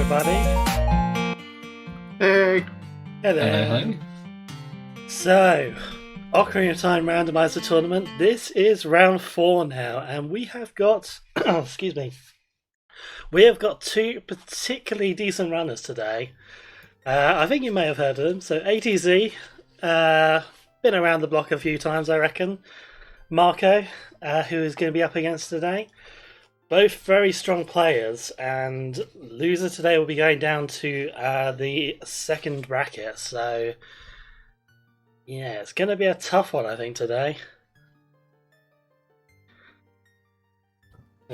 everybody. Hey. Hello. Hello. So, Ocarina of Time Randomizer Tournament. This is round 4 now, and we have got, excuse me, we have got two particularly decent runners today. I think you may have heard of them. So, ATZ, been around the block a few times, I reckon. Marco, who is going to be up against today. Both very strong players, and loser today will be going down to the second bracket. So, yeah, it's going to be a tough one, I think, today.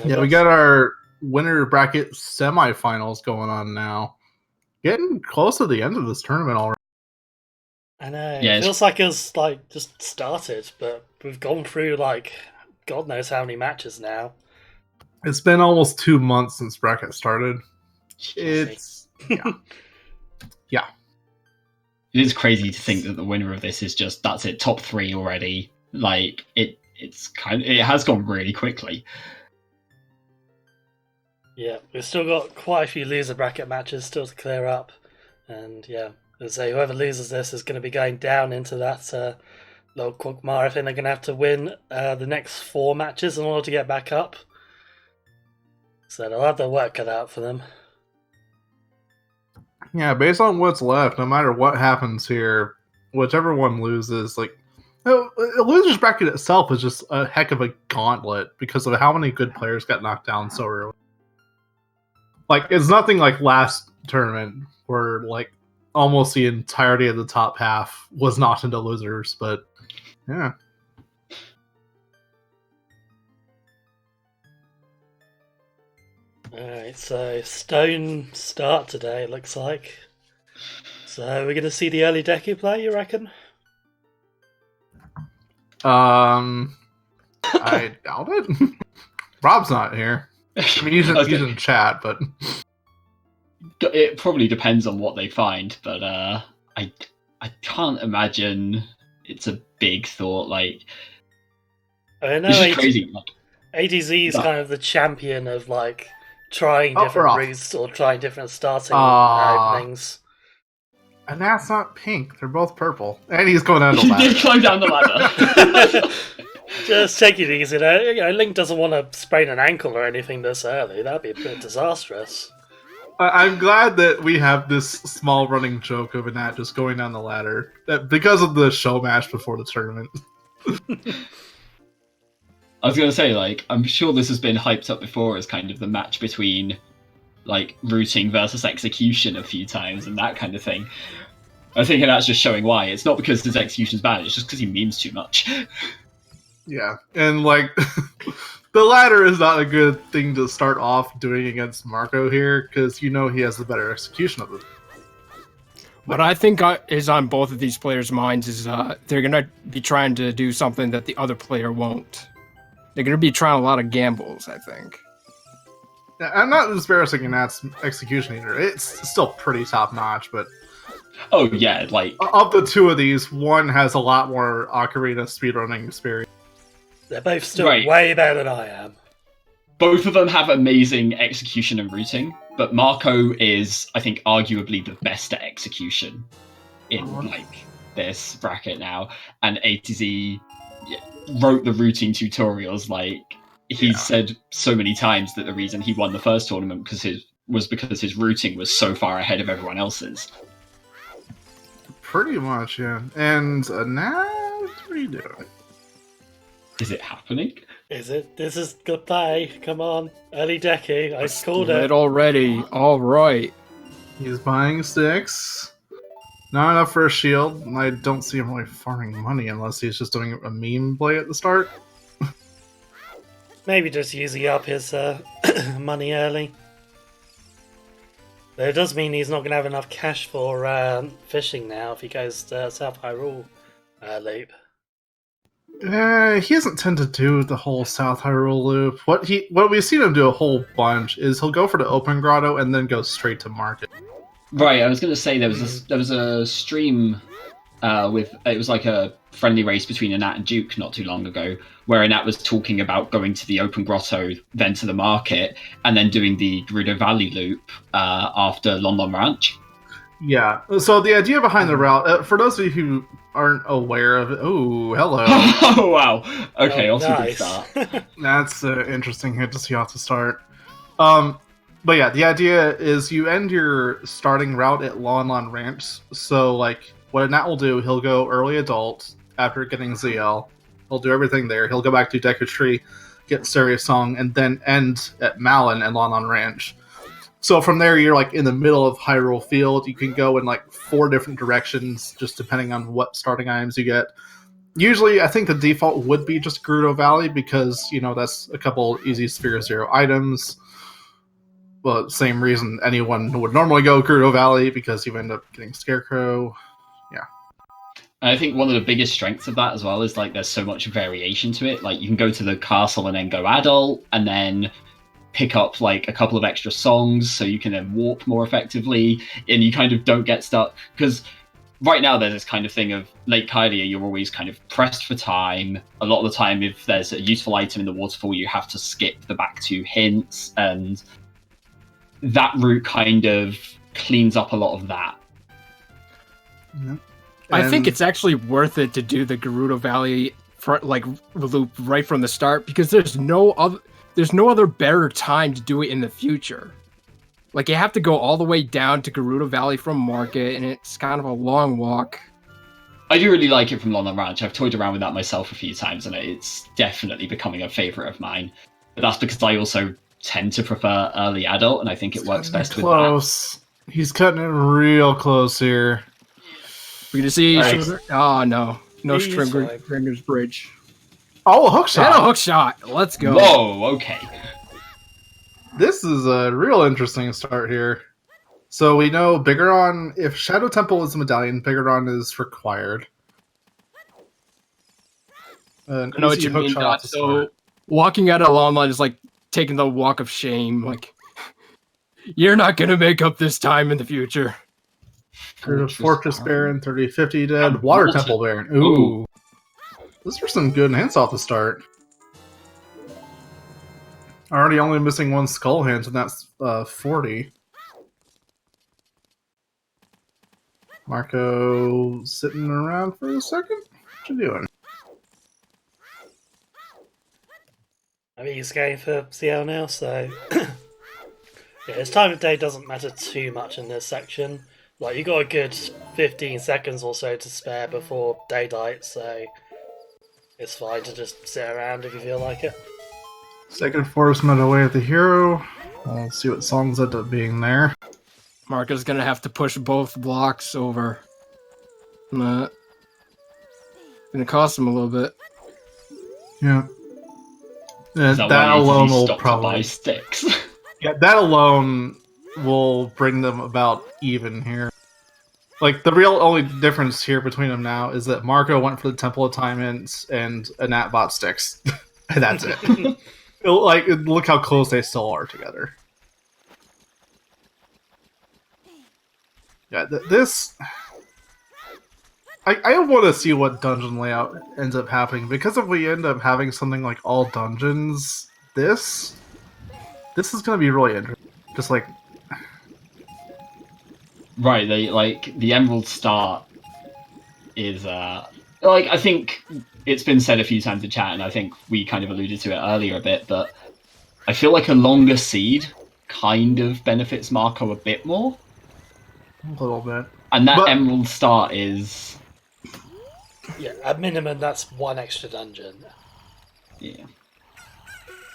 Yeah, we got our winner bracket semifinals going on now. Getting close to the end of this tournament already. I know. Yeah, it feels like it's like just started, but we've gone through like God knows how many matches now. It's been almost 2 months since bracket started. It's yeah. It is crazy to think that the winner of this is just that's it, top 3 already. Like it has gone really quickly. Yeah, we've still got quite a few loser bracket matches still to clear up, and yeah, as I say, whoever loses this is going to be going down into that little quagmire. I think they're going to have to win the next 4 matches in order to get back up. So they'll have their work cut out for them. Yeah, based on what's left, no matter what happens here, whichever one loses, like, a loser's bracket itself is just a heck of a gauntlet because of how many good players got knocked down so early. Like, it's nothing like last tournament where, like, almost the entirety of the top half was knocked into losers, but, yeah. Alright, so stone start today, it looks like. So we're going to see the early Deku play, you reckon? I doubt it. Rob's not here. I mean, he's in chat, but It probably depends on what they find, but I can't imagine it's a big thought. Like, I know it's just crazy. Like, ADZ is kind of the champion of like trying different routes or trying different starting openings. And that's not pink. They're both purple. And he's going down the he ladder. did climb down the ladder. Just take it easy there. You know, Link doesn't want to sprain an ankle or anything this early. That'd be a bit disastrous. I'm glad that we have this small running joke of Nat just going down the ladder because of the show match before the tournament. I was going to say, like, I'm sure this has been hyped up before as kind of the match between, like, routing versus execution a few times and that kind of thing. I think that's just showing why. It's not because his execution's bad, it's just because he memes too much. Yeah, and, like, the ladder is not a good thing to start off doing against Marco here, because you know he has the better execution of it. What I think is on both of these players' minds is they're going to be trying to do something that the other player won't. They're going to be trying a lot of gambles, I think. Yeah, I'm not disparaging Nat's execution either. It's still pretty top-notch, but... Oh, yeah, like... Of the two of these, one has a lot more Ocarina speedrunning experience. They're both still way better than I am. Both of them have amazing execution and routing, but Marco is, I think, arguably the best at execution in, like, this bracket now. And A to Z wrote the routing tutorials. Like, he said so many times that the reason he won the first tournament was because his routing was so far ahead of everyone else's. Pretty much, yeah. And Nat, what are you doing? Is it happening? Is it? This is good play. Come on. Early Deku. I called it. Already. All right. He's buying sticks. Not enough for a shield. I don't see him really farming money unless he's just doing a meme play at the start. Maybe just using up his money early. But it does mean he's not going to have enough cash for fishing now if he goes to South Hyrule loop. He doesn't tend to do the whole South Hyrule loop. What we've seen him do a whole bunch is he'll go for the open grotto and then go straight to market. Right, I was going to say there was a stream with it was like a friendly race between Anat and Duke not too long ago, where Anat was talking about going to the open grotto, then to the market, and then doing the Gerudo Valley loop after Lon Lon Ranch. Yeah. So the idea behind the route, for those of you who aren't aware of it, oh, hello. Oh wow. Okay, Oh, off to a good nice. start. That's interesting hit to see off the start. But yeah, the idea is you end your starting route at Lon Lon Ranch. So like, what Nat will do, he'll go early adult after getting ZL. He'll do everything there. He'll go back to Deku Tree, get Serious Song, and then end at Malin and Lon Lon Ranch. So from there, you're like in the middle of Hyrule Field. You can go in like 4 different directions, just depending on what starting items you get. Usually, I think the default would be just Gerudo Valley because, you know, that's a couple easy Sphere Zero items. Well, same reason anyone would normally go Gerudo Valley because you end up getting Scarecrow. Yeah. And I think one of the biggest strengths of that as well is like there's so much variation to it. Like you can go to the castle and then go adult and then pick up like a couple of extra songs so you can then warp more effectively and you kind of don't get stuck because right now there's this kind of thing of Lake Hylia, you're always kind of pressed for time. A lot of the time if there's a useful item in the waterfall you have to skip the back 2 hints, and that route kind of cleans up a lot of that. Yeah. I think it's actually worth it to do the Gerudo Valley loop right from the start because there's no other better time to do it in the future. Like you have to go all the way down to Gerudo Valley from Market, and it's kind of a long walk. I do really like it from Lon Lon Ranch. I've toyed around with that myself a few times, and it's definitely becoming a favorite of mine. But that's because I also tend to prefer early adult, and I think it works best with that. Close. He's cutting it real close here. We're gonna see. Nice. Oh no, no He's fine. Stringer's Bridge. Oh, a hook shot. And a hook shot. Let's go. Whoa, okay. This is a real interesting start here. So we know Bigoron, if Shadow Temple is a medallion, Bigoron is required. I know what you mean, Dot. So walking out of Lon Lon is like taking the walk of shame. Like, you're not going to make up this time in the future. Fortress Baron, 30-50 dead. Water Temple Baron. Ooh. Those are some good hints off the start. Already only missing 1 skull hint, and that's 40. Marco sitting around for a second? What you doing? I mean, he's going for CL now, so yeah, his time of day doesn't matter too much in this section. Like, you got a good 15 seconds or so to spare before daylight, so it's fine to just sit around if you feel like it. Second Forest away at the hero. We'll see what songs end up being there. Marco's going to have to push both blocks over. Going to cost him a little bit. Yeah. Is That why alone ATZ will stopped to probably. buy sticks. Yeah, that alone will bring them about even here. Like, the real only difference here between them now is that Marco went for the Temple of Time hints and Anat bought sticks. And that's it. Like, look how close they still are together. Yeah, this... I want to see what dungeon layout ends up happening, because if we end up having something like all dungeons, this is going to be really interesting. Just like... Right, they like the Emerald Start is like I think it's been said a few times in chat, and I think we kind of alluded to it earlier a bit, but I feel like a longer seed kind of benefits Marco a bit more. A little bit. And that Emerald Start is... Yeah, at minimum, that's 1 extra dungeon. Yeah.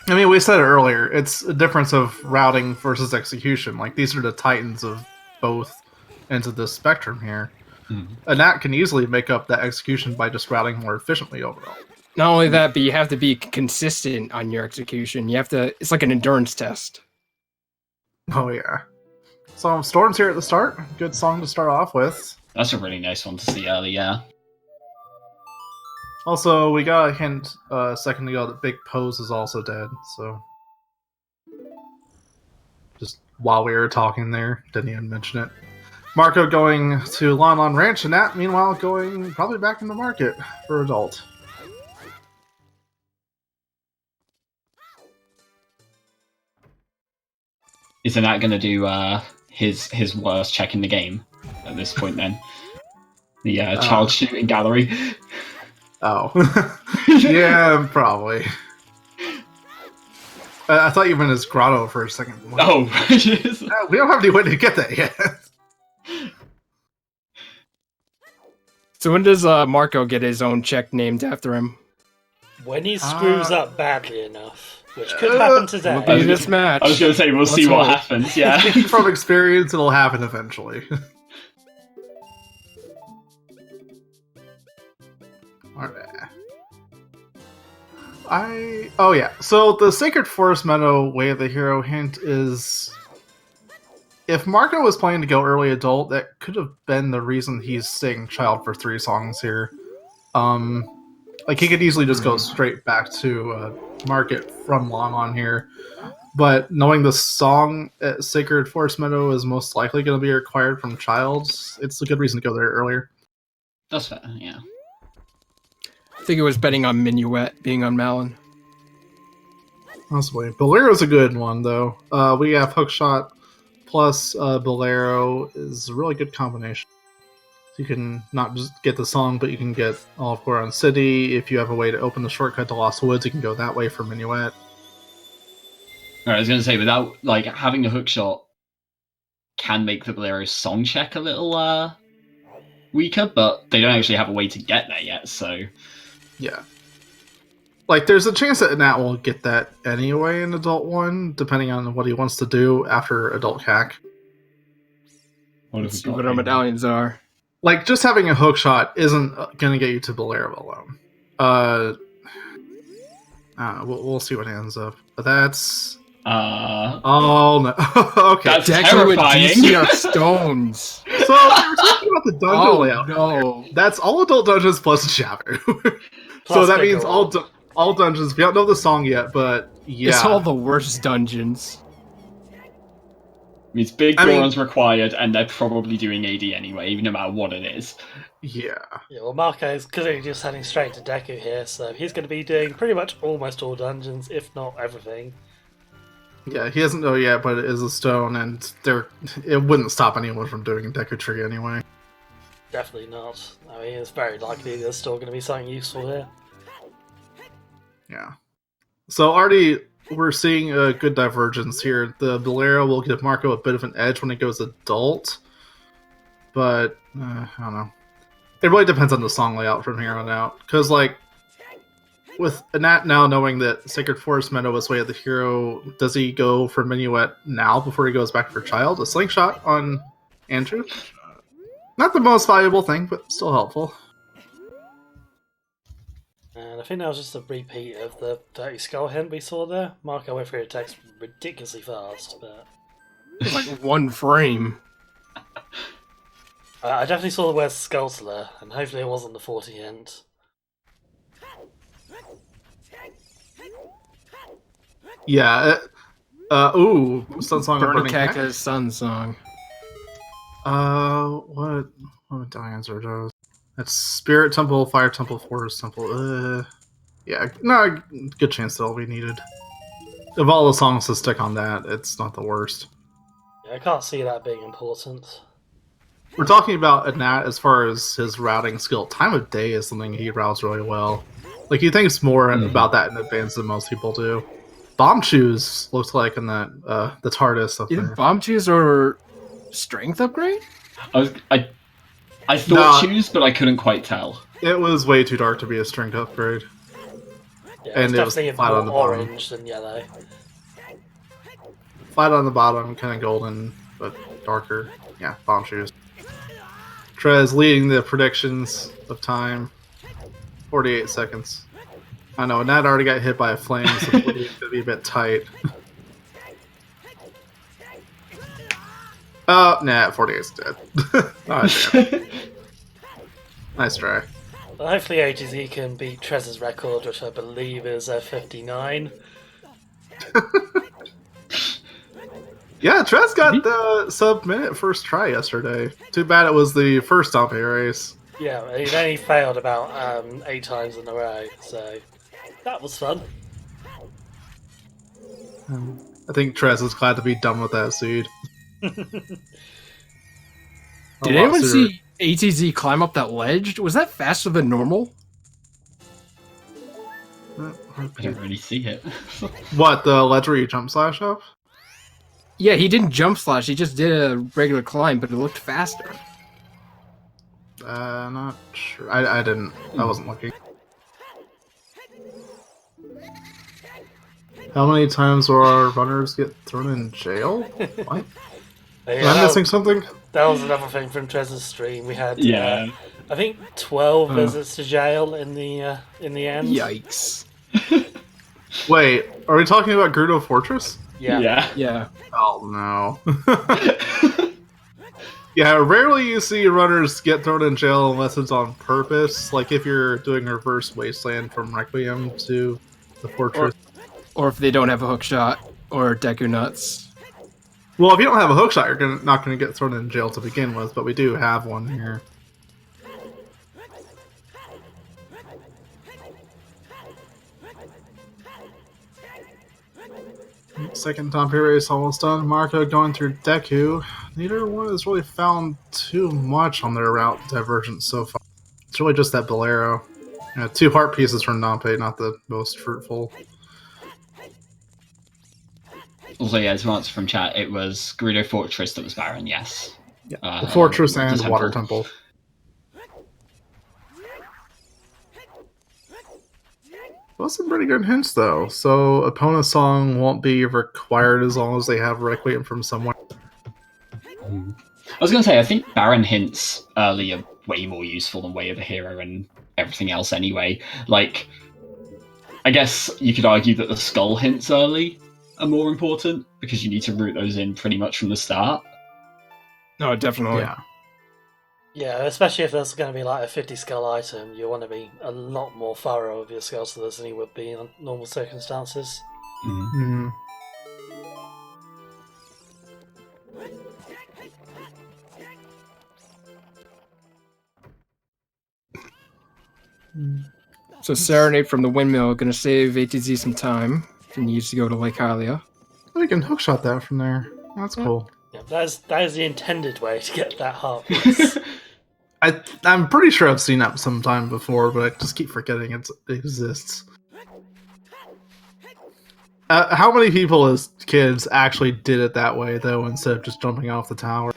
I mean, we said it earlier, it's a difference of routing versus execution. Like, these are the titans of both ends of this spectrum here. Mm-hmm. And that can easily make up that execution by just routing more efficiently overall. Not only that, but you have to be consistent on your execution. You have to... It's like an endurance test. Oh, yeah. So, Storm's here at the start. Good song to start off with. That's a really nice one to see early, yeah. Also, we got a hint a second ago that Big Pose is also dead, so... Just while we were talking there, didn't even mention it. Marco going to Lon Lon Ranch, and Nat, meanwhile, going probably back in the market for adult. Isn't that going to do his worst check in the game at this point then? The child shooting gallery. Oh. Yeah, probably. I thought you meant his grotto for a second. Oh, we don't have any way to get that yet. So when does Marco get his own check named after him? When he screws up badly enough, which could happen today. Will be this match. I was going to say, we'll see what happens, yeah. Speaking from experience, it'll happen eventually. Oh yeah, so the Sacred Forest Meadow Way of the Hero hint is... If Marco was planning to go early adult, that could have been the reason he's staying child for 3 songs here. Like, he could easily just go straight back to Market from Long On here. But knowing the song at Sacred Forest Meadow is most likely going to be required from child, it's a good reason to go there earlier. That's fair, yeah. I think it was betting on Minuet being on Malin. Possibly. Bolero's a good one, though. We have Hookshot plus Bolero is a really good combination. You can not just get the song, but you can get all of Goron City. If you have a way to open the shortcut to Lost Woods, you can go that way for Minuet. I was going to say, without like having a hookshot can make the Bolero song check a little weaker, but they don't actually have a way to get there yet, so... Yeah. Like, there's a chance that Nat will get that anyway in Adult 1, depending on what he wants to do after Adult Hack. Let's see what our medallions are. Like, just having a hookshot isn't going to get you to Bolero alone. We'll see what ends up. But that's... Oh, no. Okay. That's Deku with terrifying. DCR stones. So, we were talking about the dungeon layout. No. That's all adult dungeons plus Shabu. So that means all dungeons. We don't know the song yet, but yeah. It's all the worst dungeons. Means big Gorons required, and they're probably doing AD anyway, no matter what it is. Yeah. Yeah, well, Marco is clearly just heading straight to Deku here, so he's going to be doing pretty much almost all dungeons, if not everything. Yeah, he doesn't know yet, but it is a stone, and it wouldn't stop anyone from doing Deku Tree anyway. Definitely not. I mean, it's very likely there's still going to be something useful here. Yeah. So already we're seeing a good divergence here. The Bolero will give Marco a bit of an edge when he goes adult, but I don't know. It really depends on the song layout from here on out, because like with Nat now knowing that Sacred Forest Meadow is Way of the Hero, does he go for Minuet now before he goes back for Child? A slingshot on Andrew? Not the most valuable thing, but still helpful. And I think that was just a repeat of the Dirty Skull hint we saw there. Marco went through the text ridiculously fast, but... It's like 1 frame. I definitely saw the word Skulltler, and hopefully it wasn't the 40 hint. Yeah. Ooh, Sun Song of Burning Burning Cactus Sun Song. What medallions are those? That's Spirit Temple, Fire Temple, Forest Temple. Yeah, no, good chance that'll be needed. Of all the songs to stick on that, it's not the worst. Yeah, I can't see that being important. We're talking about a Nat as far as his routing skill. Time of Day is something he routes really well. Like, he thinks more about that in advance than most people do. Bomb Shoes looks like in that the TARDIS up Either there. Bomb Chews or Strength Upgrade? I thought choose, but I couldn't quite tell. It was way too dark to be a strength upgrade. Yeah, And it's it was definitely flat on the more bottom. orange than yellow. Flat on the bottom, kind of golden, but darker. Yeah, Bomb Shoes. Trez leading the predictions of time. 48 seconds. I know, Nat already got hit by a flame, so it's going to be a bit tight. Oh, nah, 48's dead. Oh, damn. Nice try. Well, hopefully AGZ can beat Trez's record, which I believe is 59. Yeah, Trez got the sub-minute first try yesterday. Too bad it was the first Dompe race. Yeah, he only failed about 8 times in a row, so that was fun. I think Trez is glad to be done with that seed. Did anyone see ATZ climb up that ledge? Was that faster than normal? I don't really see it. What, the ledge where you jump slash up? Yeah, he didn't jump slash. He just did a regular climb, but it looked faster. Not sure. I didn't. I wasn't looking. How many times will our runners get thrown in jail? What? Am I missing something? That was another thing from Trez's stream. We had, I think, 12 visits to jail in the end. Yikes! Wait, are we talking about Gerudo Fortress? Yeah. Oh no. Yeah, rarely you see runners get thrown in jail unless it's on purpose. Like if you're doing reverse wasteland from Requiem to the Fortress. Or if they don't have a hook shot, or Deku nuts. Well, if you don't have a hook shot, you're not going to get thrown in jail to begin with, but we do have one here. Second Dompe race almost done. Marco going through Deku. Neither one has really found too much on their route divergence so far. It's really just that Bolero. 2 heart pieces from Dompe, not the most fruitful. Also, yeah, to answer from chat, it was Gerudo Fortress that was Baron, yes. Yeah, the Fortress and Water Temple. Well, some pretty good hints, though. So, opponent's song won't be required as long as they have Requiem from someone. I was going to say, I think Baron hints early are way more useful than Way of a Hero and everything else anyway. Like, I guess you could argue that the Skull hints early are more important, because you need to root those in pretty much from the start. No, definitely. Yeah, especially if there's going to be like a 50 skull item, you want to be a lot more thorough with your skull slithers than you would be in normal circumstances. Mm-hmm. So Serenade from the Windmill going to save ATZ some time if he needs to go to Lake Hylia. We can hookshot that from there. That's cool. Yeah, that is the intended way to get that heart piece. I'm pretty sure I've seen that sometime before, but I just keep forgetting it exists. How many people as kids actually did it that way, though, instead of just jumping off the tower?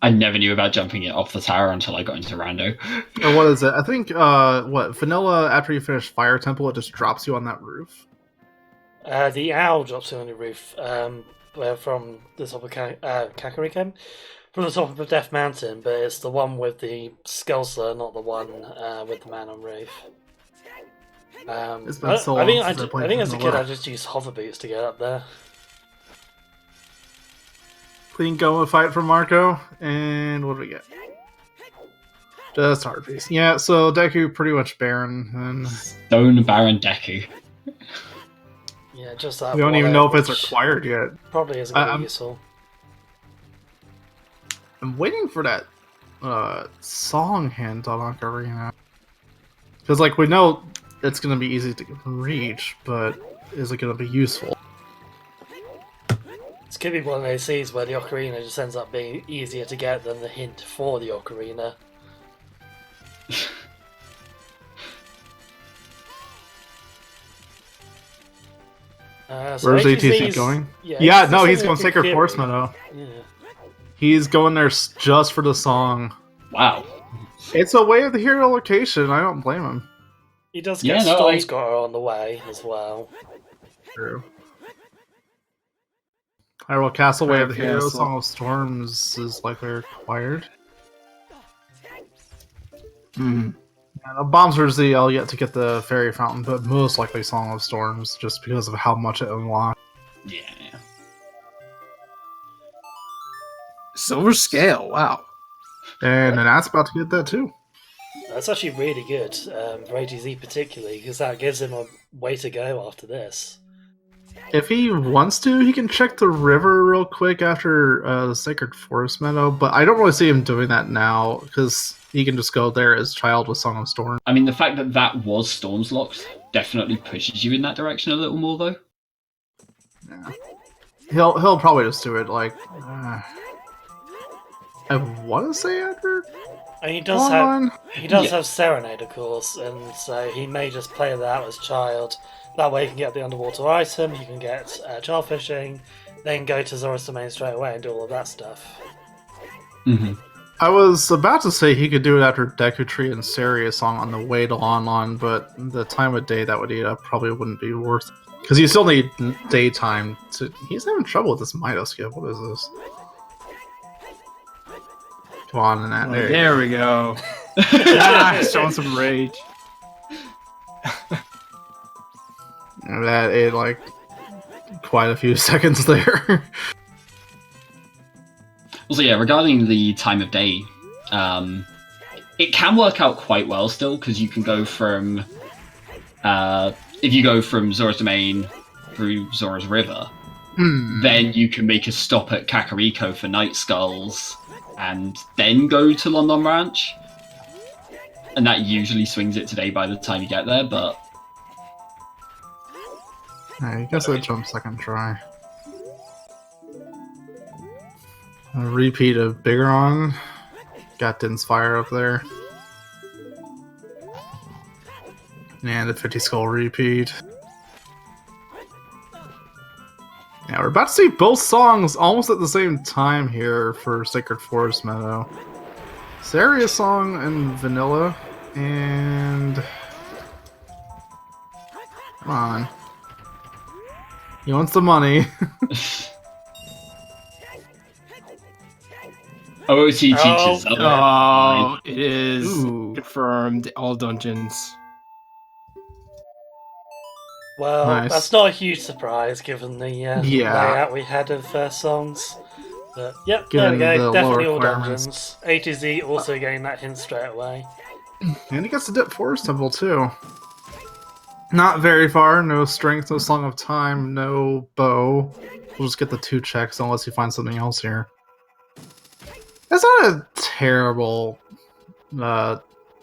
I never knew about jumping it off the tower until I got into Rando. Or what is it? I think, Vanilla, after you finish Fire Temple, it just drops you on that roof? The owl drops you on the roof from the top of Kakariko. From the top of the Death Mountain, but it's the one with the Skullsler, not the one with the man on roof. It's been so long since I played think as a kid Vanilla. I just used hover boots to get up there. Clean go and fight from Marco, and what do we get? Just hard piece. Yeah, so Deku pretty much Baron, and Stone Baron Deku. Yeah, just that. we don't even know if it's required yet. Probably isn't going to be useful. I'm waiting for that song hint on Ocarina. Because, like, we know it's going to be easy to reach, but is it going to be useful? It's going to be one of those scenes where the Ocarina just ends up being easier to get than the hint for the Ocarina. So Where's ATC going? Yeah, no, he's going Sacred Force Meadow. Yeah. He's going there just for the song. Wow. It's a Way of the Hero location. I don't blame him. He does get Stormscorer on the way as well. True. Hyrule Castle, Way of the Hero, Castle. Song of Storms is likely required. Hmm. And a Bombs ZL yet to get the Fairy Fountain, but most likely Song of Storms, just because of how much it unlocks. Yeah. Silver Scale, wow. And that's about to get that too. That's actually really good for ATZ particularly, because that gives him a way to go after this. If he wants to, he can check the river real quick after the Sacred Forest Meadow, but I don't really see him doing that now, because he can just go there as Child with Song of Storm. I mean, the fact that that was Storm's locked definitely pushes you in that direction a little more, though. Yeah. He'll probably just do it, like... I want to say after... And he does have Serenade, of course, and so he may just play that out as Child. That way he can get the underwater item, he can get child fishing, then go to Zora's Domain straight away and do all of that stuff. Mm-hmm. I was about to say he could do it after Deku Tree and Serious Song on the way to Lon, but the time of day that would eat up probably wouldn't be worth it. Because you still need daytime to... He's having trouble with this Mido skill. What is this? Come on, and There we go. Showing some rage. That ate like quite a few seconds there. Also, yeah, regarding the time of day, it can work out quite well still, because you can go from... if you go from Zora's Domain through Zora's River, then you can make a stop at Kakariko for Night Skulls, and then go to London Ranch. And that usually swings it today by the time you get there, but... I guess I jump second try. A repeat of Bigeron. Got Din's Fire up there. And a 50 skull repeat. Yeah, we're about to see both songs almost at the same time here for Sacred Forest Meadow. Serious Song and Vanilla, and... Come on. He wants the money. OOT teaches. Oh, it is Ooh. confirmed. All dungeons. Well, Nice. that's not a huge surprise given the layout we had of songs. But yep, Given there we the go. Definitely lower all requirements. dungeons. A to Z also getting that hint straight away. And he gets the Dip Forest Temple too. Not very far, no strength, no Song of Time, no bow. We'll just get the 2 checks unless you find something else here. That's not a terrible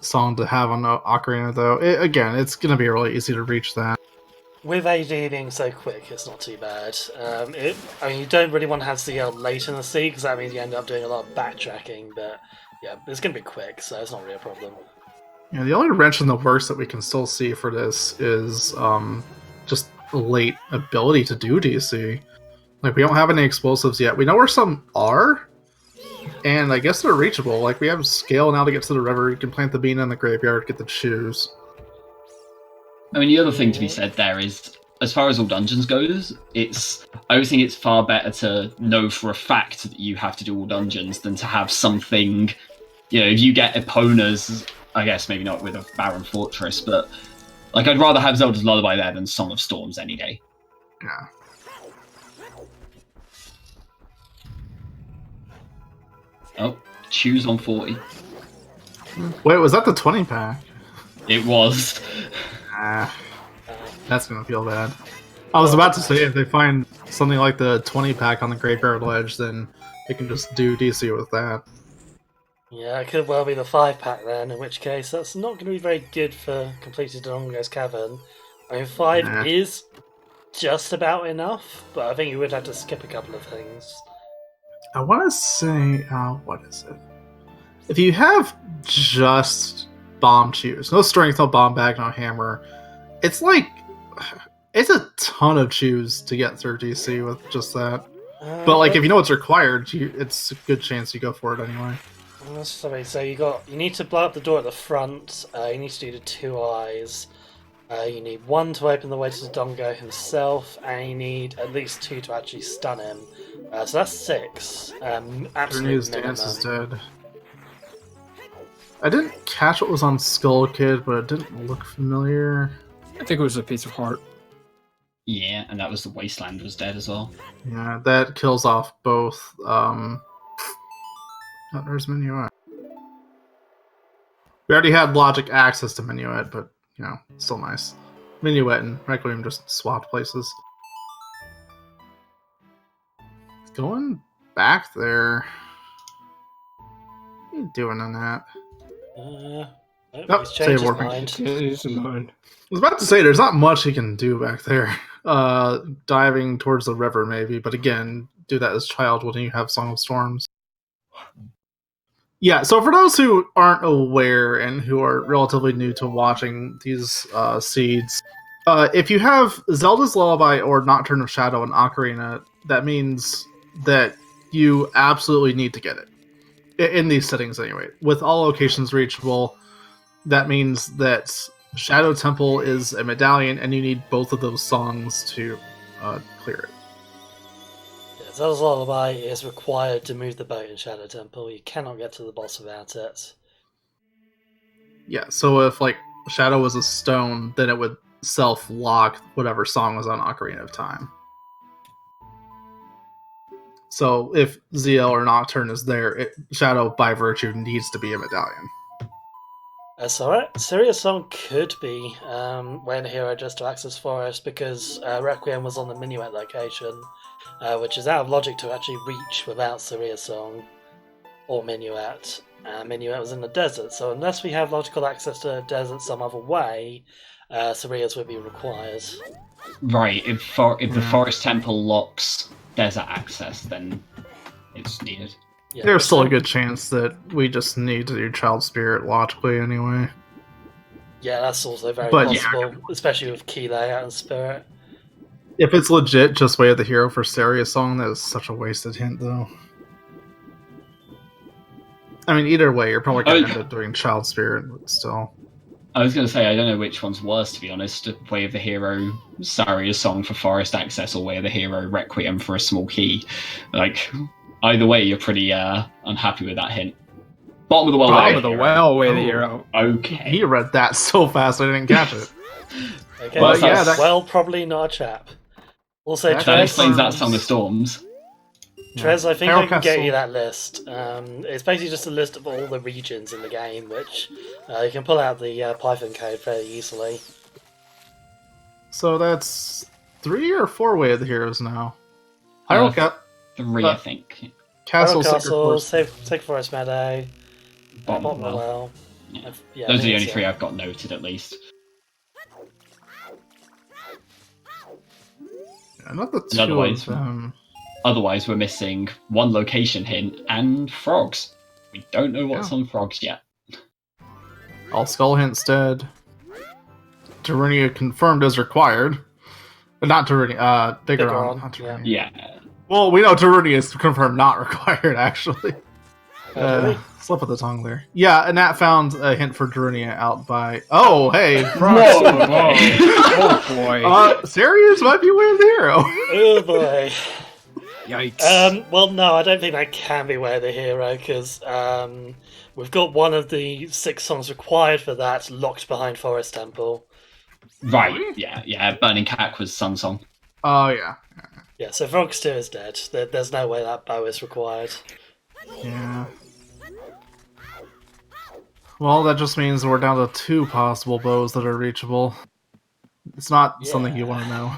song to have on Ocarina though. Again, it's going to be really easy to reach that. With AD being so quick, it's not too bad. I mean, you don't really want to have CL late in the sea, because that means you end up doing a lot of backtracking, but yeah, it's going to be quick, so it's not really a problem. Yeah, the only wrench in the works that we can still see for this is just late ability to do DC. Like, we don't have any explosives yet. We know where some are, and I guess they're reachable. Like, we have scale now to get to the river. You can plant the bean in the graveyard, get the shoes. I mean, the other thing to be said there is, as far as all dungeons goes, I always think it's far better to know for a fact that you have to do all dungeons than to have something, if you get Epona's, I guess maybe not with a Barren Fortress, but like I'd rather have Zelda's Lullaby there than Song of Storms any day. Yeah. Oh, choose on 40. Wait, was that the 20 pack? It was. That's gonna feel bad. I was about to say, if they find something like the 20 pack on the Graveyard Ledge, then they can just do DC with that. Yeah, it could well be the 5-pack then, in which case that's not going to be very good for completing Dongo's Cavern. I mean, 5 is just about enough, but I think you would have to skip a couple of things. I want to say, what is it? If you have just bomb chews, no strength, no bomb bag, no hammer, it's like, it's a ton of chews to get through DC with just that. But like, if you know what's required, it's a good chance you go for it anyway. Sorry, so you need to blow up the door at the front, you need to do the 2 eyes, you need 1 to open the way to the Dongo himself, and you need at least 2 to actually stun him. So that's 6. Absolute minimum. Dance is dead. I didn't catch what was on Skull Kid, but it didn't look familiar. I think it was a piece of heart. Yeah, and that was the Wasteland was dead as well. Yeah, that kills off both. Oh, there's Minuet. We already had logic access to Minuet, but, still nice. Minuet and Requiem just swapped places. Going back there. What are you doing on that? Oh, Oh, he's changed his save warping. mind. I was about to say, there's not much he can do back there. Diving towards the river, maybe. But again, do that as child when you have Song of Storms. Yeah, so for those who aren't aware and who are relatively new to watching these seeds, if you have Zelda's Lullaby or Nocturne of Shadow and Ocarina, that means that you absolutely need to get it. In these settings, anyway. With all locations reachable, that means that Shadow Temple is a medallion, and you need both of those songs to clear it. Yeah, Zelda's Lullaby is required to move the boat in Shadow Temple. You cannot get to the boss without it. Yeah, so if like Shadow was a stone, then it would self-lock whatever song was on Ocarina of Time. So if ZL or Nocturne is there, Shadow by virtue needs to be a medallion. That's alright. Serious Song could be when Hero just to access Forest because Requiem was on the Minuet location, which is out of logic to actually reach without Serious Song or Minuet. Minuet was in the desert, so unless we have logical access to the desert some other way, Sirius would be required. Right, if the Forest Temple locks desert access, then it's needed. Yeah, There's still a good chance that we just need to do Child Spirit logically anyway. Yeah, that's also very But, possible, especially with key layout and Spirit. If it's legit just Way of the Hero for Serious Song, that is such a wasted hint, though. I mean, either way, you're probably going to end up doing Child Spirit, but still. I was going to say, I don't know which one's worse, to be honest. Way of the Hero, Saria's Song for Forest Access, or Way of the Hero, Requiem for a small key. Like, either way, you're pretty unhappy with that hint. Bottom of the well, Bottom of the well, Way of the Hero. Okay. He read that so fast I didn't catch it. Okay, Well, yeah, well, probably not a chap. Also, That explains that Song of Storms. Trez, I think Feral I can get Castle. you that list. It's basically just a list of all the regions in the game, which you can pull out the Python code fairly easily. So that's 3 or 4 Way of the Heroes now. Uh, Hyrule 3, I think. Castle, Sacred Castle, Forest. Sacred Forest Meadow, Bottom of the well. Well. Yeah. Yeah, Those I are the think only it's, 3 I've got noted, at least. Yeah, not the And 2 otherwise- of them. Otherwise, we're missing one location hint and frogs. We don't know what's on frogs yet. All Skull Hints dead. Darunia confirmed as required. But not Darunia, Biggoron. Not Darunia. Yeah. Well, we know Darunia is confirmed not required, actually. Really? Slip of the tongue there. Yeah, and that found a hint for Darunia out by... Oh, hey! Whoa, Whoa. Oh boy. Sirius might be Way of the Hero. Oh boy. Yikes. Well, no, I don't think that can be Way of the Hero, because we've got one of the 6 songs required for that locked behind Forest Temple. Right, yeah. Burning Cack was Sun Song. Oh, yeah. Yeah, so Frogs 2 is dead. There's no way that bow is required. Yeah. Well, that just means we're down to 2 possible bows that are reachable. It's not something you want to know.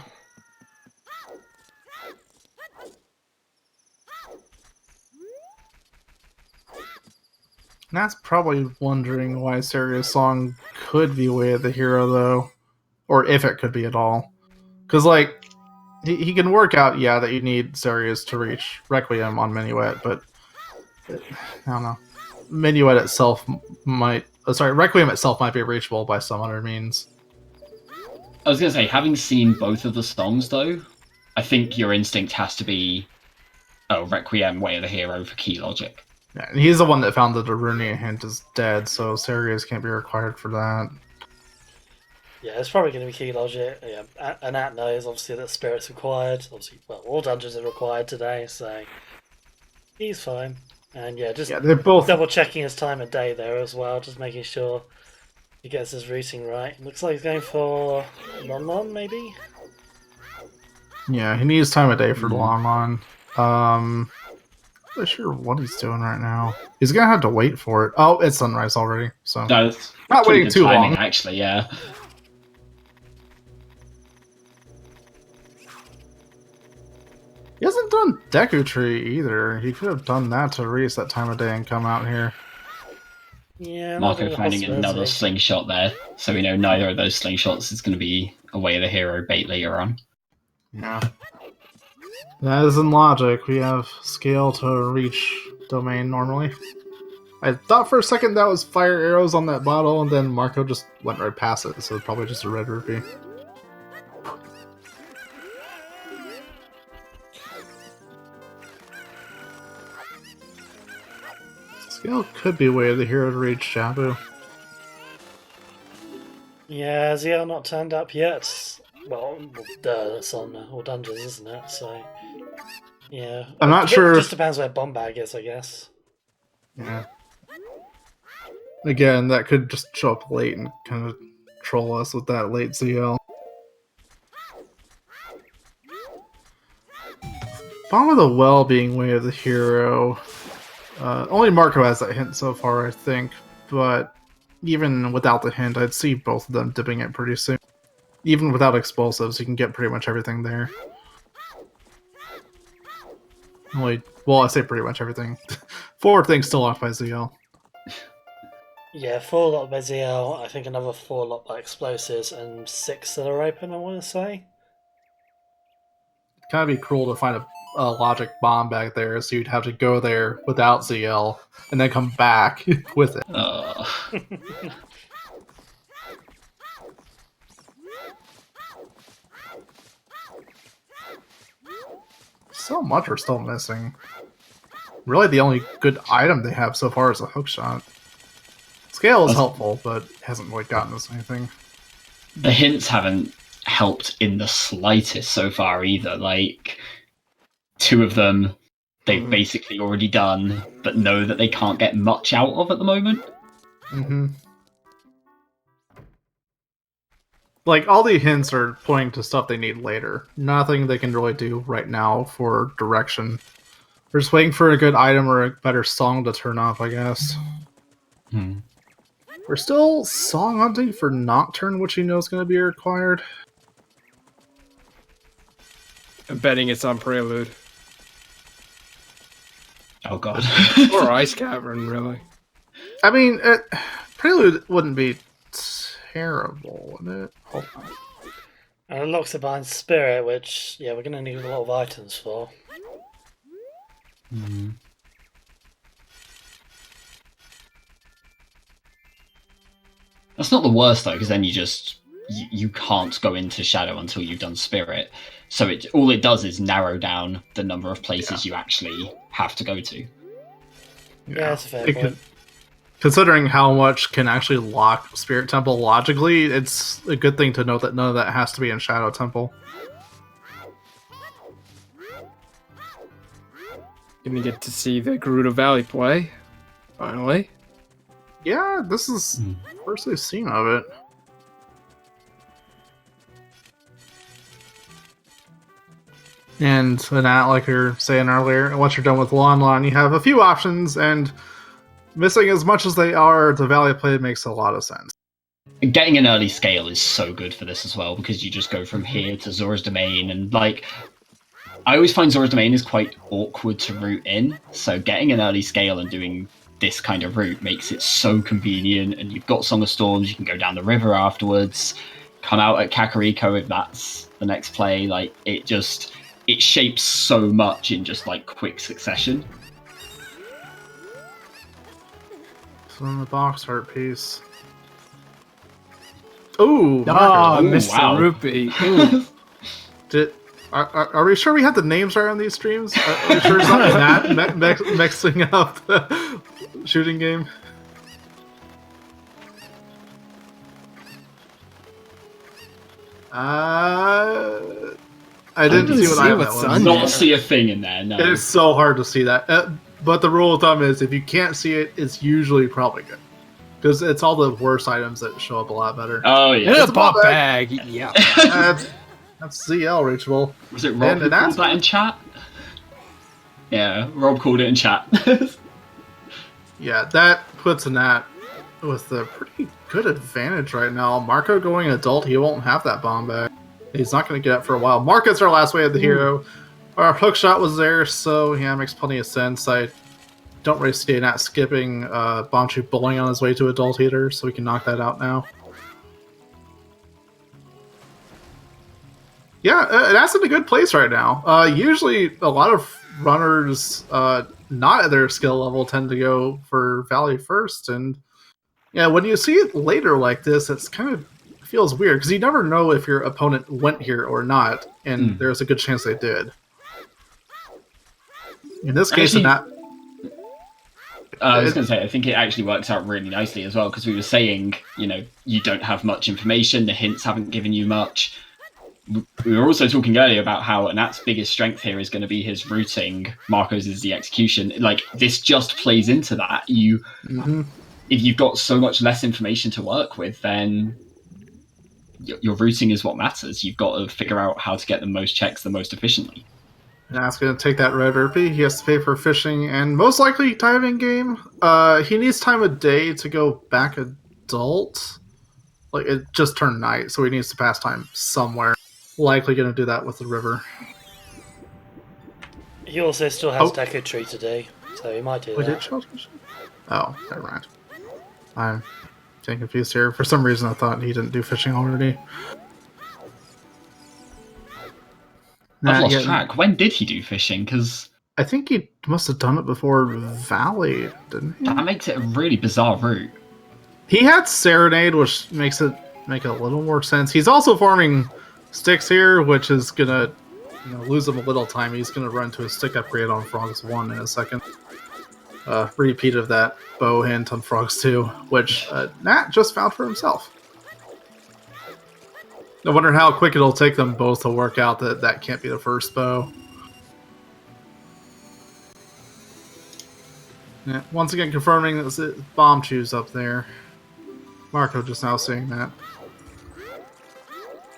That's probably wondering why Saria's Song could be Way of the Hero, though. Or if it could be at all. Because, like, he can work out, that you need Sarius to reach Requiem on Minuet, but... I don't know. Minuet itself might... Requiem itself might be reachable by some other means. I was going to say, having seen both of the songs, though, I think your instinct has to be, Requiem, Way of the Hero for key logic. Yeah, and he's the one that found the Darunia hint is dead, so Sarius can't be required for that. Yeah, it's probably going to be key logic. Yeah, and Nat knows, obviously, that Spirit's required. Obviously, well, all dungeons are required today, so he's fine. And they're both... double checking his time of day there as well, just making sure he gets his routing right. Looks like he's going for Lon, maybe? Yeah, he needs time of day for Lon. Not sure what he's doing right now. He's gonna have to wait for it. Oh, it's sunrise already, so That's not waiting too timing, long. actually, yeah. He hasn't done Deku Tree either. He could have done that to reset time of day and come out here. Yeah, Marco another finding another possibility. slingshot there, so we know neither of those slingshots is going to be a way of the hero bait later on. Yeah. That isn't logic. We have scale to reach domain normally. I thought for a second that was fire arrows on that bottle, and then Marco just went right past it, so it's probably just a red rupee. Scale could be a way of the hero to reach Shabu. Yeah, ZL not turned up yet. Well, that's on all dungeons, isn't it? So, yeah. I'm not sure. Just depends where Bombag is, I guess. Yeah. Again, that could just show up late and kind of troll us with that late ZL. Bomb of the Well being way of the hero. Only Marco has that hint so far, I think. But even without the hint, I'd see both of them dipping it pretty soon. Even without explosives, you can get pretty much everything there. Well, I say pretty much everything. 4 things still off by ZL. Yeah, 4 locked by ZL, I think another 4 locked by explosives, and 6 that are open, I want to say. Kind of be cruel to find a logic bomb back there, so you'd have to go there without ZL, and then come back with it. So much are still missing. Really, the only good item they have so far is a hookshot. Scale is helpful, but hasn't really gotten us anything. The hints haven't helped in the slightest so far either. Like, 2 of them they've basically already done, but know that they can't get much out of at the moment. Mm-hmm. Like, all the hints are pointing to stuff they need later. Nothing they can really do right now for direction. We're just waiting for a good item or a better song to turn off, I guess. We're still song hunting for Nocturne, which you know is going to be required. I'm betting it's on Prelude. Oh god. Or Ice Cavern, really. I mean, Prelude wouldn't be terrible, wouldn't it? Hold on. And unlocks it behind Spirit, which, yeah, we're going to need a lot of items for. That's not the worst though, because then you can't go into Shadow until you've done Spirit. So all it does is narrow down the number of places you actually have to go to. Yeah, that's a fair point. Considering how much can actually lock Spirit Temple logically, it's a good thing to note that none of that has to be in Shadow Temple. Gonna get to see the Gerudo Valley play, finally. Yeah, this is the first I've seen of it. And that, like we were saying earlier, once you're done with Lon, you have a few options, and missing as much as they are, the Valley play makes a lot of sense. Getting an early scale is so good for this as well, because you just go from here to Zora's Domain, and like, I always find Zora's Domain is quite awkward to route in, so getting an early scale and doing this kind of route makes it so convenient, and you've got Song of Storms, you can go down the river afterwards, come out at Kakariko if that's the next play. Like, it shapes so much in just like quick succession. So in the box art piece. Ooh! Ah, Ooh, Mr. wow. Rupee. Are we sure we have the names right on these streams? Are we sure it's not Nat mixing up the shooting game? I didn't see what I what's was. on Not there. see a thing in there, no. It is so hard to see that. But the rule of thumb is if you can't see it, it's usually probably good. Because it's all the worst items that show up a lot better. Oh yeah. It's It's a a ball pop bag. Yeah. That's ZL reachable. Was it Rob who called that in chat? Yeah, Rob called it in chat. Yeah, that puts Nat with a pretty good advantage right now. Marco going adult, he won't have that bomb back. He's not going to get it for a while. Marco's our last way of the hero. Our hook shot was there, so yeah, it makes plenty of sense. I don't really see Nat skipping Bonchu bowling on his way to Adult Eater, so we can knock that out now. Yeah, Nat's in a good place right now. Usually, a lot of runners not at their skill level tend to go for Valley first, and yeah, when you see it later like this, it's kind of feels weird because you never know if your opponent went here or not, and there's a good chance they did. In this case, not. I was going to say, I think it actually works out really nicely as well, because we were saying, you don't have much information, the hints haven't given you much. We were also talking earlier about how Nat's biggest strength here is going to be his routing, Marco's is the execution. Like, this just plays into that. If you've got so much less information to work with, then your routing is what matters. You've got to figure out how to get the most checks the most efficiently. Nat's going to take that red rupee. He has to pay for fishing and most likely diving game. He needs time of day to go back adult. Like, it just turned night, so he needs to pass time somewhere. Likely going to do that with the river. He also still has Deco Tree today, so he might do that. Oh, never mind. I'm getting confused here. For some reason, I thought he didn't do fishing already. I've lost track. When did he do fishing? Because I think he must have done it before Valley, didn't he? That makes it a really bizarre route. He had Serenade, which makes it make a little more sense. He's also farming sticks here, which is gonna lose him a little time. He's gonna run to a stick upgrade on Frogs 1 in a second. Repeat of that bow hint on Frogs 2, which Nat just found for himself. I wonder how quick it'll take them both to work out that that can't be the first bow. Yeah, once again confirming that bomb chews up there. Marco just now saying that.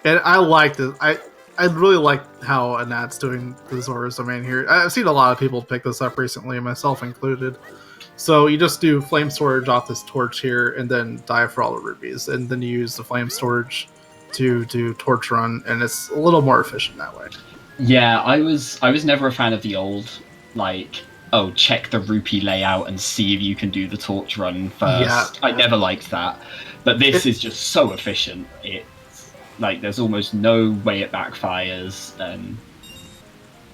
And I like this. I really like how Nat's doing the Zora's Domain here. I've seen a lot of people pick this up recently, myself included. So you just do flame storage off this torch here, and then dive for all the rupees, and then you use the flame storage to do torch run, and it's a little more efficient that way. Yeah, I was never a fan of the old, check the rupee layout and see if you can do the torch run first. Yeah. I never liked that. But this is just so efficient. It's there's almost no way it backfires.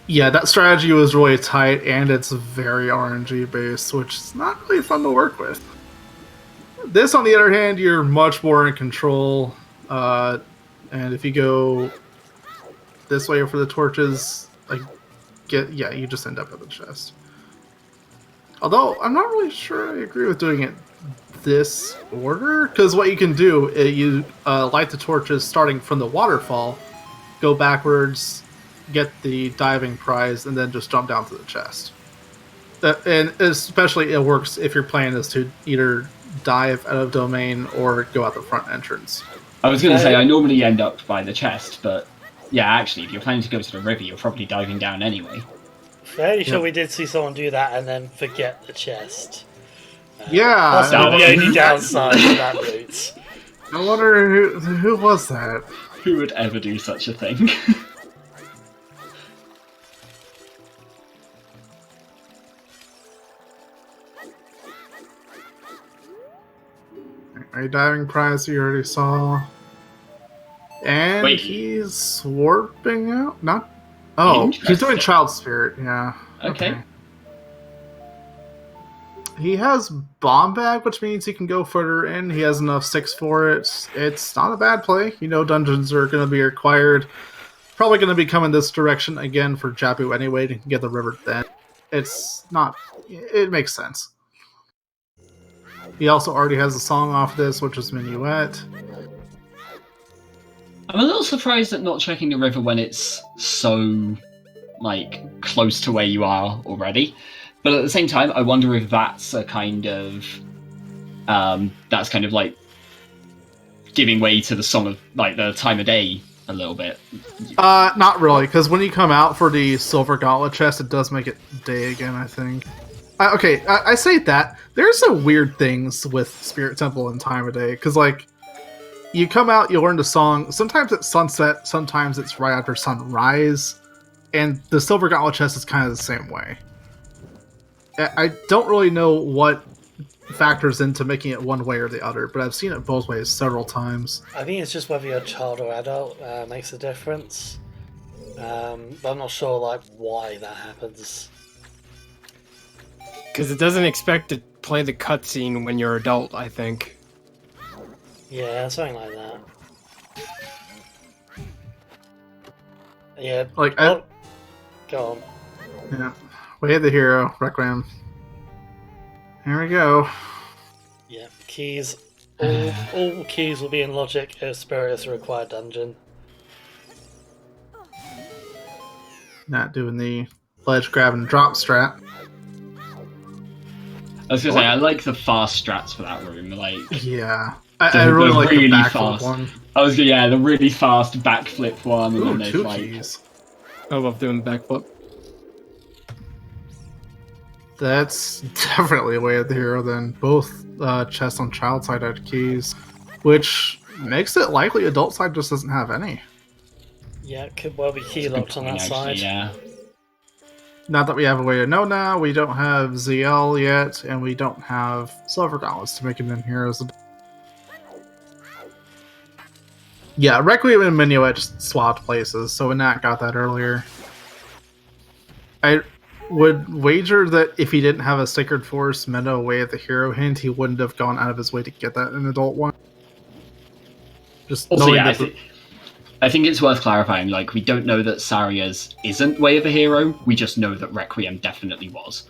Yeah, that strategy was really tight, and it's very RNG based, which is not really fun to work with. This, on the other hand, you're much more in control. And if you go this way for the torches, you just end up at the chest. Although, I'm not really sure I agree with doing it this order, because what you can do is you light the torches starting from the waterfall, go backwards, get the diving prize, and then just jump down to the chest. And especially it works if your plan is to either dive out of domain or go out the front entrance. I was going to say, I normally end up by the chest, but yeah, actually, if you're planning to go to the river, you're probably diving down anyway. Fairly sure we did see someone do that and then forget the chest. Yeah. That's the only downside to that route. I wonder who was that? Who would ever do such a thing? A diving prize you already saw. And Wait. He's warping out? Not. Oh, he's doing Child Spirit, yeah. Okay. He has Bomb Bag, which means he can go further in. He has enough sticks for it. It's not a bad play. Dungeons are going to be required. Probably going to be coming this direction again for Jabu anyway to get the river then. It's not. It makes sense. He also already has a song off this, which is Minuet. I'm a little surprised at not checking the river when it's so, close to where you are already. But at the same time, I wonder if that's a kind of... giving way to the song of, the time of day a little bit. Not really, because when you come out for the Silver Gauntlet chest, it does make it day again, I think. I say that. There's some weird things with Spirit Temple and time of day, because, you come out, you learn the song. Sometimes it's sunset, sometimes it's right after sunrise. And the Silver Gauntlet chest is kind of the same way. I don't really know what factors into making it one way or the other, but I've seen it both ways several times. I think it's just whether you're a child or adult makes a difference. But I'm not sure like why that happens. Because it doesn't expect to play the cutscene when you're adult, I think. Yeah, something like that. Yeah. Like, oh, go on. Yeah. Way of the Hero, Requiem. Here we go. Yeah, keys. All keys will be in logic if Spirit is a required dungeon. Not doing the ledge grab and drop strat. I was gonna say I like the fast strats for that room. Like, Yeah. I really like the backflip fast one. the really fast backflip one, and Ooh, then there's 2 like keys. I love doing the backflip. That's definitely Way of the Hero then. Both chest on child side had keys, which makes it likely adult side just doesn't have any. Yeah, it could well be key locked on that side. Yeah. Not that we have a way to know now, we don't have ZL yet, and we don't have Silver Gauntlets to make him in heroes. Yeah, Requiem and Minuet just swapped places, so Nat got that earlier. I would wager that if he didn't have a Sacred Force meta Way of the Hero hint, he wouldn't have gone out of his way to get that in Adult 1. Just Also, knowing yeah, that I think it's worth clarifying. Like, we don't know that Saria's isn't Way of the Hero. We just know that Requiem definitely was.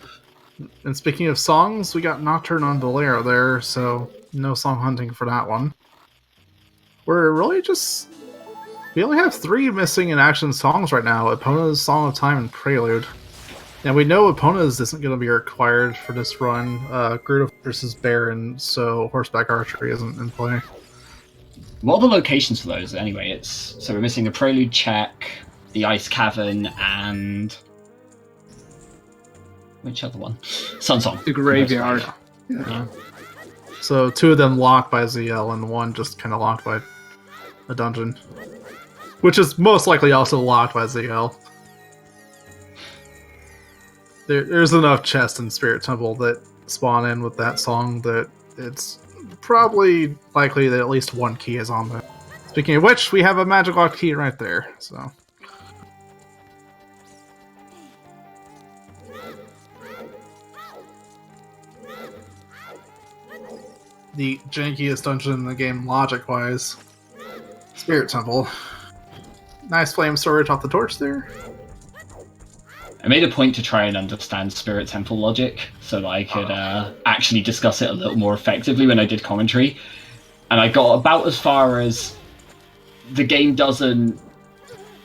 And speaking of songs, we got Nocturne on Bolero there, so no song hunting for that one. We're really just... We only have 3 missing in action songs right now. Epona's Song of Time and Prelude. Now we know Epona's isn't going to be required for this run. Gerudo versus Baron, so Horseback Archery isn't in play. What are the locations for those, anyway? So we're missing the Prelude check, the Ice Cavern, and... Which other one? Sun Song. The Graveyard. Yeah. So 2 of them locked by ZL, and 1 just kind of locked by a dungeon. Which is most likely also locked by ZL. There's enough chests in Spirit Temple that spawn in with that song that it's probably likely that at least 1 key is on there. Speaking of which, we have a magic lock key right there, so... The jankiest dungeon in the game, logic-wise. Spirit Temple. Nice flame storage off the torch there. I made a point to try and understand Spirit Temple logic so that I could actually discuss it a little more effectively when I did commentary. And I got about as far as the game doesn't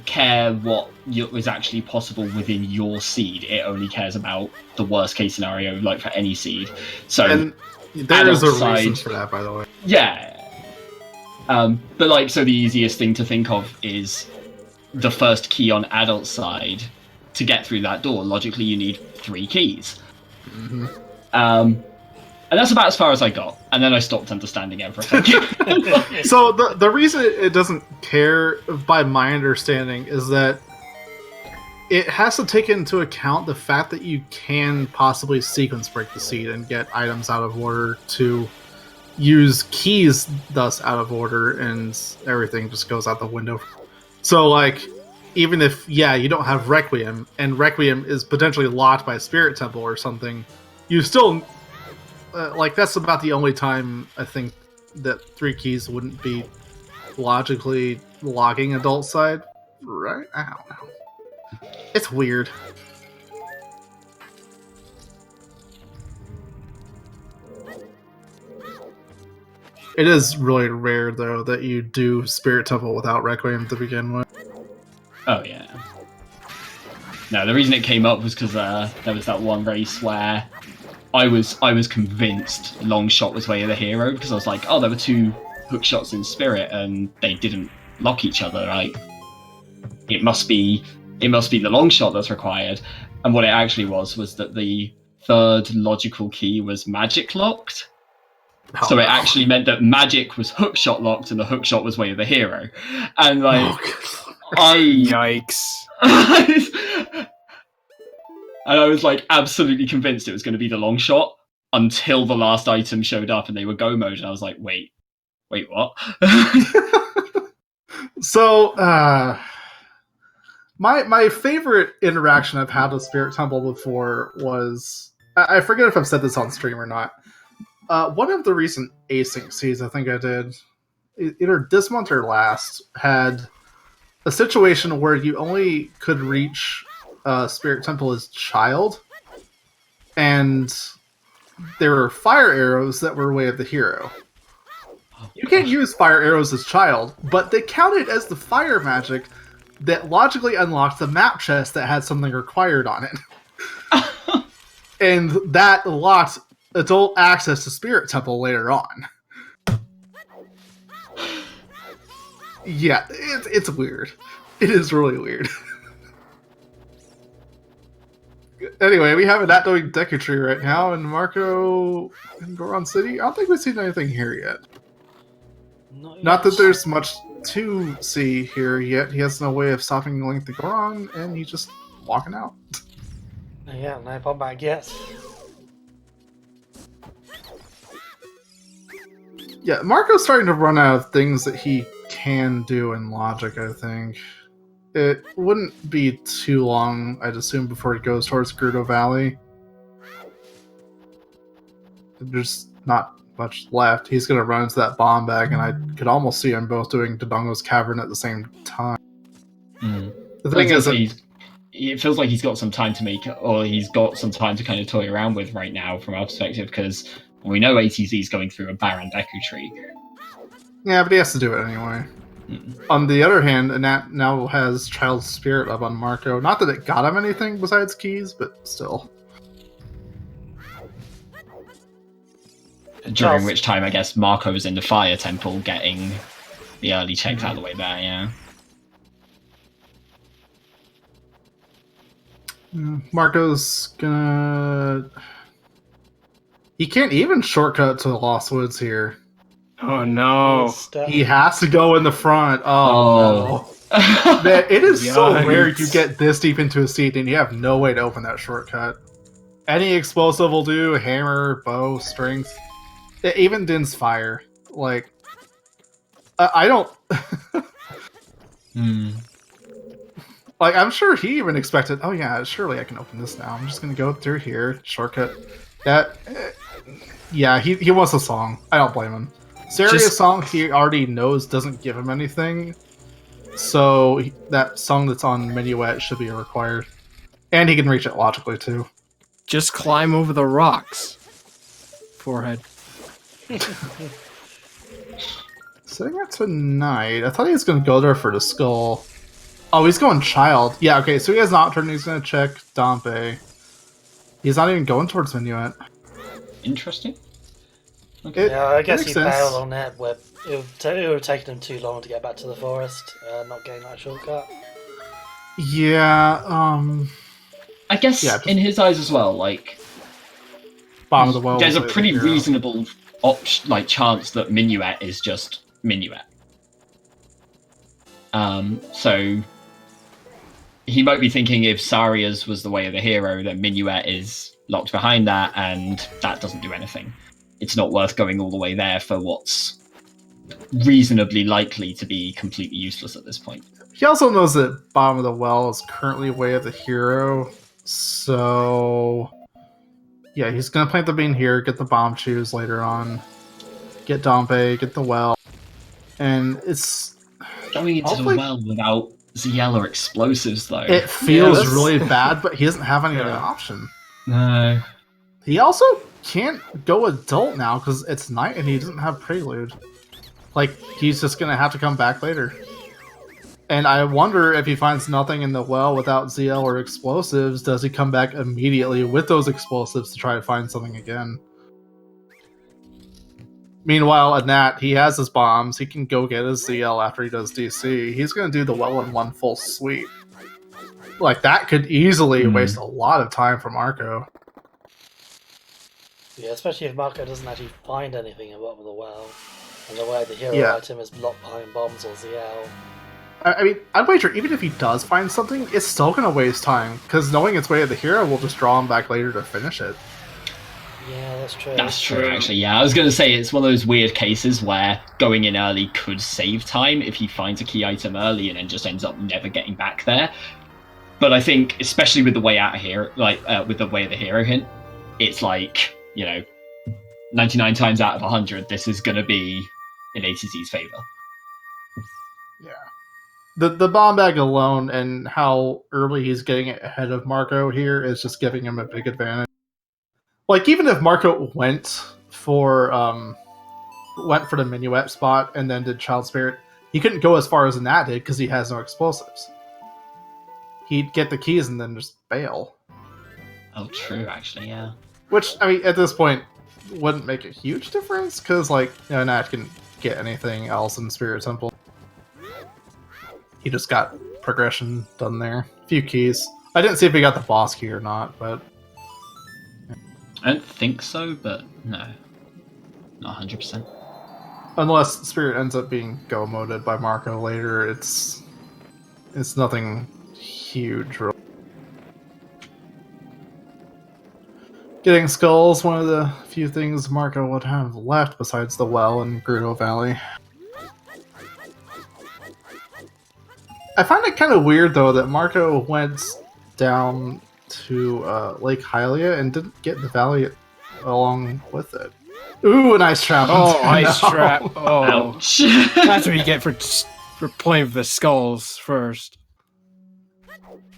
care what is actually possible within your seed. It only cares about the worst case scenario, like for any seed. So And there is a adult reason side- for that, by the way. yeah. But like, so the easiest thing to think of is the first key on adult side. To get through that door, logically you need 3 keys. Mm-hmm. And that's about as far as I got. And then I stopped understanding everything. So the reason it doesn't care, by my understanding, is that it has to take into account the fact that you can possibly sequence break the seed and get items out of order to use keys thus out of order, and everything just goes out the window. So, like, even if, yeah, you don't have Requiem, and Requiem is potentially locked by Spirit Temple or something, you still... like, that's about the only time I think that 3 keys wouldn't be logically locking adult side, right? I don't know. It's weird. It is really rare, though, that you do Spirit Temple without Requiem to begin with. Oh, yeah. No, the reason it came up was because there was that one race where I was convinced long shot was Way of the Hero, because I was like, oh, there were 2 hook shots in Spirit and they didn't lock each other, right? It must be the long shot that's required. And what it actually was that the 3rd logical key was magic locked. Oh, So it actually meant that magic was hook shot locked and the hook shot was Way of the Hero. And like, Oh, I Yikes. And I was like absolutely convinced it was going to be the long shot until the last item showed up and they were go mode, and I was like, wait, what? So, my favorite interaction I've had with Spirit Temple before was, I forget if I've said this on stream or not. One of the recent async seeds I think I did, either this month or last, had a situation where you only could reach Spirit Temple as child, and there were fire arrows that were way of the hero. You can't use fire arrows as child, but they counted as the fire magic that logically unlocked the map chest that had something required on it. And that unlocked adult access to Spirit Temple later on. Yeah, it's weird. It is really weird. Anyway, we have a not doing Deku Tree right now, and Marco in Goron City. I don't think we've seen anything here yet. Not that there's much to see here yet. He has no way of stopping Link to Goron, and he's just walking out. Yeah, no bomb back yet. Yeah, Marco's starting to run out of things that he can do in Logic, I think. It wouldn't be too long, I'd assume, before he goes towards Gerudo Valley. There's not much left. He's going to run into that bomb bag, and I could almost see them both doing Dodongo's Cavern at the same time. The thing is, it feels like he's got some time to make, or he's got some time to kind of toy around with right now from our perspective, because we know ATZ is going through a barren Deku Tree. yeah, but he has to do it anyway. On the other hand, Anat now has Child Spirit up on Marco. Not that it got him anything besides keys, but still. During which time, I guess, Marco's in the Fire Temple getting the early checks out of the way there, yeah. Marco's gonna... He can't even shortcut to the Lost Woods here. Oh no. He has to go in the front. Oh. No. Man, it is so rare you get this deep into a seed and you have no way to open that shortcut. Any explosive will do, hammer, bow, strength. Even Din's fire. Like, I don't... Like, I'm sure he even expected, oh yeah, surely I can open this now. I'm just gonna go through here, shortcut. Yeah, he wants a song. I don't blame him. Serious song he already knows doesn't give him anything, so that song that's on Minuet should be required. And he can reach it logically, too. Just climb over the rocks. Forehead. Sitting at tonight. I thought he was going to go there for the skull. Oh, he's going child. Yeah, okay, so he has Nocturne. He's going to check Dompe. He's not even going towards Minuet. Interesting. Okay. Yeah, I guess he bailed on that. Where it would have taken him too long to get back to the forest, not getting that shortcut. Yeah, I guess in his eyes as well, like... Bottom of the well. There's a pretty reasonable chance that Minuet is just Minuet. So he might be thinking if Saria's was the way of the hero, then Minuet is locked behind that, and that doesn't do anything. It's not worth going all the way there for what's reasonably likely to be completely useless at this point. He also knows that Bottom of the Well is currently way of the hero, so yeah, he's gonna plant the bean here, get the bomb shoes later on, get Dompe, get the well, and it's going into the well without ZL or explosives though. It feels really bad, but he doesn't have any other option. No. He also can't go adult now because it's night and he doesn't have Prelude. Like, he's just gonna have to come back later. And I wonder if he finds nothing in the well without ZL or explosives, does he come back immediately with those explosives to try to find something again? Meanwhile, Anat, he has his bombs. He can go get his ZL after he does DC. He's going to do the well in one full sweep. Like, that could easily waste a lot of time for Marco. Yeah, especially if Marco doesn't actually find anything at the bottom of the well. And the way the hero item is blocked behind bombs or ZL. I mean, I'd wager even if he does find something, it's still going to waste time, because knowing it's way of the hero will just draw him back later to finish it. Yeah, that's true. That's true, actually. Yeah, I was going to say it's one of those weird cases where going in early could save time if he finds a key item early and then just ends up never getting back there. But I think, especially with the way out of here, with the way of the hero hint, it's like, 99 times out of 100, this is going to be in ATZ's favor. Yeah. The bomb bag alone and how early he's getting it ahead of Marco here is just giving him a big advantage. Like, even if Marco went for the minuet spot and then did Child Spirit, he couldn't go as far as Nat did because he has no explosives. He'd get the keys and then just bail. Oh, true, actually, yeah. Which, I mean, at this point, wouldn't make a huge difference because, Nat can get anything else in Spirit Temple. He just got progression done there. A few keys. I didn't see if he got the boss key or not, but... I don't think so, but no. Not 100%. Unless Spirit ends up being go-moded by Marco later, it's nothing huge. Getting skulls, one of the few things Marco would have left besides the well in Gerudo Valley. I find it kind of weird, though, that Marco went down to Lake Hylia and didn't get the valley along with it. Ooh, an ice trap! Oh, ice trap! Oh, Ouch. that's what you get for playing with the skulls first.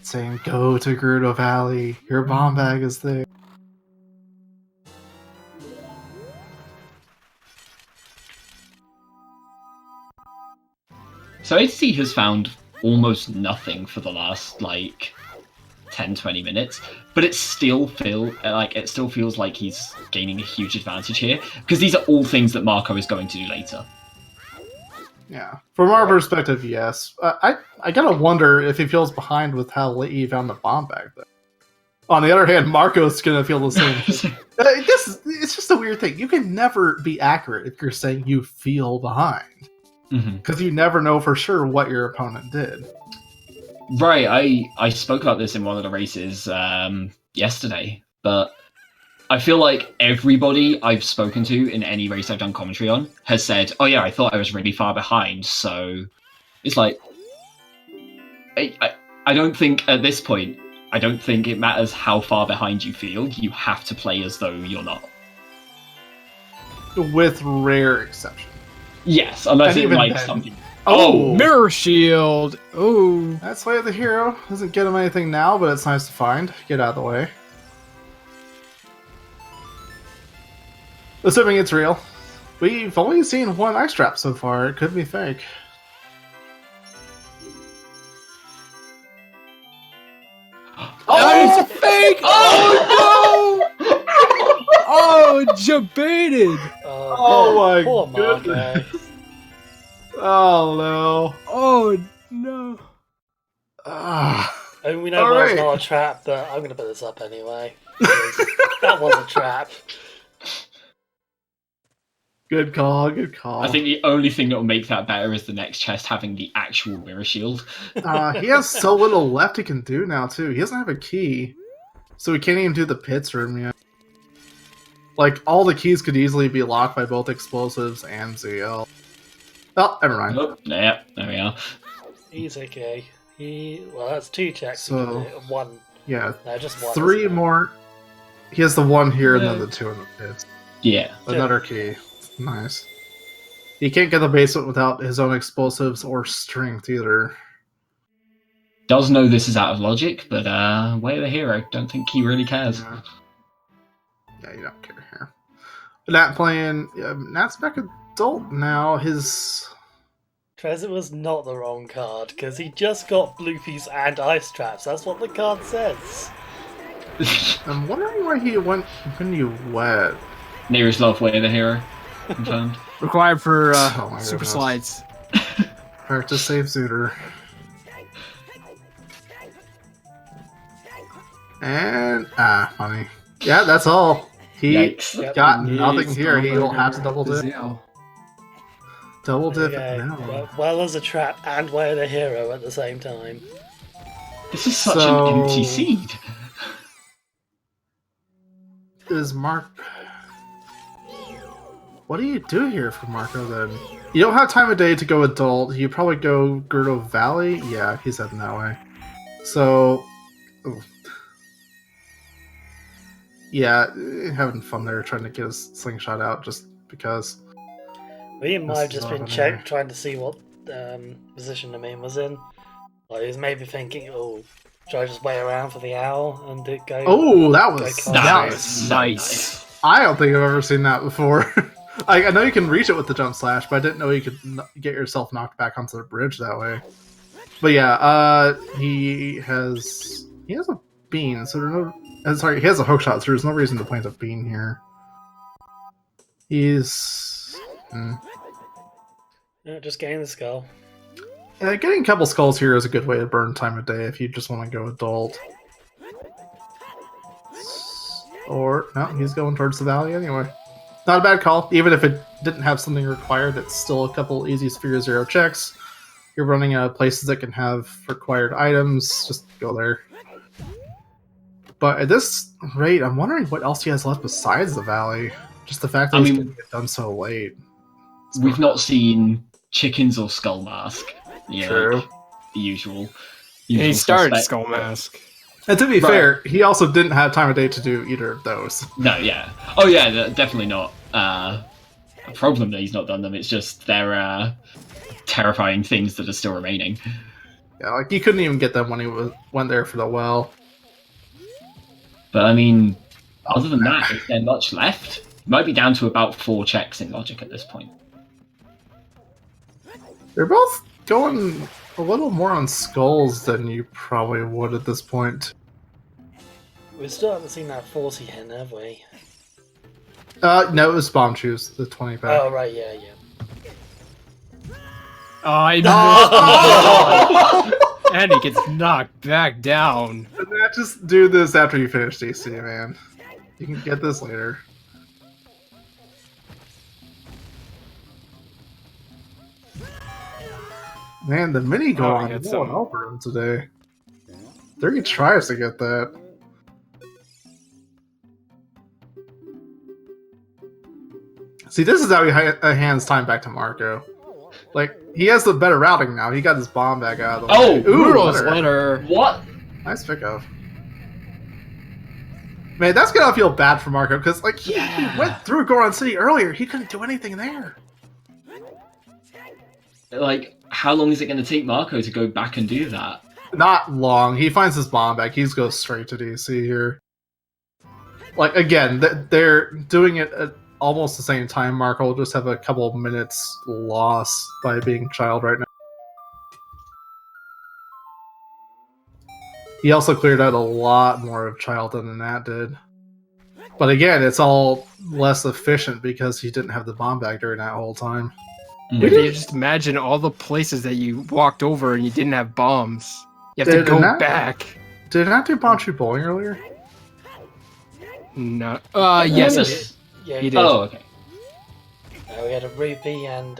Saying, go to Gerudo Valley, your bomb bag is there. So ATC has found almost nothing for the last 10-20 minutes, but it still feels like he's gaining a huge advantage here because these are all things that Marco is going to do later. Yeah, from our perspective, yes. I gotta wonder if he feels behind with how late he found the bomb bag, though. On the other hand, Marco's gonna feel the same. It's just a weird thing. You can never be accurate if you're saying you feel behind. Because you never know for sure what your opponent did. Right, I spoke about this in one of the races yesterday, but I feel like everybody I've spoken to in any race I've done commentary on has said, oh yeah, I thought I was really far behind, so it's like... I don't think, at this point, I don't think it matters how far behind you feel, you have to play as though you're not. With rare exception. Yes, unless And it even like then- something... Oh! Mirror shield! Ooh. That's Way of the Hero. Doesn't get him anything now, but it's nice to find. Get out of the way. Assuming it's real. We've only seen one ice trap so far. It could be fake. Oh, it's fake! Oh no! Oh, jebaited! Oh my poor goodness. Marco. Oh no. Oh no! Ah. I mean, we know All that's right. not a trap, but I'm going to put this up anyway. because that was a trap. Good call, good call. I think the only thing that will make that better is the next chest having the actual mirror shield. He has so little left he can do now, too. He doesn't have a key. So he can't even do the pits room yet. Like, all the keys could easily be locked by both explosives and ZL. Oh, never mind. Oh, yeah, there we are. He's okay. Well, that's two checks. So- One. Yeah, No, just one. 3 isn't it? more. He has the one here and Yeah. then the 2 in the pits. Yeah. Another key. Nice. He can't get the basement without his own explosives or strength either. Does know this is out of logic, but Way of the Hero, don't think he really cares. Yeah, you don't care here. Nat playing. Nat's back adult now. His. Trezor was not the wrong card, because he just got bloopies and ice traps. That's what the card says. I'm wondering why he went wet. Nearest love Way of the Hero. Confirmed. Required for Oh my super goodness. slides. Practice save Zooter. And funny. Yeah, that's all. He Yikes. Yep. got nothing here. He'll have to double dip. ZL. Double There dip we it go. now. Well as a trap and well a hero at the same time. This is such an empty So- seed. Is Mark... What do you do here for Marco then? You don't have time of day to go adult. You probably go Gerdo Valley? Yeah, he's heading that way. So... ooh. Yeah, having fun there trying to get his slingshot out just because. We might have This is just been over there. trying to see what position the main was in. Like, he was maybe thinking, oh, should I just wait around for the owl and go? Oh, that was... Go That That Nice. was so nice. I don't think I've ever seen that before. I know you can reach it with the jump slash, but I didn't know you could get yourself knocked back onto the bridge that way. But yeah, he has a bean, so there's no... Sorry, he has a hook shot, so there's no reason to plant a bean here. He's... Yeah, just getting the skull. Getting a couple skulls here is a good way to burn time of day if you just want to go adult. Or, no, he's going towards the valley anyway. Not a bad call. Even if it didn't have something required, it's still a couple easy Sphere Zero checks. You're running out of places that can have required items, just go there. But at this rate, I'm wondering what else he has left besides the valley. Just the fact that I he's mean- getting it done so late. We've not seen chickens or skull mask. Yeah, True. like the usual. And he usual started suspect. Skull Mask. And to be Right. fair, he also didn't have time of day to do either of those. No, yeah. Oh, yeah, definitely not a problem that he's not done them. It's just they're terrifying things that are still remaining. Yeah, like he couldn't even get them when he went there for the well. But I mean, other than that, is there much left? It might be down to about 4 checks in logic at this point. They're both going a little more on skulls than you probably would at this point. We still haven't seen that 40 hen, have we? No, it was bomb shoes, the 20 pack. Oh, right, yeah. Oh, I know. And he gets knocked back down. And that just do this after you finish DC, man. You can get this later. Man, the mini go Oh, on he had won't some- over him today. 3 tries to get that. See, this is how he hands time back to Marco. Like, he has the better routing now. He got his bomb back out of the Oh, way. Brutal's letter. letter. What? Nice pickup. Man, that's gonna feel bad for Marco, because, like, he went through Goron City earlier. He couldn't do anything there. Like, how long is it going to take Marco to go back and do that? Not long. He finds his bomb back. He just goes straight to DC here. Like, again, they're doing it at almost the same time. Marco will just have a couple of minutes loss by being child right now. He also cleared out a lot more of child than that did. But again, it's all less efficient because he didn't have the bomb back during that whole time. If you just imagine all the places that you walked over and you didn't have bombs. You have to Did go not- back. Did I not do bomb shoot bowling earlier? No. Yeah, Yes. he Yes. did. Yeah, He did. Oh, okay. we had a rupee and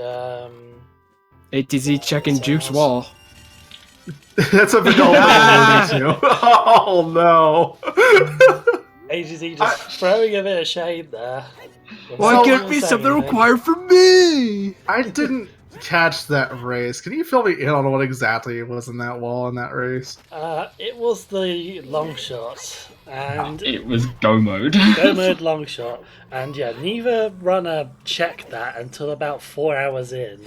ATZ checking Juke's wall. That's a vanilla too. Oh no! AGZ just throwing a bit of shade there. Why So- can't be something required for me? I didn't catch that race. Can you fill me in on what exactly was in that wall in that race? It was the long shot and It was go mode. go mode long shot, and yeah, neither runner checked that until about 4 hours in.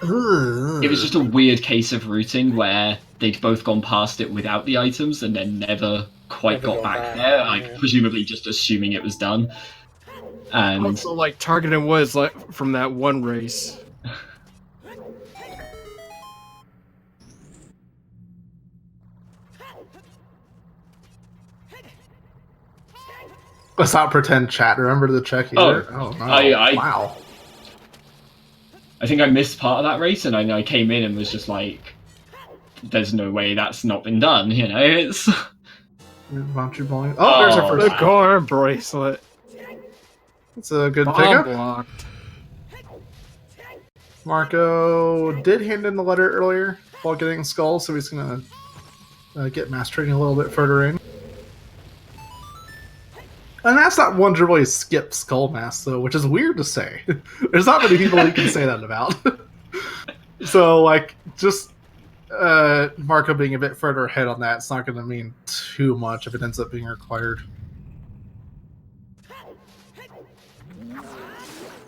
It was just a weird case of routing where they'd both gone past it without the items and then never quite Never got gone back back, there. Like, yeah. presumably just assuming it was done. And Also, like, targeting was like from that one race. Let's not pretend chat. Remember the check either? Oh, no. I- Wow. I think I missed part of that race, and I came in and was just like, "There's no way that's not been done." You know, it's Bounty bowling. Oh, there's our Oh, first. The core bracelet. It's a good Bomb pickup. blocked. Marco did hand in the letter earlier while getting Skull, so he's going to get mass training a little bit further in. And that's not one to really skip Skull Mass, though, which is weird to say. There's not many people you can say that about. So, like, just Marco being a bit further ahead on that, it's not going to mean too much if it ends up being required.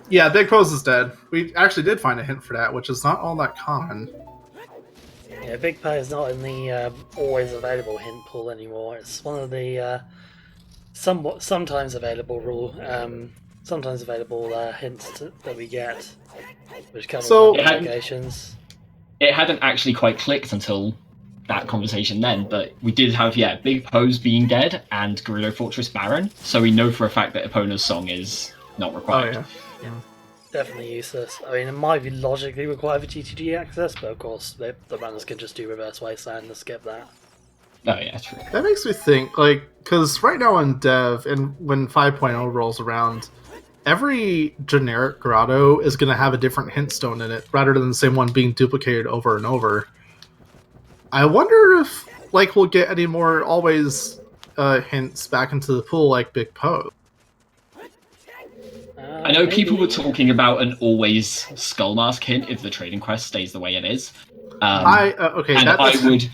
Yeah, Big Pose is dead. We actually did find a hint for that, which is not all that common. Yeah, Big Pose is not in the always available hint pool anymore. It's one of the sometimes available hints that we get, which comes So- from locations. It hadn't actually quite clicked until that conversation then, but we did have, Big Pose being dead and Gerudo Fortress Baron, so we know for a fact that Epona's song is not Oh, required. yeah. Definitely useless. I mean, it might be logically required for GTG access, but of course, the runners can just do Reverse Wasteland and skip that. Oh, yeah, true. That makes me think, like, because right now in Dev, and when 5.0 rolls around, every generic grotto is going to have a different hint stone in it, rather than the same one being duplicated over and over. I wonder if, like, we'll get any more always hints back into the pool like Big Pose. I know people maybe. were talking about an always Skull Mask hint if the trading quest stays the way it is. Okay, and that's...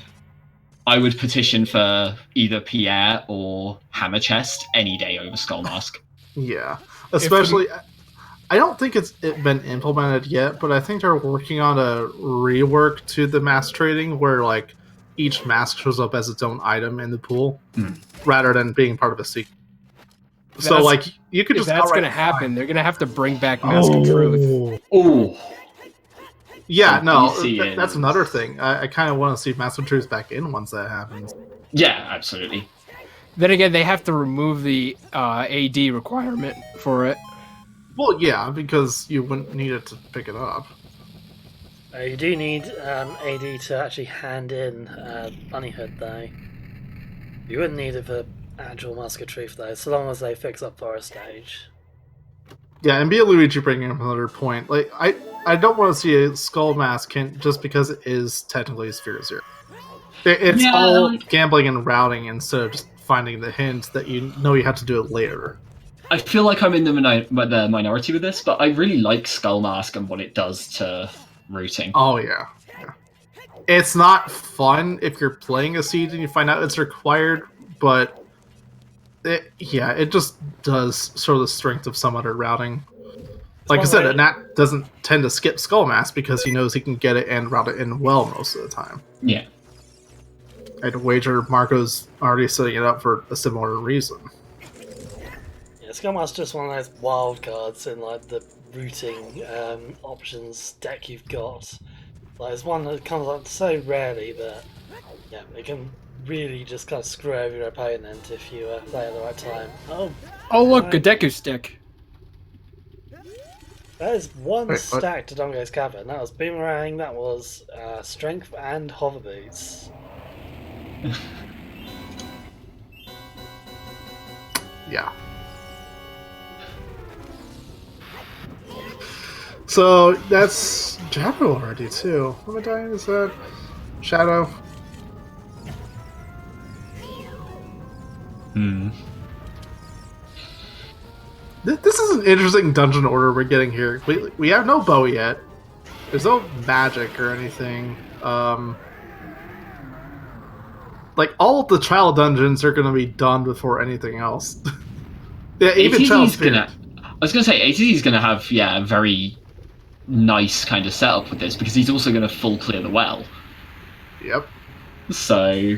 I would petition for either Pierre or Hammer Chest any day over Skull Mask. Yeah, especially... I don't think it's been implemented yet, but I think they're working on a rework to the mask trading where, like, each mask shows up as its own item in the pool, rather than being part of a sequence. So, like, you could just... If that's going to happen, they're going to have to bring back Mask of Truth. Oh, Yeah, So no, DC that's is- another thing. I kind of want to see Master Truth back in once that happens. yeah, absolutely. Then again, they have to remove the AD requirement for it. Well, yeah, because you wouldn't need it to pick it up. You do need AD to actually hand in Bunny Hood, though. You wouldn't need it for actual Mask of Truth, though, so long as they fix up for a stage. Yeah, and Luigi bringing up another point. Like, I don't want to see a Skull Mask hint just because it is technically Sphere Zero. It's Yeah, all like- gambling and routing instead of just finding the hint that you know you have to do it later. I feel like I'm in the minority with this, but I really like Skull Mask and what it does to routing. Oh, yeah. It's not fun if you're playing a siege and you find out it's required, but it just does show the strength of some other routing. Like I one said, way- Nat doesn't tend to skip Skull Mask because he knows he can get it and route it in well most of the time. Yeah. I'd wager Marco's already setting it up for a similar reason. Yeah, Skullmask's just one of those wild cards in like the routing options deck you've got. Like it's one that comes up so rarely that it can really just kind of screw over your opponent if you play at the right time. Oh, look, Right. a Deku stick. That is one Wait, what? stack to Dongo's Cavern. That was Boomerang, that was Strength and Hover Boots. Yeah. So that's Shadow already too. What medallion is that? Shadow. This is an interesting dungeon order we're getting here. We have no bow yet. There's no magic or anything. Like all of the trial dungeons are going to be done before anything else. Yeah, even ATZ Child is Spirit. I was going to say, ATZ is going to have, a very nice kind of setup with this, because he's also going to full clear the well. Yep. So,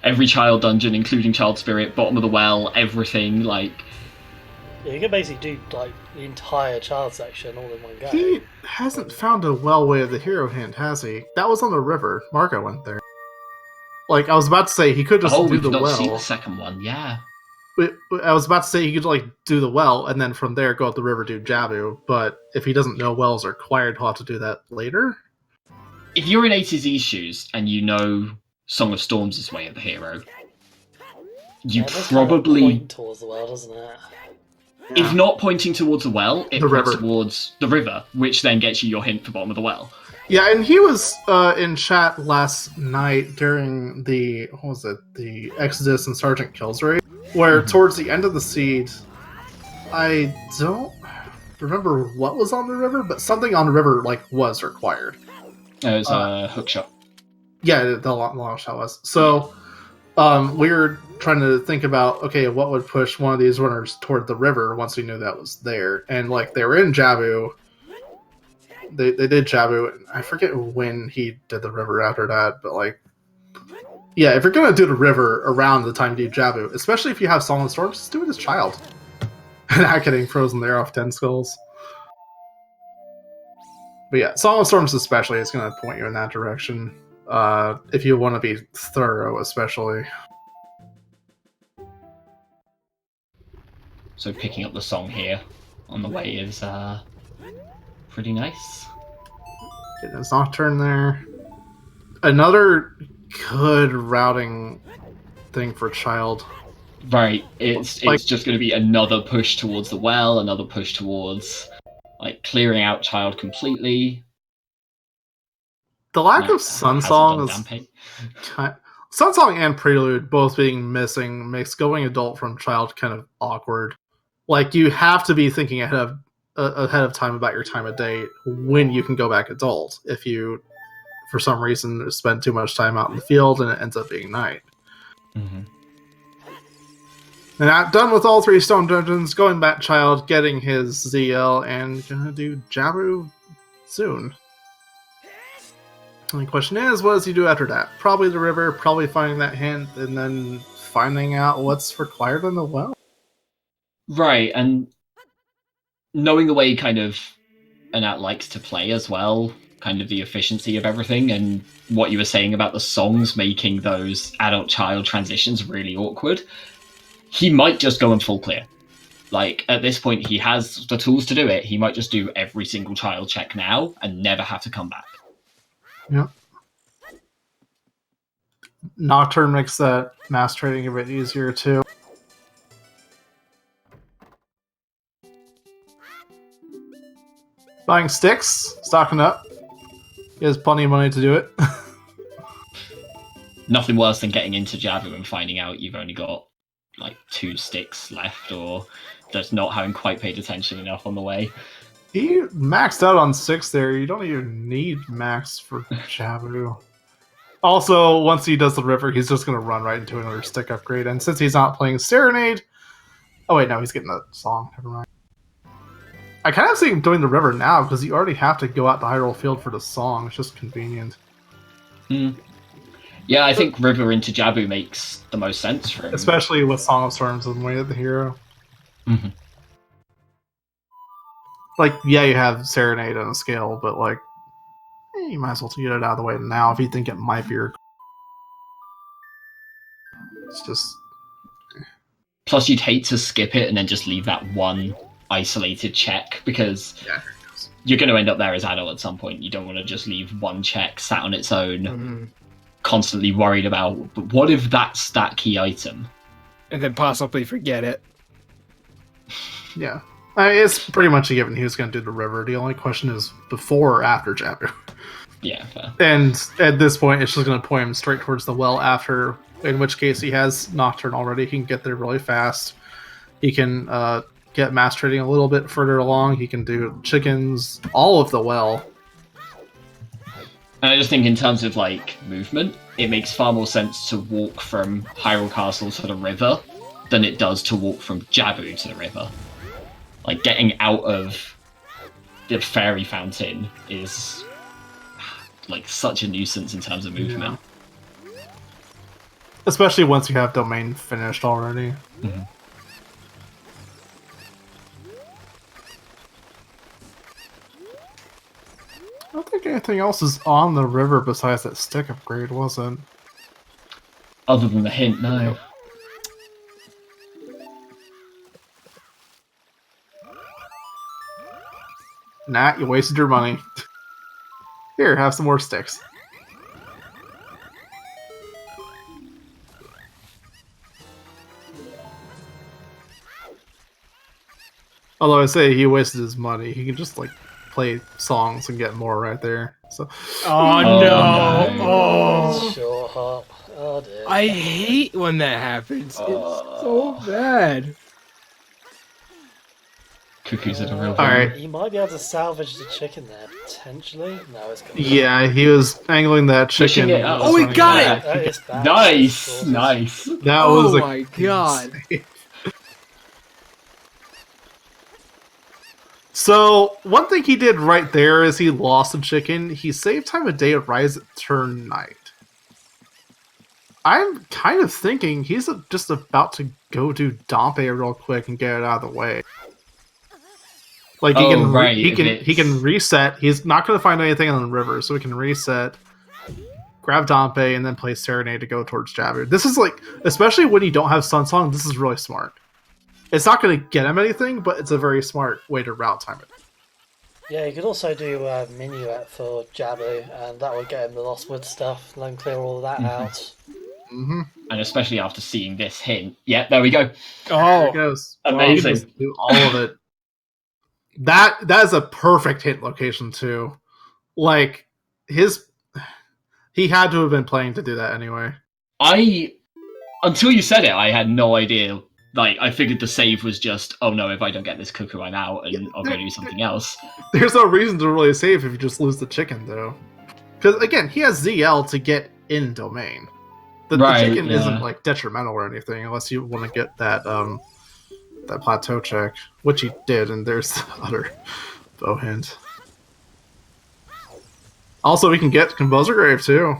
every child dungeon, including Child Spirit, bottom of the well, everything, like... Yeah, you can basically do like the entire child section all in one go. He hasn't found a well way of the hero hint, has he? That was on the river. Marco went there. Like, I was about to say, he could just do we've the not seen the well. second one, yeah. I was about to say he could, like, do the well, and then from there go up the river, do Jabu. But if he doesn't know wells are required, he'll have to do that later? If you're in ATZ's shoes, and you know Song of Storms is way of the hero, you Yeah, it does kind of probably... point towards the world, doesn't it? If not pointing towards the well, it The points river. towards the river, which then gets you your hint for bottom of the well. Yeah, and he was in chat last night during the Exodus and Sergeant Kills raid, where towards the end of the seed, I don't remember what was on the river, but something on the river was required. It was a hook shot. Yeah, the long shot was. So we were trying to think about, okay, what would push one of these runners toward the river once we knew that was there. And they were in Jabu. They did Jabu. I forget when he did the river after that, but yeah, if you're going to do the river around the time you do Jabu, especially if you have Song of Storms, just do it as Child. Not getting frozen there off 10 skulls. But yeah, Song of Storms especially is going to point you in that direction. If you want to be thorough, especially. So picking up the song here on the way is pretty nice. Getting his Nocturne there. Another good routing thing for Child. Right, it's just going to be another push towards the well, another push towards clearing out Child completely. The lack of Sunsong is Sunsong and Prelude both being missing makes going adult from Child kind of awkward. You have to be thinking ahead of time about your time of day when you can go back adult. If you, for some reason, spend too much time out in the field and it ends up being night. Mm-hmm. And I'm done with all 3 stone dungeons, going back Child, getting his ZL, and gonna do Jabu soon. And the question is, what does he do after that? Probably the river, probably finding that hint, and then finding out what's required in the well. Right, and knowing the way kind of Anat likes to play as well, kind of the efficiency of everything, and what you were saying about the songs making those adult-child transitions really awkward, he might just go and full clear. At this point, he has the tools to do it. He might just do every single child check now and never have to come back. Yep. Nocturne makes that mass trading a bit easier, too. Buying sticks, stocking up. He has plenty of money to do it. Nothing worse than getting into Jabu and finding out you've only got 2 sticks left, or just not having quite paid attention enough on the way. He maxed out on 6 there. You don't even need max for Jabu. Also, once he does the river, he's just going to run right into another stick upgrade. And since he's not playing Serenade... Oh wait, no, he's getting the song. Never mind. I kind of see him doing the river now, because you already have to go out the Hyrule Field for the song. It's just convenient. Yeah, I think river into Jabu makes the most sense for him. Especially with Song of Storms and Way of the Hero. Mm-hmm. Yeah, you have Serenade on a scale, but you might as well get it out of the way now if you think it might be your... It's just... Plus, you'd hate to skip it and then just leave that one isolated check, because you're going to end up there as adult at some point. You don't want to just leave one check sat on its own, constantly worried about, but what if that's that key item? And then possibly forget it. Yeah. It's pretty much a given he was going to do the river. The only question is before or after Jabu. Yeah, fair. And at this point, it's just going to point him straight towards the well after, in which case he has Nocturne already. He can get there really fast. He can get mass trading a little bit further along. He can do chickens, all of the well. And I just think in terms of movement, it makes far more sense to walk from Hyrule Castle to the river than it does to walk from Jabu to the river. Getting out of the fairy fountain is such a nuisance in terms of movement. Yeah. Especially once you have domain finished already. Mm-hmm. I don't think anything else is on the river besides that stick upgrade, was it? Other than the hint, no. Nat, you wasted your money. Here, have some more sticks. Although I say he wasted his money, he can just like play songs and get more right there. So Oh, Oh, no! no. Oh, Short hop. Oh dear. I hate when that happens. It's so bad. Cuckoo's at a real Alright. You might be able to salvage the chicken there, potentially. No, it's gonna yeah, he was angling that Pushing chicken. it up. Oh, he got Yeah. it! That is bad. Nice, nice. That Oh was a my god. So one thing he did right there is he lost the chicken. He saved time of day at rise at turn night. I'm kind of thinking he's just about to go do Dompe real quick and get it out of the way. Like he Oh, can right, he if can it's- reset. He's not going to find anything on the river, so he can reset, grab Dompe, and then play Serenade to go towards Jabber. This is like, especially when you don't have Sun Song, this is really smart. It's not going to get him anything, but it's a very smart way to route time it. Yeah, you could also do Minuet for Jabu, and that would get him the Lost Wood stuff, and then clear all of that out. Mm-hmm. And especially after seeing this hint. Yeah, there we go. There it Oh, goes. Amazing. You just do all of it. That is a perfect hit location too. Like he had to have been playing to do that anyway. Until you said it, I had no idea. Like, I figured the save was just, oh no, if I don't get this cuckoo, I'm out, and I'll go do something else. There's no reason to really save if you just lose the chicken though. Because again, he has ZL to get in domain. The chicken isn't like detrimental or anything unless you want to get that that plateau check, which he did, and there's the other bow hint. Also, we can get Composer Grave too.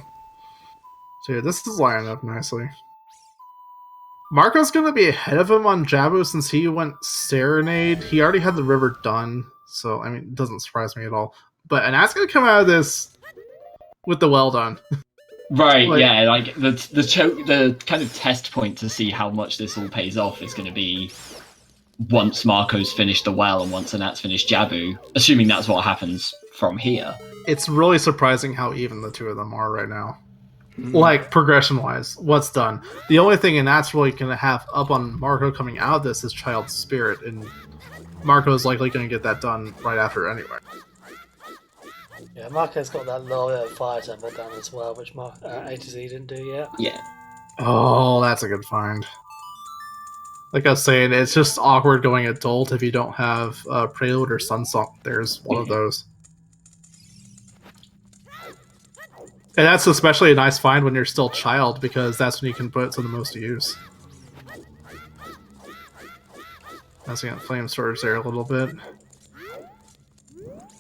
So yeah, this is lining up nicely. Marco's gonna be ahead of him on Jabu since he went Serenade. He already had the river done, so I mean, it doesn't surprise me at all. But and that's gonna come out of this with the well done. Right, Like- yeah, like the kind of test point to see how much this all pays off is going to be once Marco's finished the well and once Anat's finished Jabu, assuming that's what happens from here. It's really surprising how even the two of them are right now. Hmm. Like progression wise, what's done. The only thing and that's really gonna have up on Marco coming out of this is Child's Spirit, and Marco's likely gonna get that done right after anyway. Yeah, Marco's got that lower fire temple down as well, which A to Z didn't do yet. Yeah. Oh, that's a good find. Like I was saying, it's just awkward going adult if you don't have Prelude or Sunsong. There's one of those. And that's especially a nice find when you're still child, because that's when you can put it to the most use. That's gonna flame storage there a little bit.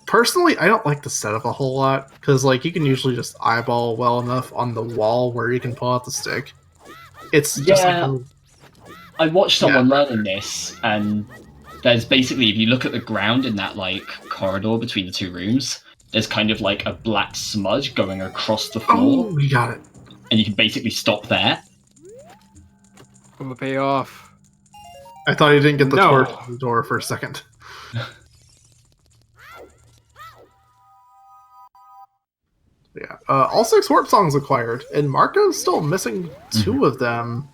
Personally, I don't like the setup a whole lot, because like you can usually just eyeball well enough on the wall where you can pull out the stick. It's just Yeah. like I watched someone learning this, and there's basically, if you look at the ground in that like corridor between the two rooms, there's kind of like a black smudge going across the floor, oh, you got it. and you can basically stop there. will pay off. I thought you didn't get the No. torch to the door for a second. Yeah. All 6 warp songs acquired, and Marco's still missing 2 of them.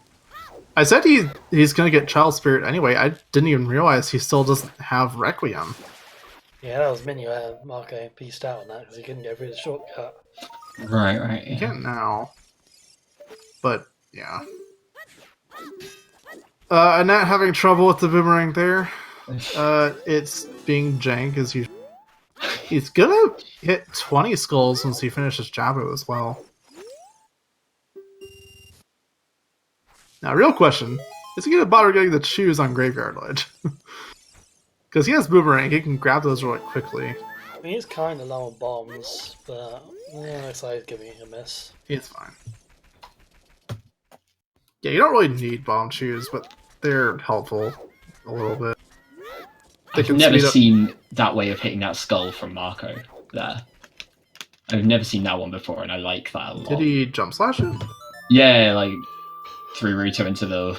I said he's gonna get Child Spirit anyway. I didn't even realize he still doesn't have Requiem. Yeah, that was Minuet. Marco pieced out on that because he couldn't go through the shortcut. Right. He can now. But, yeah. Annette having trouble with the boomerang there. It's being jank as usual. He's gonna hit 20 skulls once he finishes Jabu as well. Now, real question. Is he gonna bother getting the choose on Graveyard Ledge? Because he has boomerang, he can grab those really quickly. I mean, he's kind of low on bombs, but looks like he's giving it a miss. It's fine. Yeah, you don't really need bomb shoes, but they're helpful a little bit. They I've can never speed up- seen that way of hitting that skull from Marco there. I've never seen that one before, and I like that a lot. Did he jump slash it? Yeah, like threw Ruto into the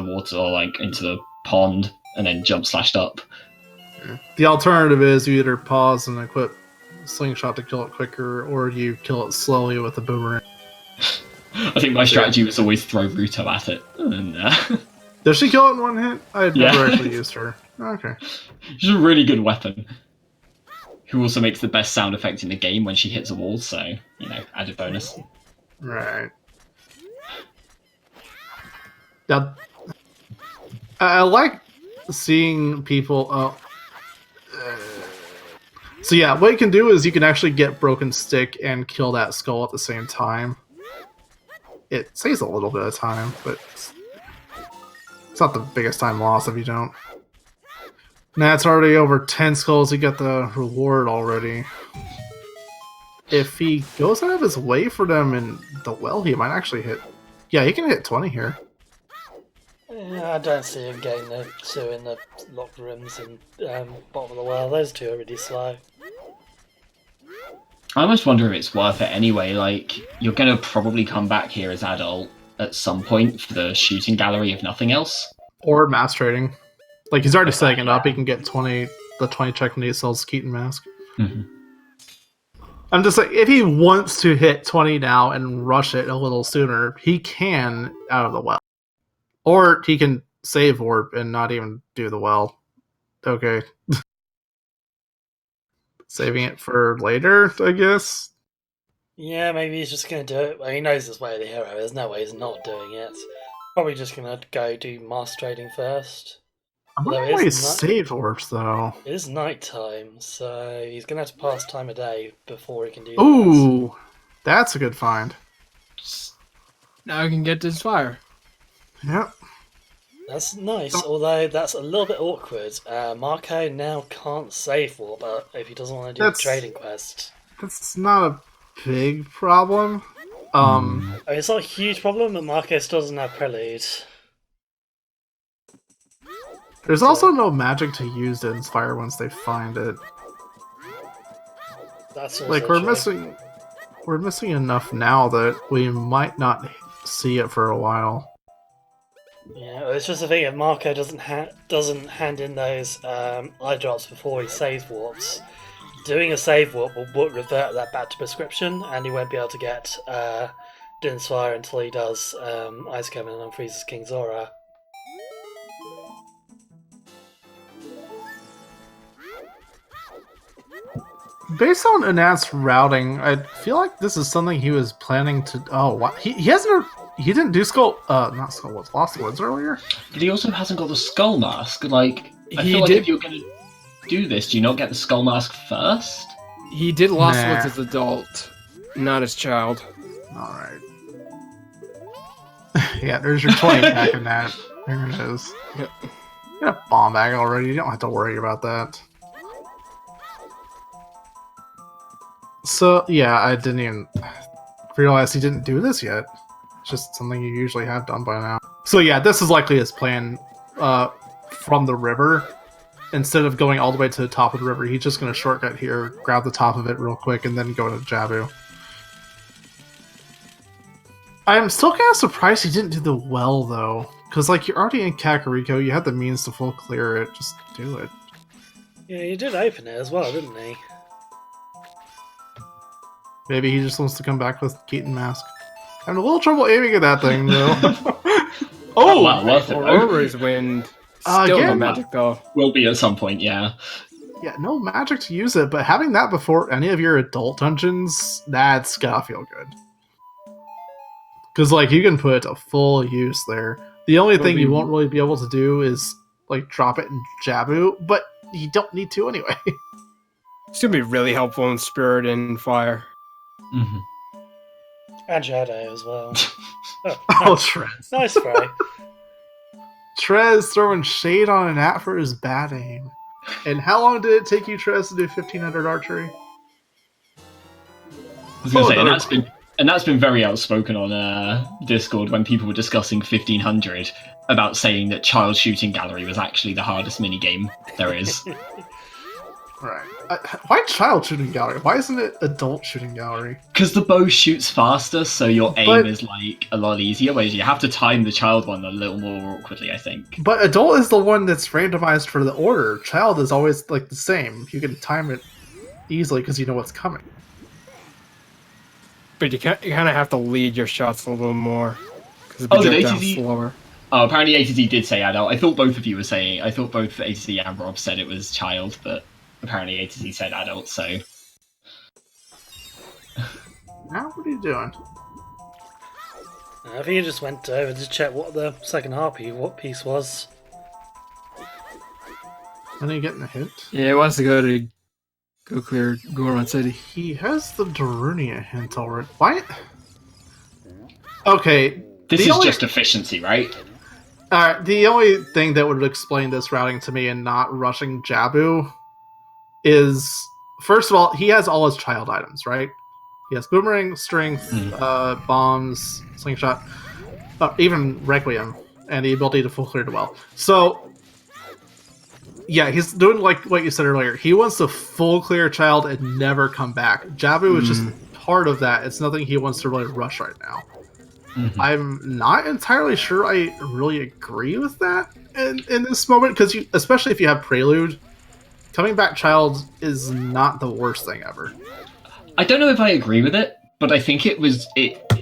water, or like into the pond, and then jump slashed up. The alternative is you either pause and equip Slingshot to kill it quicker, or you kill it slowly with a boomerang. I think my strategy was always throw Ruto at it. And, Does she kill it in one hit? I've Yeah. never actually used her. Okay. She's a really good weapon. Who also makes the best sound effect in the game when she hits a wall, so, you know, added bonus. Right. Now, I like seeing people. So yeah, what you can do is you can actually get Broken Stick and kill that skull at the same time. It saves a little bit of time, but it's not the biggest time loss if you don't. Now it's already over 10 skulls. You get the reward already. If he goes out of his way for them in the well, he might actually hit. Yeah, he can hit 20 here. Yeah, I don't see him getting the two in the locked rooms and bottom of the well. Those two are really slow. I almost wonder if it's worth it anyway. Like, you're going to probably come back here as adult at some point for the shooting gallery, if nothing else. Or mass trading. Like, he's already setting it up. He can get 20, the 20 check when he sells Keaton Mask. Mm-hmm. I'm just like, if he wants to hit 20 now and rush it a little sooner, he can out of the well. Or he can save warp and not even do the well. Okay. Saving it for later, I guess. Yeah, maybe he's just going to do it. Well, he knows his way of the hero. There's no way he's not doing it. Probably just going to go do mass trading first. I'm wondering why he saved orbs, though. It is night time, so he's going to have to pass time of day before he can do that. Ooh, that's a good find. Now I can get this fire. Yep. That's nice, although that's a little bit awkward. Marco now can't save warp if he doesn't want to do the trading quest. That's not a big problem. I mean, it's not a huge problem, but Marco still doesn't have Prelude. There's also no magic to use to inspire once they find it. That's also like we're missing eye now that we might not see it for a while. Yeah, it's just the thing, if Marco doesn't hand in those eye drops before he save warps, doing a save warp will revert that back to prescription, and he won't be able to get Din's Fire until he does Ice Cannon and freezes King's Aura. Based on Anat's routing, I feel like this is something he was planning to. Oh, what? He hasn't. He didn't do Skull. Not Skull Woods. Lost Woods earlier. But he also hasn't got the Skull Mask. Like, I He feel like did- if you're going to do this, do you not get the Skull Mask first? He did Lost Nah. Woods as adult, not as child. All right. Yeah, there's your 20 back in that. There it is. Yep. You got a bomb bag already. You don't have to worry about that. So yeah, I didn't even realize he didn't do this yet. It's just something you usually have done by now. So yeah, this is likely his plan from the river. Instead of going all the way to the top of the river, he's just going to shortcut here, grab the top of it real quick, and then go to Jabu. I'm still kind of surprised he didn't do the well, though. Because, like, you're already in Kakariko, you have the means to full clear it. Just do it. Yeah, he did open it as well, didn't he? Maybe he just wants to come back with Keaton Mask. Having a little trouble aiming at that thing, though. Oh, wow, worth it, though. Aurora's Wind. Still no Again? magic, though. Will be at some point, yeah. Yeah, no magic to use it, but having that before any of your adult dungeons, that's gotta feel good. Because, like, you can put it to full use there. The only thing you won't really be able to do is, like, drop it in Jabu, but you don't need to anyway. It's gonna be really helpful in Spirit and Fire. Mm-hmm. And Shadow as well. Oh, Trez. Nice throw. Trez throwing shade on an at for his bad aim. And how long did it take you, Trez, to do 1500 archery? I was going to say, and that's been very outspoken on Discord when people were discussing 1500 about saying that Child Shooting Gallery was actually the hardest minigame there is. Right. Why Child Shooting Gallery? Why isn't it Adult Shooting Gallery? Because the bow shoots faster, so your aim is like a lot easier, whereas you have to time the child one a little more awkwardly, I think. But Adult is the one that's randomized for the order. Child is always like the same. You can time it easily because you know what's coming. But you kind of have to lead your shots a little more. Because the Oh, did projectile's ATZ slower. Oh, apparently A to Z did say adult. I thought both of you were saying. I thought both A to Z and Rob said it was child, but apparently A to Z said adult. So Now what are you doing? I think you just went over to check what the second piece was. And are you getting a hint? Yeah, he wants to go clear Goron City. He has the Darunia hint already. What? Okay. this is just efficiency, right? The only thing that would explain this routing to me and not rushing Jabu is, first of all, he has all his child items, right? He has Boomerang, Strength, Bombs, Slingshot, even Requiem, and the ability to full clear the well. So, yeah, he's doing like what you said earlier. He wants to full clear child and never come back. Jabu is just part of that. It's nothing he wants to really rush right now. I'm not entirely sure I really agree with that in this moment, because especially if you have Prelude, coming back child is not the worst thing ever. I don't know if I agree with it, but I think it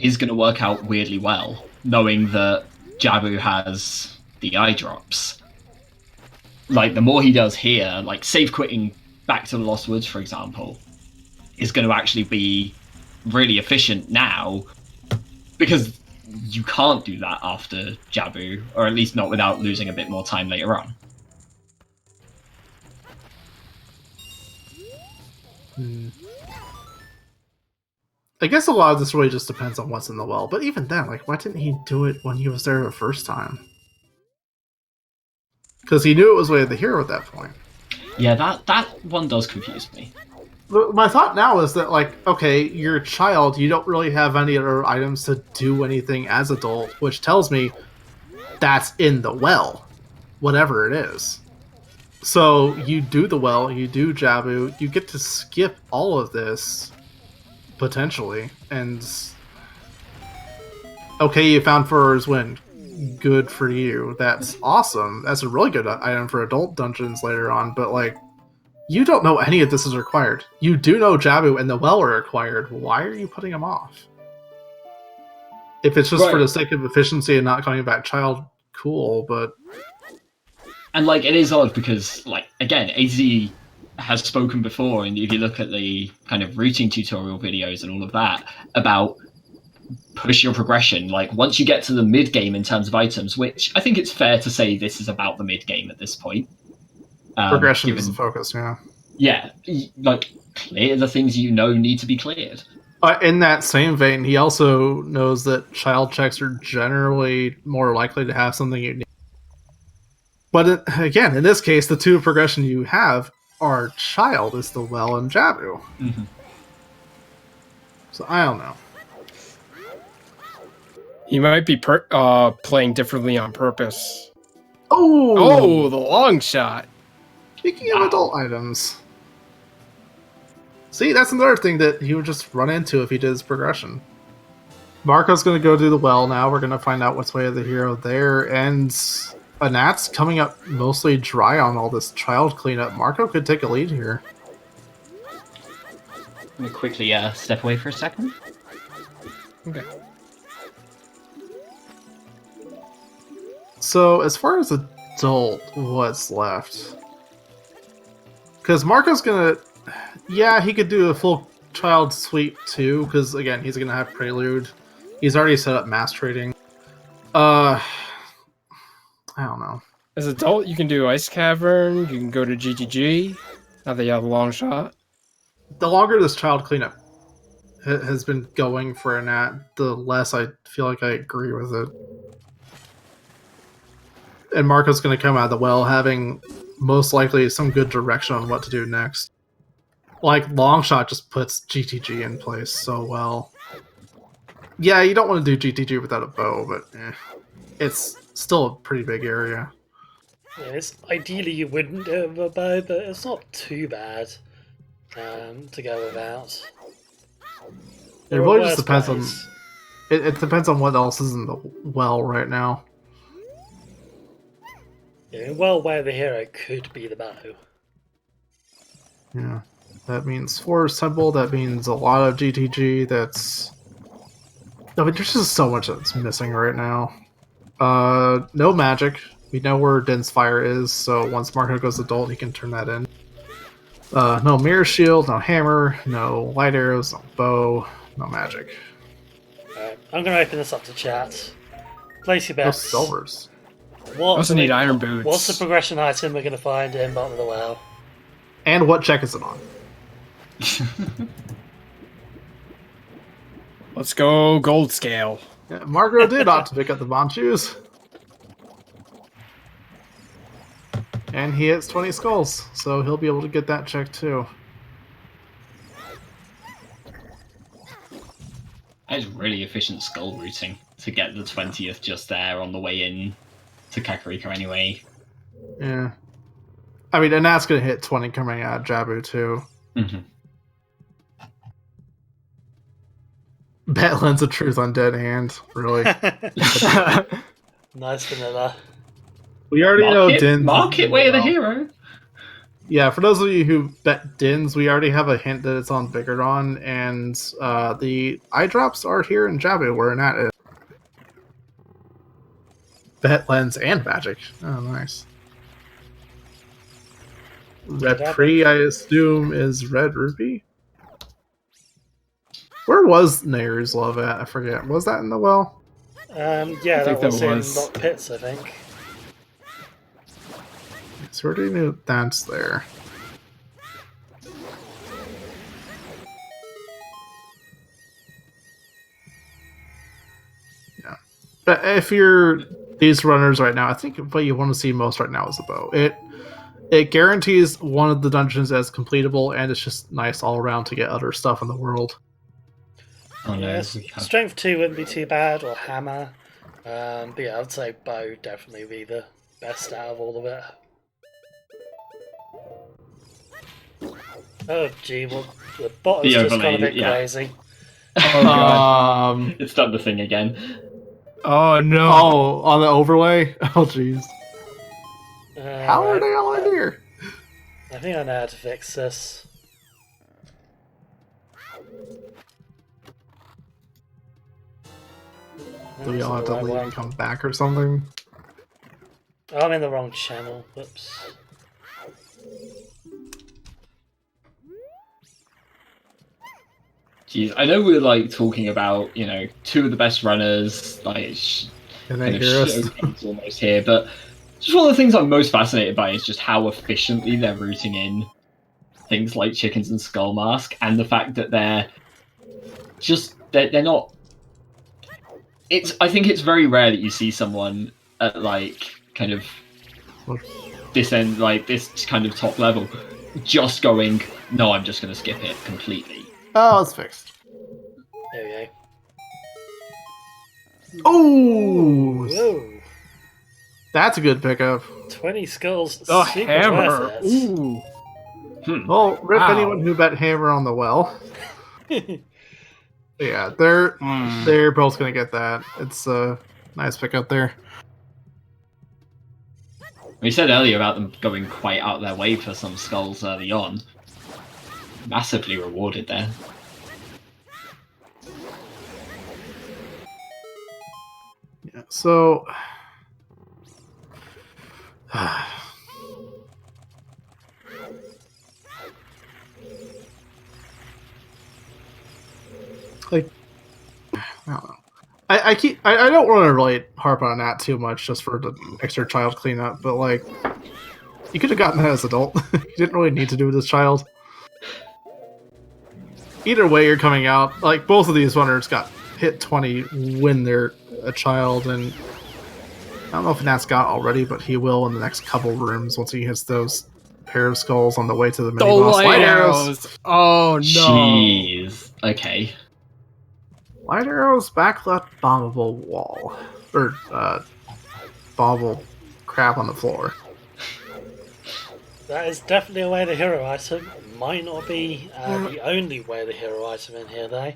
is going to work out weirdly well, knowing that Jabu has the eye drops. Like, the more he does here, like save quitting back to the Lost Woods, for example, is going to actually be really efficient now, because you can't do that after Jabu, or at least not without losing a bit more time later on. I guess a lot of this really just depends on what's in the well, but even then, like, why didn't he do it when he was there the first time? Because he knew it was Way of the Hero at that point. Yeah, that one does confuse me. But my thought now is that, like, okay, you're a child, you don't really have any other items to do anything as adult, which tells me that's in the well, whatever it is. So you do the well, you do Jabu, you get to skip all of this, potentially, and okay, you found Furor's Wind. Good for you. That's awesome. That's a really good item for adult dungeons later on, but, like, you don't know any of this is required. You do know Jabu and the well are required. Why are you putting them off? If it's just for the sake of efficiency and not coming back child, cool, but... And, like, it is odd because, like, again, AZ has spoken before, and if you look at the kind of routing tutorial videos and all of that, about push your progression. Like, once you get to the mid-game in terms of items, which I think it's fair to say this is about the mid-game at this point. Progression is the focus, yeah. Yeah, like, clear the things you know need to be cleared. In that same vein, he also knows that child checks are generally more likely to have something you need. But again, in this case, the two progression you have are child is the well and Jabu. Mm-hmm. So I don't know. He might be playing differently on purpose. Oh, the long shot. Speaking of adult items. See, that's another thing that he would just run into if he did his progression. Marco's going to go do the well now. We're going to find out what's Way of the Hero there. And Anat's coming up mostly dry on all this child cleanup. Marco could take a lead here. Let me quickly step away for a second. Okay. So, as far as adult, what's left? Because Marco's going to... Yeah, he could do a full child sweep too, because again, he's going to have Prelude. He's already set up mass trading. I don't know. As adult, you can do Ice Cavern, you can go to GGG, now that you have a long shot. The longer this child cleanup has been going for Anat, the less I feel like I agree with it. And Marco's going to come out of the well having most likely some good direction on what to do next. Like, Longshot just puts GTG in place so well. Yeah, you don't want to do GTG without a bow, but it's still a pretty big area. Yeah, ideally you wouldn't do it with a bow, but it's not too bad to go without. It really just depends on... It depends on what else is in the well right now. Yeah, well, Way of the Hero could be the bow. Yeah. That means Forest Temple, that means a lot of GTG, that's... I mean, there's just so much that's missing right now. No magic. We know where Din's fire is, so once Marco goes adult, he can turn that in. No mirror shield, no hammer, no light arrows, no bow, no magic. Alright, I'm going to open this up to chat. Place your No bets. silvers. What, Also need iron boots. What's the progression item we're going to find in Bottom of the Well? And what check is it on? Let's go gold scale. Yeah, Marco did opt to pick up the bond shoes. And he hits 20 skulls, so he'll be able to get that check too. That is really efficient skull routing to get the 20th just there on the way in to Kakariko anyway. Yeah. I mean, and that's going to hit 20 coming out of Jabu too. Mm-hmm. Bet lens of truth on dead hand, really. Nice vanilla. We already know Din's. Market way of the hero. Yeah, for those of you who bet Din's, we already have a hint that it's on Bigodon, and the eye drops are here in Jabu, where Nat is. Bet lens and magic. Oh, nice. Red Pre, I assume, is Red Ruby? Where was Nayru's love at? I forget. Was that in the well? Yeah, that was in Lock Pits, I think. So we already knew that's there. Yeah. But if you're these runners right now, I think what you want to see most right now is the bow. It guarantees one of the dungeons as completable, and it's just nice all around to get other stuff in the world. Oh no. Yes, Strength 2 wouldn't be too bad, or Hammer. But yeah, I'd say Bow definitely be the best out of all of it. Oh gee, well, the bot is just gone a bit crazy. Oh god. It's done the thing again. Oh no. Oh, on the overlay? Oh jeez. How are they all in here? I think I know how to fix this. Do we all have to leave and come back or something? Oh, I'm in the wrong channel. Whoops. Jeez, I know we're like talking about, you know, two of the best runners, like And kind they of hear us. showcase almost here, but just one of the things I'm most fascinated by is just how efficiently they're rooting in things like Chickens and Skull Mask, and the fact that they're not. I think it's very rare that you see someone at like kind of this end, like this kind of top level, just going, no, I'm just going to skip it completely. Oh, it's fixed. There we go. Oh, Whoa. that's a good pickup. 20 skulls. Oh, super hammer. worth it. Ooh. Well, rip Wow. anyone who bet hammer on the well. Yeah, they're both gonna get that. It's a nice pickup there. We said earlier about them going quite out their way for some skulls early on. Massively rewarded there. Yeah, so like I don't know. I don't want to really harp on that too much just for the extra child cleanup, but like you could have gotten that as adult. You didn't really need to do this child. Either way, you're coming out. Like both of these runners got hit 20 when they're a child, and I don't know if Nat's got already, but he will in the next couple rooms once he hits those pair of skulls on the way to the mini boss. Light arrows. Oh no. Jeez. Okay. Light arrows, back left, bombable wall. Or, bombable crap on the floor. That is definitely a way to hero item. It might not be the only way to hero item in here, though.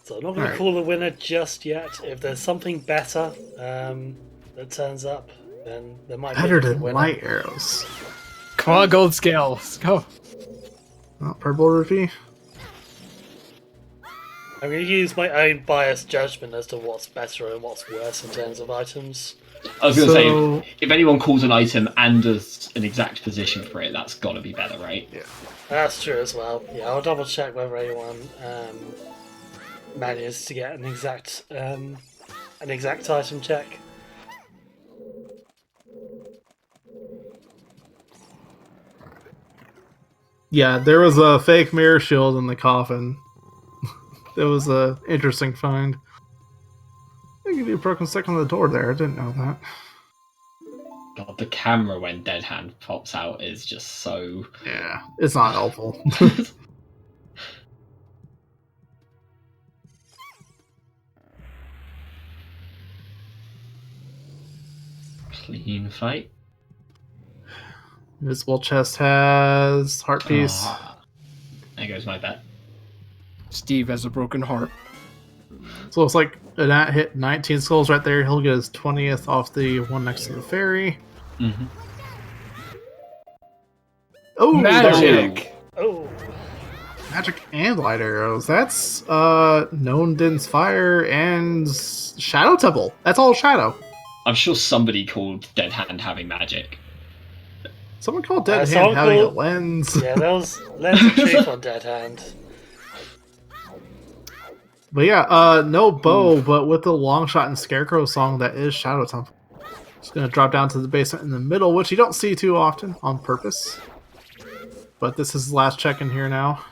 So I'm not going to call the winner just yet. If there's something better that turns up, then there might Better be a than winner. light arrows. Come on, gold scale. Let's go. Oh, purple rupee. I'm going to use my own biased judgment as to what's better and what's worse in terms of items. I was going to say, if anyone calls an item and does an exact position for it, that's got to be better, right? Yeah. That's true as well. Yeah, I'll double check whether anyone manages to get an exact item check. Yeah, there was a fake mirror shield in the coffin. It was a interesting find. I think you do broken stick on the door there. I didn't know that. God, the camera when Dead Hand pops out is just so... Yeah, it's not helpful. Clean fight. Invisible chest has heart piece. There goes my bet. Steve has a broken heart. So it's like Nat hit 19 skulls right there. He'll get his 20th off the one next to the ferry. Mm-hmm. Oh, Magic! Oh, Magic and light arrows. That's known Din's fire and Shadow Temple. That's all Shadow. I'm sure somebody called Dead Hand having magic. Someone called Dead Hand someone having called- a lens. yeah, there was lens of truth on Dead Hand. But yeah, no bow, but with the long shot and scarecrow song, that is Shadow Temple. Just gonna drop down to the basement in the middle, which you don't see too often on purpose. But this is the last check in here now.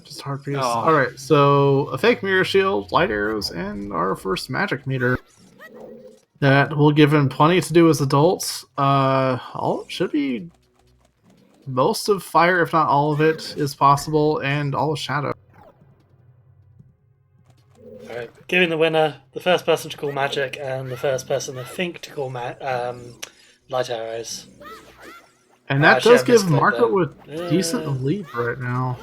Just heart piece. Oh. Alright, so a fake mirror shield, light arrows, and our first magic meter. That will give him plenty to do as adults. All should be most of fire, if not all of it, is possible, and all of shadow. Alright, giving the winner the first person to call magic and the first person I think to call light arrows. And that Actually, does I give misclicked Marco that. a decent lead right now.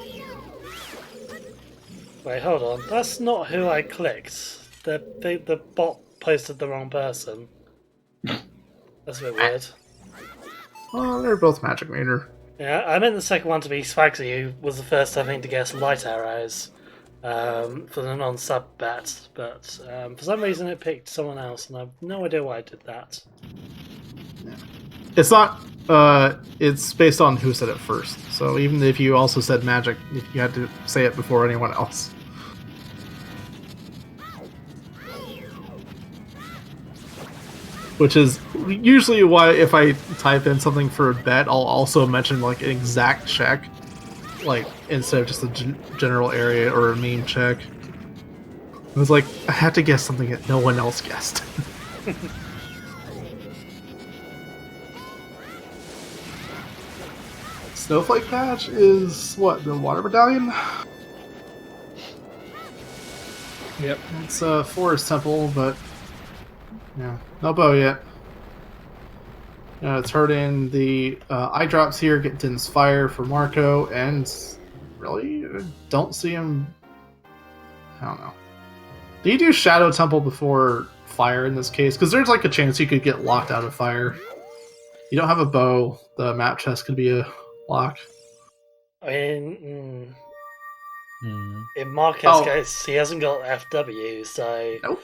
Wait, hold on. That's not who I clicked. The bot posted the wrong person. That's a bit weird. Well, they're both magic meter. Yeah, I meant the second one to be Swagsy, who was the first, I think, to guess light arrows for the non-sub bet, but for some reason it picked someone else, and I've no idea why I did that. It's not. It's based on who said it first. So even if you also said magic, you had to say it before anyone else. Which is usually why if I type in something for a bet, I'll also mention like an exact check, like instead of just a general area or a meme check. It was like I had to guess something that no one else guessed. Snowflake patch is what, the water medallion? Yep. It's a forest temple, but yeah, no bow yet. It's hurting the eye drops here, get Din's fire for Marco, and really don't see him. I don't know. Do you do Shadow Temple before fire in this case? Because there's like a chance you could get locked out of fire. You don't have a bow. The map chest could be a lock. I mean, in Marquez's case, he hasn't got FW, so Nope.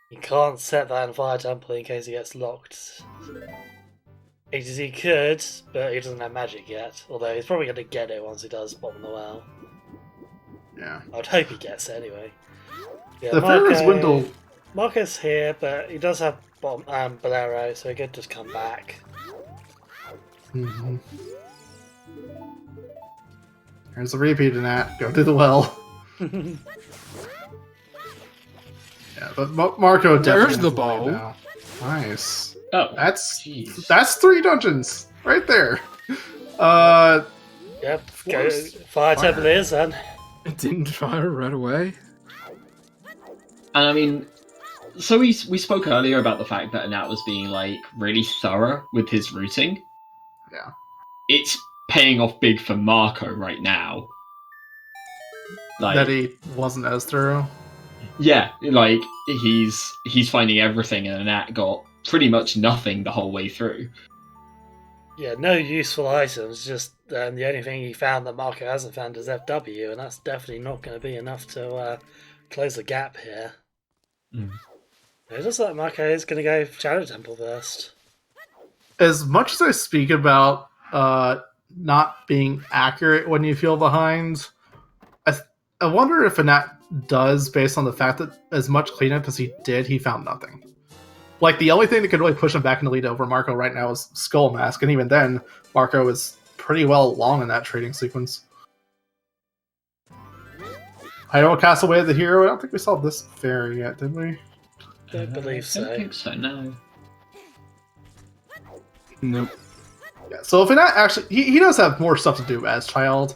he can't set that in Fire Temple in case he gets locked. He could, but he doesn't have magic yet, although he's probably going to get it once he does Bottom of the Well. Yeah. I would hope he gets it anyway. Yeah, The Ferris Windle. Marco's here, but he does have Bolero, so he could just come back. Mm-hmm. There's a repeat in that. Go to the well. Yeah, but Marco definitely There's the has lead bow. now. Nice. Oh, That's jeez. 3 dungeons right there. Yep, go Forest Fire Fire. Temple is then. It didn't fire right away. And I mean, so we spoke earlier about the fact that Anat was being like really thorough with his routing. Yeah. It's paying off big for Marco right now. Like, That he wasn't as thorough. yeah, like he's finding everything, and Anat got pretty much nothing the whole way through. Yeah, no useful items. Just the only thing he found that Marco hasn't found is FW, and that's definitely not going to be enough to close the gap here. Mm. It looks like Marco is going to go Shadow Temple first. As much as I speak about not being accurate when you feel behind, I wonder if Anat does, based on the fact that as much cleanup as he did, he found nothing. Like, the only thing that could really push him back in the lead over Marco right now is Skull Mask, and even then, Marco is pretty well along in that trading sequence. Hyrule Castle of the Hero. I don't think we saw this fairy yet, did we? Don't believe so. I don't think so, no. Nope. Yeah, so if Anat actually... He does have more stuff to do as child,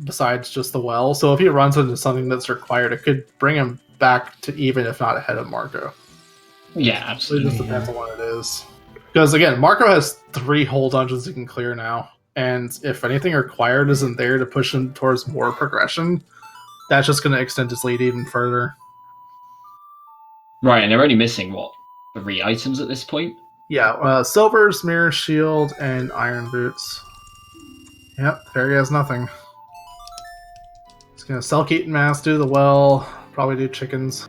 besides just the well. So if he runs into something that's required, it could bring him back to even, if not ahead of Marco. Yeah, It absolutely. just depends on what it is. Because again, Marco has 3 whole dungeons he can clear now, and if anything required isn't there to push him towards more progression, that's just going to extend his lead even further. Right, and they're only missing, what, 3 items at this point? Yeah, Silver's Mirror Shield and Iron Boots. Yep, Fairy has nothing. He's going to sell Keaton Mask, do the well, probably do chickens.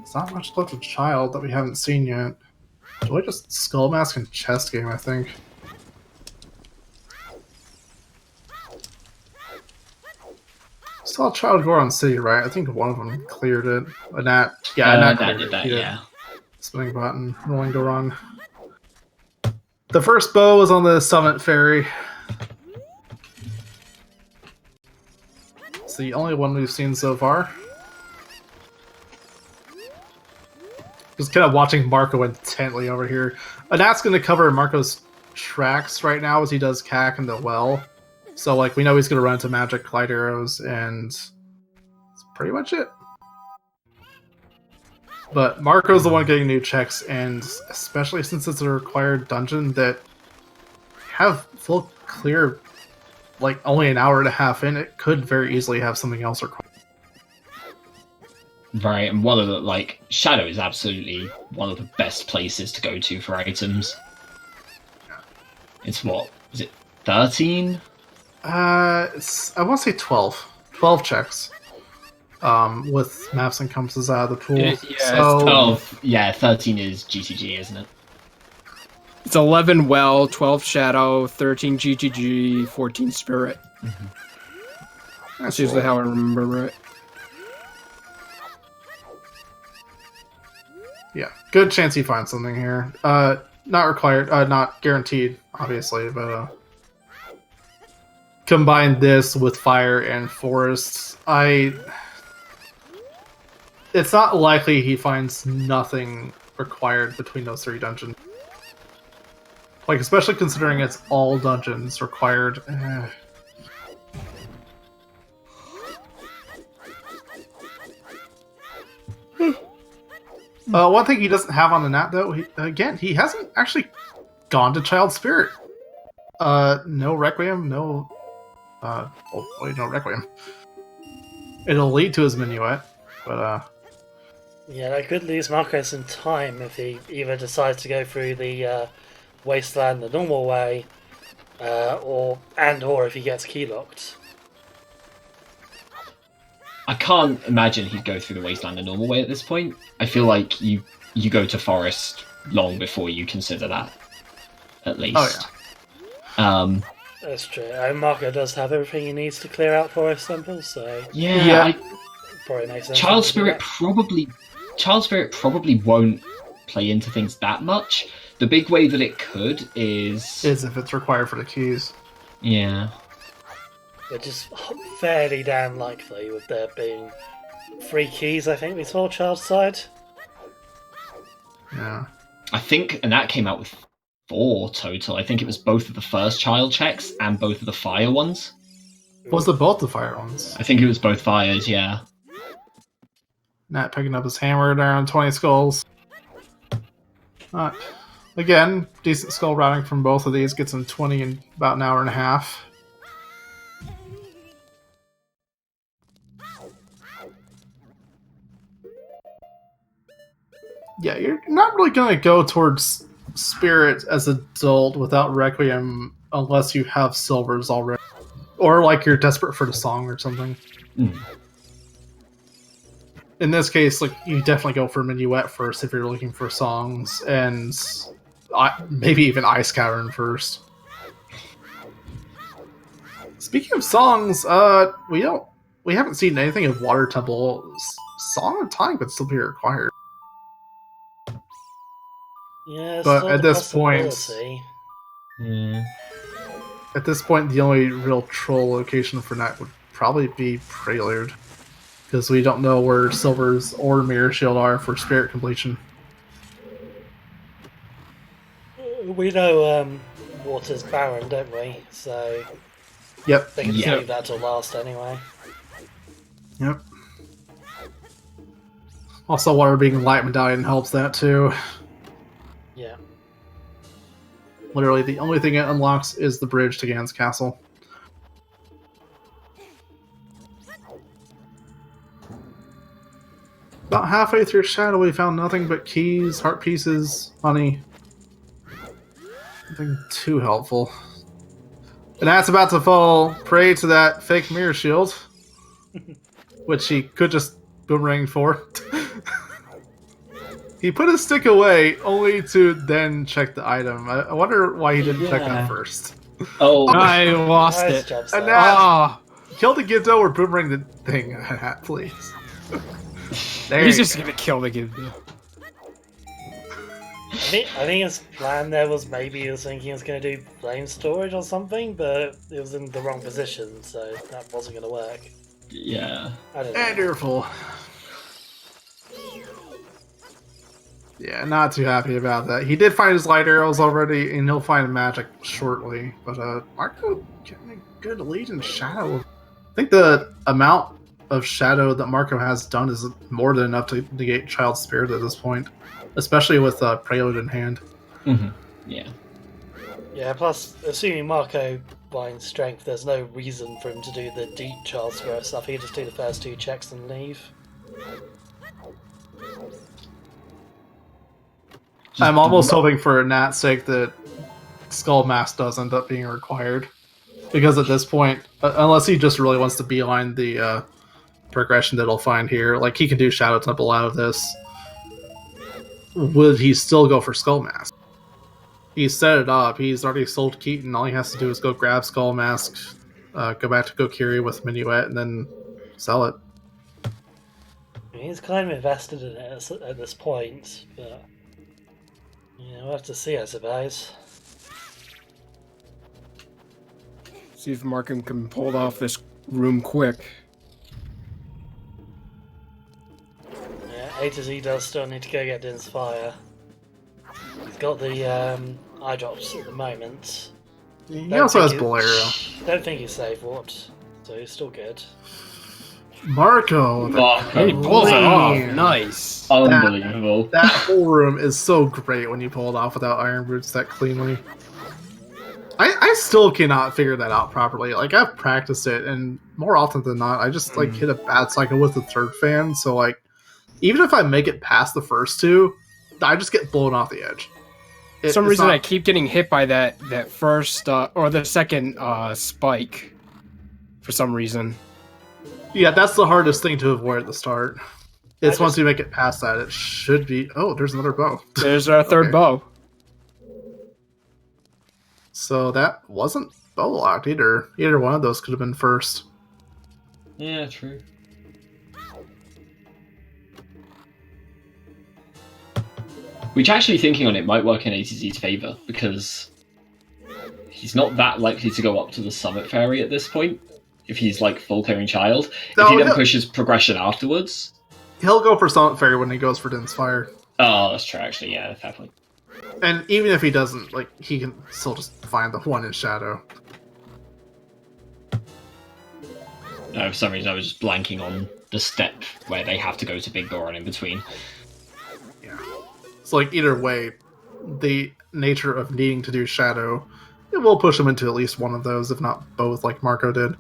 It's not much left of Child that we haven't seen yet. Really just Skull Mask and Chest Game, I think. Saw Child Goron City, right? I think one of them cleared it. Anat, yeah, Anat That cleared did it. that, He did. yeah. Spinning button, rolling Goron. The first bow was on the Summit Ferry. It's the only one we've seen so far. Just kind of watching Marco intently over here. Anat's going to cover Marco's tracks right now as he does CAC in the well. So, like, we know he's going to run into Magic Clyde Arrows, and that's pretty much it. But Marco's the one getting new checks, and especially since it's a required dungeon that have full clear, like, only an hour and a half in, it could very easily have something else required. Right, and one of the, like, Shadow is absolutely one of the best places to go to for items. It's what, is it 13? I want to say 12. 12 checks. With maps and compasses out of the pool. Yeah, so, 12, yeah, 13 is GTG, isn't it? It's 11 well, 12 shadow, 13 GGG, 14 spirit. That's usually how I remember it. Yeah, good chance he finds something here. Not required, not guaranteed, obviously, but combine this with fire and forests, it's not likely he finds nothing required between those 3 dungeons. Like, especially considering it's all dungeons required. One thing he doesn't have on the nat, though, he hasn't actually gone to Child Spirit. No Requiem, no... no Requiem. It'll lead to his Minuet, but, Yeah, that could lose Marco some time if he either decides to go through the Wasteland the normal way, or if he gets key locked. I can't imagine he'd go through the Wasteland the normal way at this point. I feel like you go to Forest long before you consider that, at least. Oh, yeah. That's true. And Marco does have everything he needs to clear out Forest Temple, so Yeah, probably makes sense. Child Spirit probably won't play into things that much. The big way that it could is if it's required for the keys. Yeah. Which is fairly damn likely, with there being 3 keys, I think we saw Child's side. Yeah. I think, and that came out with 4 total. I think it was both of the first Child checks and both of the fire ones. Was it both the fire ones? I think it was both fires, yeah. Nat picking up his hammer down 20 skulls. Again, decent skull routing from both of these. Gets him 20 in about an hour and a half. Yeah, you're not really going to go towards Spirit as an adult without Requiem unless you have Silvers already. Or like you're desperate for the song or something. Mm. In this case, like you definitely go for Minuet first if you're looking for songs, and maybe even Ice Cavern first. Speaking of songs, we haven't seen anything of Water Temple. Song of Time could still be required. Yeah, it's But still at a this point, possibility. Yeah. At this point, the only real troll location for that would probably be Prelude, because we don't know where Silvers or Mirror Shield are for Spirit completion. We know Water's barren, don't we? So Yep. they can Yeah. save that till last anyway. Yep. Also, Water being Light Medallion helps that too. Yeah. Literally, the only thing it unlocks is the bridge to Gan's castle. About halfway through Shadow, we found nothing but keys, heart pieces, money. Nothing too helpful. And that's about to fall prey to that fake mirror shield, which he could just boomerang for. He put his stick away, only to then check the item. I wonder why he didn't check that first. Oh, I lost Nice it. job, And Sam. that- Ah, Kill the Ginto or boomerang the thing, please. There he's you just go. gonna kill the kid. I think his plan there was maybe he was thinking he was going to do flame storage or something, but it was in the wrong position, so that wasn't going to work. yeah. I don't know. And you're full. Yeah, not too happy about that. He did find his light arrows already, and he'll find magic shortly. But Marco getting a good lead in Shadow. I think the amount of Shadow that Marco has done is more than enough to negate Child Spirit at this point, especially with Prelude in hand. Mm-hmm. Yeah. Yeah, plus, assuming Marco finds strength, there's no reason for him to do the deep Child Spirit stuff. He can just do the first 2 checks and leave. I'm almost hoping for Nat's sake that Skull Mask does end up being required. Because at this point, unless he just really wants to beeline the progression that he'll find here, like he can do Shadow Temple out of this, would he still go for Skull Mask? He set it up, he's already sold Keaton, all he has to do is go grab Skull Mask, go back to Gokiri with Minuet, and then sell it. I mean, he's kind of invested in it at this point, but yeah, we'll have to see, I suppose. See if Markham can pull off this room quick. Yeah, A to Z does still need to go get Din's Fire. He's got the eye drops at the moment. He also has Bolero. Don't think he's safe warped, so he's still good. Marco! Marco. He pulls it off. Man. Nice. Unbelievable. That whole room is so great when you pull it off without Iron Boots that cleanly. I still cannot figure that out properly. Like, I've practiced it, and more often than not, I just, like, hit a bad cycle with the third fan, so, like, even if I make it past the first 2, I just get blown off the edge. For some reason, I keep getting hit by that first, or the second spike. For some reason. Yeah, that's the hardest thing to avoid at the start. It's once you make it past that, it should be... Oh, there's another bow. There's our third Okay. bow. So that wasn't bow locked either. Either one of those could have been first. Yeah, true. Which, actually thinking on it, might work in ATZ's favour, because he's not that likely to go up to the Summit Fairy at this point, if he's, like, full clearing Child. No, If he then he'll- pushes progression afterwards... He'll go for Summit Fairy when he goes for Din's Fire. Oh, that's true, actually, yeah, fair point. And even if he doesn't, like, he can still just find the one in Shadow. No, for some reason I was just blanking on the step where they have to go to Big Goron in between. Yeah. So, like, either way, the nature of needing to do Shadow, it will push him into at least one of those, if not both, like Marco did.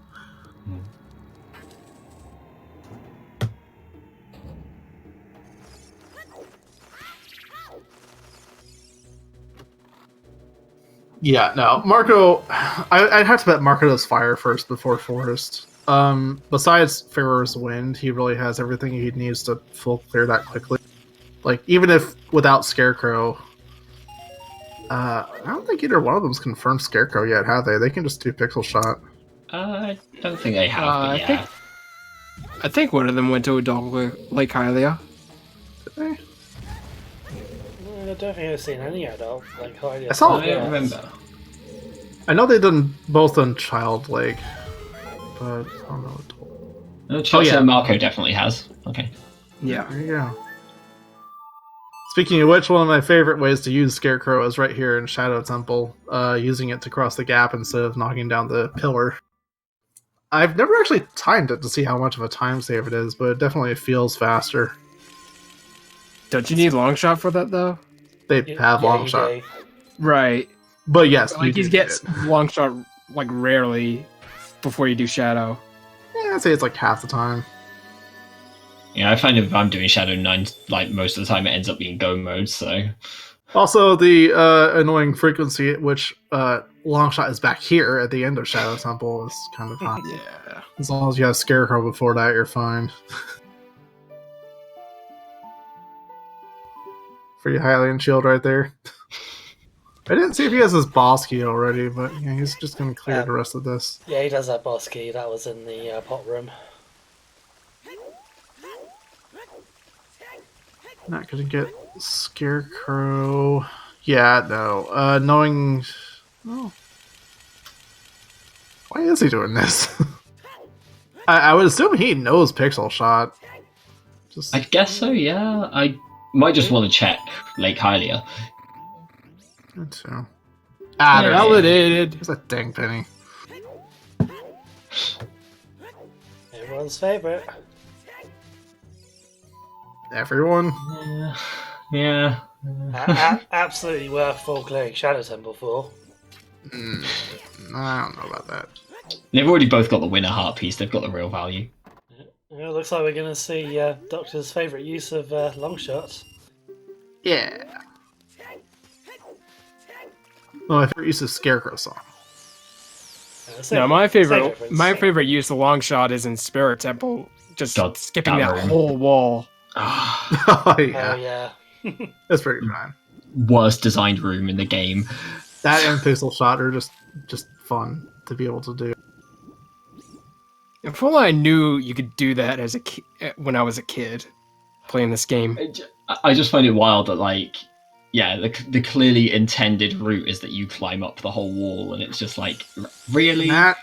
Yeah, no, Marco. I'd have to bet Marco does fire first before forest. Besides Pharaoh's wind, he really has everything he needs to full clear that quickly. Like even if without Scarecrow, I don't think either one of them's confirmed Scarecrow yet, have they? They can just do Pixel Shot. I don't think they have, but I yeah. think one of them went to Adult Lake Hylia. Did they? I don't think I've seen any adult like Hylia. I saw- I don't remember. I know they've done both on Child Lake, but I don't know. No, Chelsea yeah. and Marco definitely has. Okay. Yeah. There you go. Speaking of which, one of my favorite ways to use Scarecrow is right here in Shadow Temple, using it to cross the gap instead of knocking down the pillar. I've never actually timed it to see how much of a time save it is, but it definitely feels faster. Don't you need long shot for that though? They have long you shot. do. Right. But yes, Like you you do get need it. long shot like rarely before you do shadow. Yeah, I'd say it's like half the time. Yeah, I find if I'm doing Shadow 9, like most of the time it ends up being go mode, so. Also, the annoying frequency at which Longshot is back here at the end of Shadow Temple is kind of hot. Yeah. As long as you have Scarecrow before that, you're fine. Free Hylian Shield right there. I didn't see if he has his boss key already, but yeah, he's just going to clear the rest of this. Yeah, he does have boss key. That was in the pot room. Not going to get Scarecrow. Yeah, no. Knowing... Oh. Why is he doing this? I would assume he knows Pixel Shot. Just... I guess so, yeah. I might just want to check Lake Hylia. Good too. Ah, there it is. Validated. There's a dang penny. Everyone's favourite. Everyone? Yeah. Absolutely worth full clearing Shadow Temple for. I don't know about that. They've already both got the winner heart piece, they've got the real value. It looks like we're going to see Doctor's favourite use of long shots. Yeah. Well, my favorite use of Scarecrow song. No, my favorite use of long shot is in Spirit Temple, just God, skipping that that room. whole wall. Oh, yeah. Oh, yeah. That's pretty fine. Worst designed room in the game. That and Pixel Shot are just fun to be able to do. If only I knew you could do that as when I was a kid playing this game. I just find it wild that, like, yeah, the clearly intended route is that you climb up the whole wall, and it's just like, really? And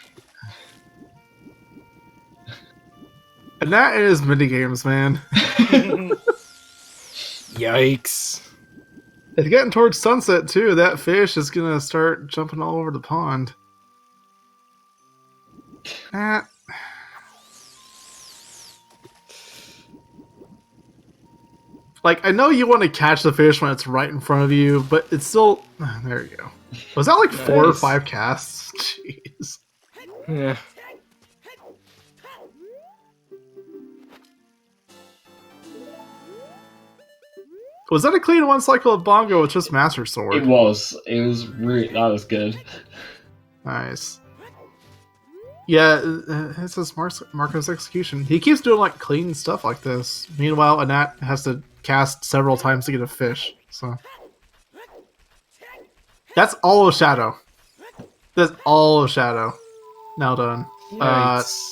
that is minigames, man. Yikes. It's getting towards sunset, too. That fish is going to start jumping all over the pond. Like, I know you want to catch the fish when it's right in front of you, but it's still... there you go. Was that like 4 or 5 casts? Jeez. Yeah. Was that a clean one cycle of Bongo with just Master Sword? It was. It was really... That was good. Nice. Yeah, this is Marco's execution. He keeps doing like clean stuff like this. Meanwhile, Anat has to cast several times to get a fish. So that's all of Shadow. That's all of Shadow. Now done. Yikes.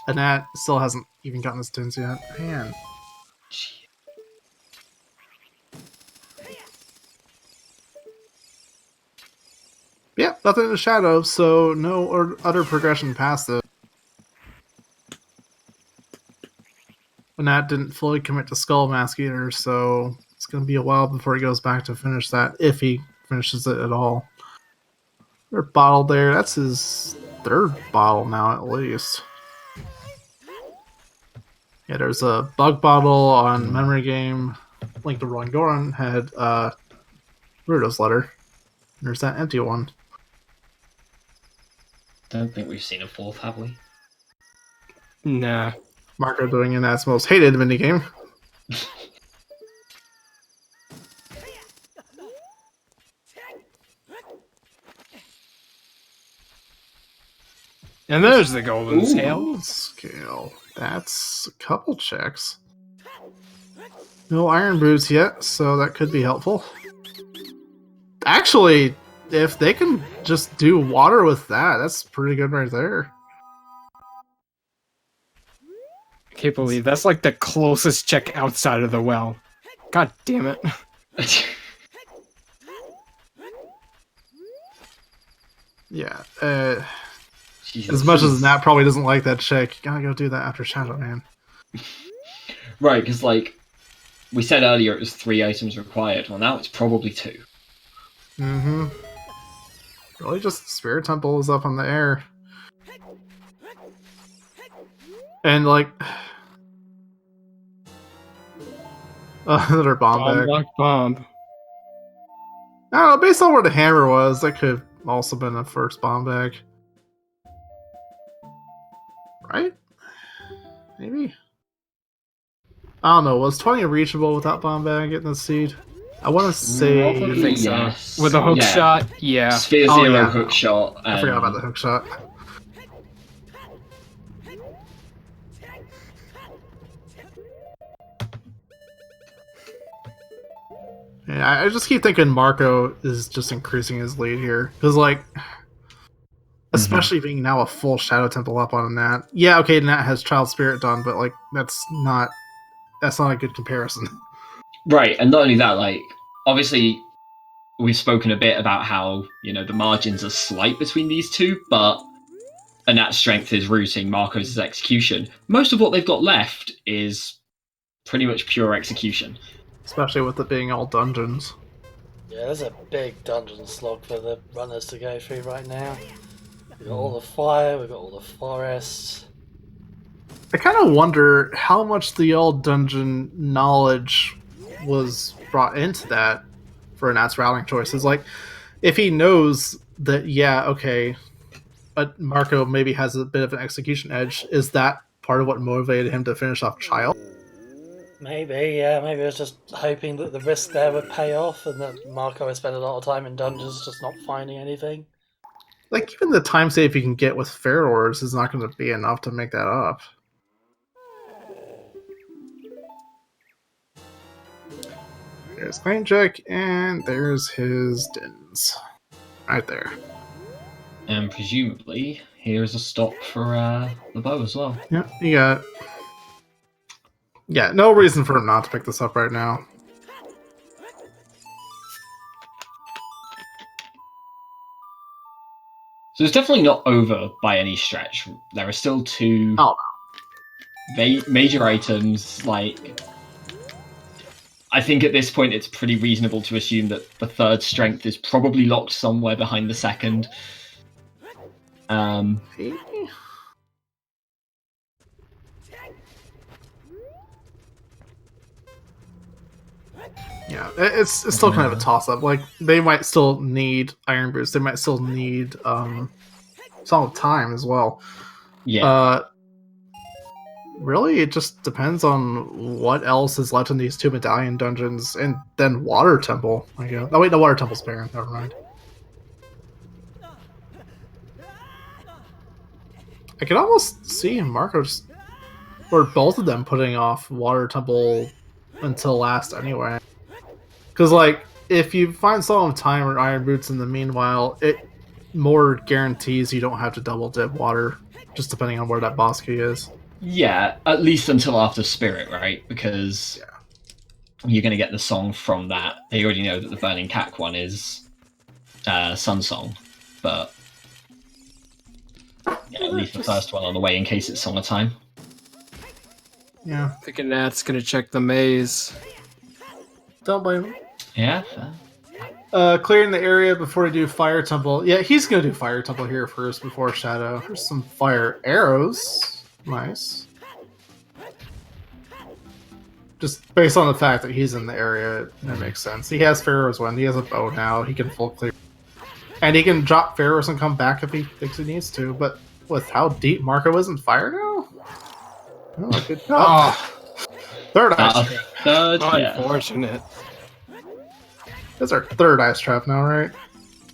Anat still hasn't even gotten his tins yet. Man. Yeah, nothing in the Shadow, so no other progression past it. Nat didn't fully commit to Skull Mask either, so it's going to be a while before he goes back to finish that, if he finishes it at all. Third bottle there, that's his 3rd bottle now at least. Yeah, there's a bug bottle on Memory Game. Link to Rongoran had Rudo's letter. There's that empty one. Don't think we've seen a 4th, have we? Nah. Marco doing in that's most hated minigame. And there's the golden Ooh. scale. Scale. That's a couple checks. No iron boots yet, so that could be helpful. Actually, if they can just do water with that, that's pretty good right there. I can't believe that's like the closest check outside of the well. God damn it. Yeah. Jesus. As much as Nat probably doesn't like that check, you gotta go do that after Shadow Man. Right, because like we said earlier, it was 3 items required. Well, now it's probably 2. Mm-hmm. Really, just Spirit Temple is up in the air. And like... another bomb bag. Block bomb. I don't know, based on where the hammer was, that could have also been a first bomb bag. Right? Maybe? I don't know, was 20 reachable without bomb bag getting the seed? I want to say... Probably think so. yes. With a hook Yeah. shot, yeah. Sphere Oh, 0 yeah. hook shot. I forgot about the hook shot. Yeah, I just keep thinking Marco is just increasing his lead here. Because, like, especially being now a full Shadow Temple up on Nat. Yeah, okay, Nat has Child Spirit done, but, like, that's not a good comparison. Right, and not only that, like, obviously, we've spoken a bit about how, the margins are slight between these two, but Anat's strength is rooting, Marco's is execution. Most of what they've got left is pretty much pure execution. Especially with it being all dungeons. Yeah, there's a big dungeon slog for the runners to go through right now. We've got all the fire, we've got all the forests. I kind of wonder how much the old dungeon knowledge was brought into that for Nat's routing choices. Like, if he knows that, yeah, okay, but Marco maybe has a bit of an execution edge, is that part of what motivated him to finish off Child? Maybe, yeah, maybe I was just hoping that the risk there would pay off and that Marco would spend a lot of time in dungeons just not finding anything. Like, even the time save you can get with Ferrors is not going to be enough to make that up. There's Jack, and there's his dens. Right there. And presumably, here's a stop for the bow as well. Yeah, you got... Yeah, no reason for him not to pick this up right now. So it's definitely not over by any stretch. There are still 2 major items. Like, I think at this point it's pretty reasonable to assume that the third strength is probably locked somewhere behind the second. Maybe? Yeah, it's still kind of a toss-up. Like, they might still need Iron Boots. They might still need Song of Time as well. Yeah. Really, it just depends on what else is left in these 2 Medallion dungeons, and then Water Temple, I guess. Oh wait, no, Water Temple's barren. Never mind. I could almost see Marco just, or both of them putting off Water Temple until last anyway. Because, like, if you find Song of Time or Iron Boots in the meanwhile, it more guarantees you don't have to double dip water, just depending on where that boss key is. Yeah, at least until after Spirit, right? Because you're going to get the song from that. They already know that the Burning Cack one is Sun Song, but yeah, at least the first one on the way in case it's Song of Time. Yeah. Thinking Nat's gonna check the maze. Don't blame him. Yeah, fair. Clearing the area before we do Fire Temple. Yeah, he's gonna do Fire Temple here first before Shadow. There's some fire arrows. Nice. Just based on the fact that he's in the area, that makes sense. He has Pharaoh's Wind. He has a bow now. He can full clear. And he can drop Pharaoh's and come back if he thinks he needs to. But with how deep Marco is in fire now? Oh, good job. Third ice trap. Third, yeah. Unfortunate. That's our third ice trap now, right?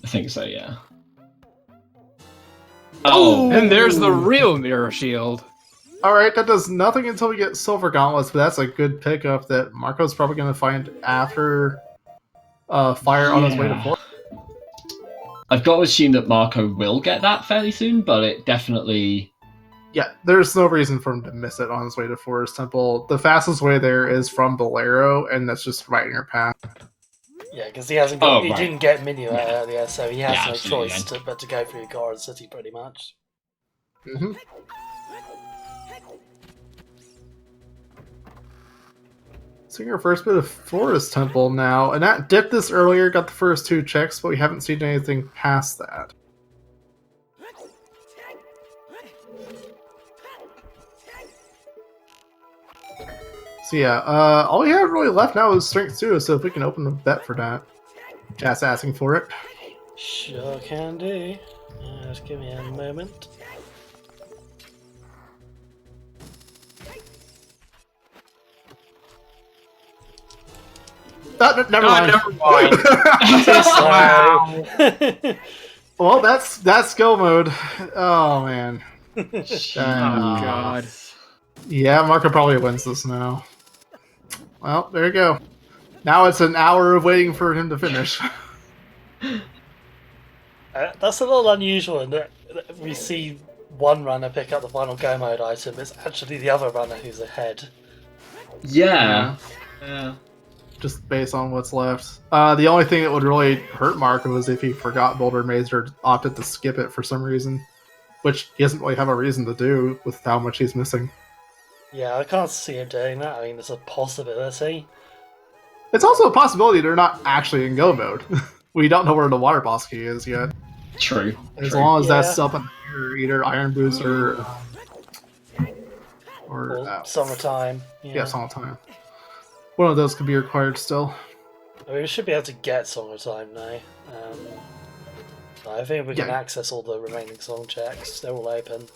I think so, yeah. Oh, And there's the real mirror shield. All right, that does nothing until we get silver gauntlets, but that's a good pickup that Marco's probably going to find after fire on his way to Yeah. 4. I've got to assume that Marco will get that fairly soon, but it definitely... Yeah, there's no reason for him to miss it on his way to Forest Temple. The fastest way there is from Bolero, and that's just right in your path. Yeah, because he hasn't got. Oh, he right. didn't get Minuet Yeah. earlier, so he has Yeah, no absolutely, choice but to go through Garden City, pretty much. Mm-hmm. Seeing our first bit of Forest Temple now, and that dipped this earlier, got the first 2 checks, but we haven't seen anything past that. So yeah, all we have really left now is Strength 2, so if we can open the bet for that. Chat's asking for it. Sure can do. Just give me a moment. Never mind. Never mind. Too slow. Well, that's go mode. Oh man. Oh god. Yeah, Marco probably wins this now. Well, there you go. Now it's an hour of waiting for him to finish. That's a little unusual in that we see one runner pick up the final go mode item. It's actually the other runner who's ahead. Yeah. Yeah. Just based on what's left. The only thing that would really hurt Marco is if he forgot Boulder Maze or opted to skip it for some reason. Which he doesn't really have a reason to do with how much he's missing. Yeah, I can't see him doing that. I mean, there's a possibility. It's also a possibility they're not actually in go mode. We don't know where the water boss key is yet. True. As True. long as that's Yeah. up in here, either Iron Boots or Summertime. yeah, Summertime. One of those could be required still. I mean, we should be able to get Summertime now. I think we can Yeah. access all the remaining song checks. They're all open.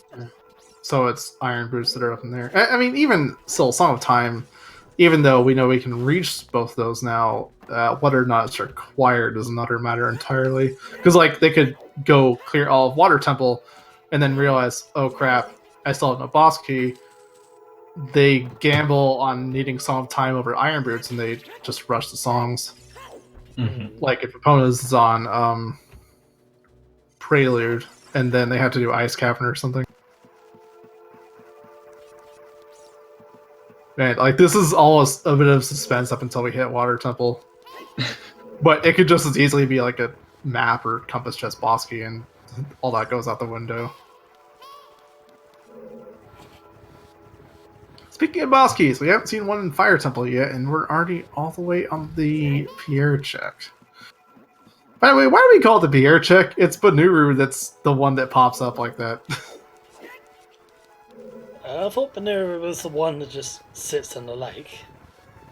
So it's Iron Boots that are up in there. I mean, even still, Song of Time, even though we know we can reach both of those now, whether or not it's required is another matter entirely. Because, like, they could go clear all of Water Temple and then realize, oh crap, I still have no boss key. They gamble on needing Song of Time over Iron Boots and they just rush the songs. Mhm. Like, if opponent is on Prelude and then they have to do Ice Cavern or something. Man, like, this is almost a bit of suspense up until we hit Water Temple. But it could just as easily be like a map or compass chest boss key, and all that goes out the window. Speaking of boss keys, we haven't seen one in Fire Temple yet, and we're already all the way on the Pierre check. By the way, why do we call it the Pierre check? It's Banuru that's the one that pops up like that. I thought Banura was the one that just sits in the lake.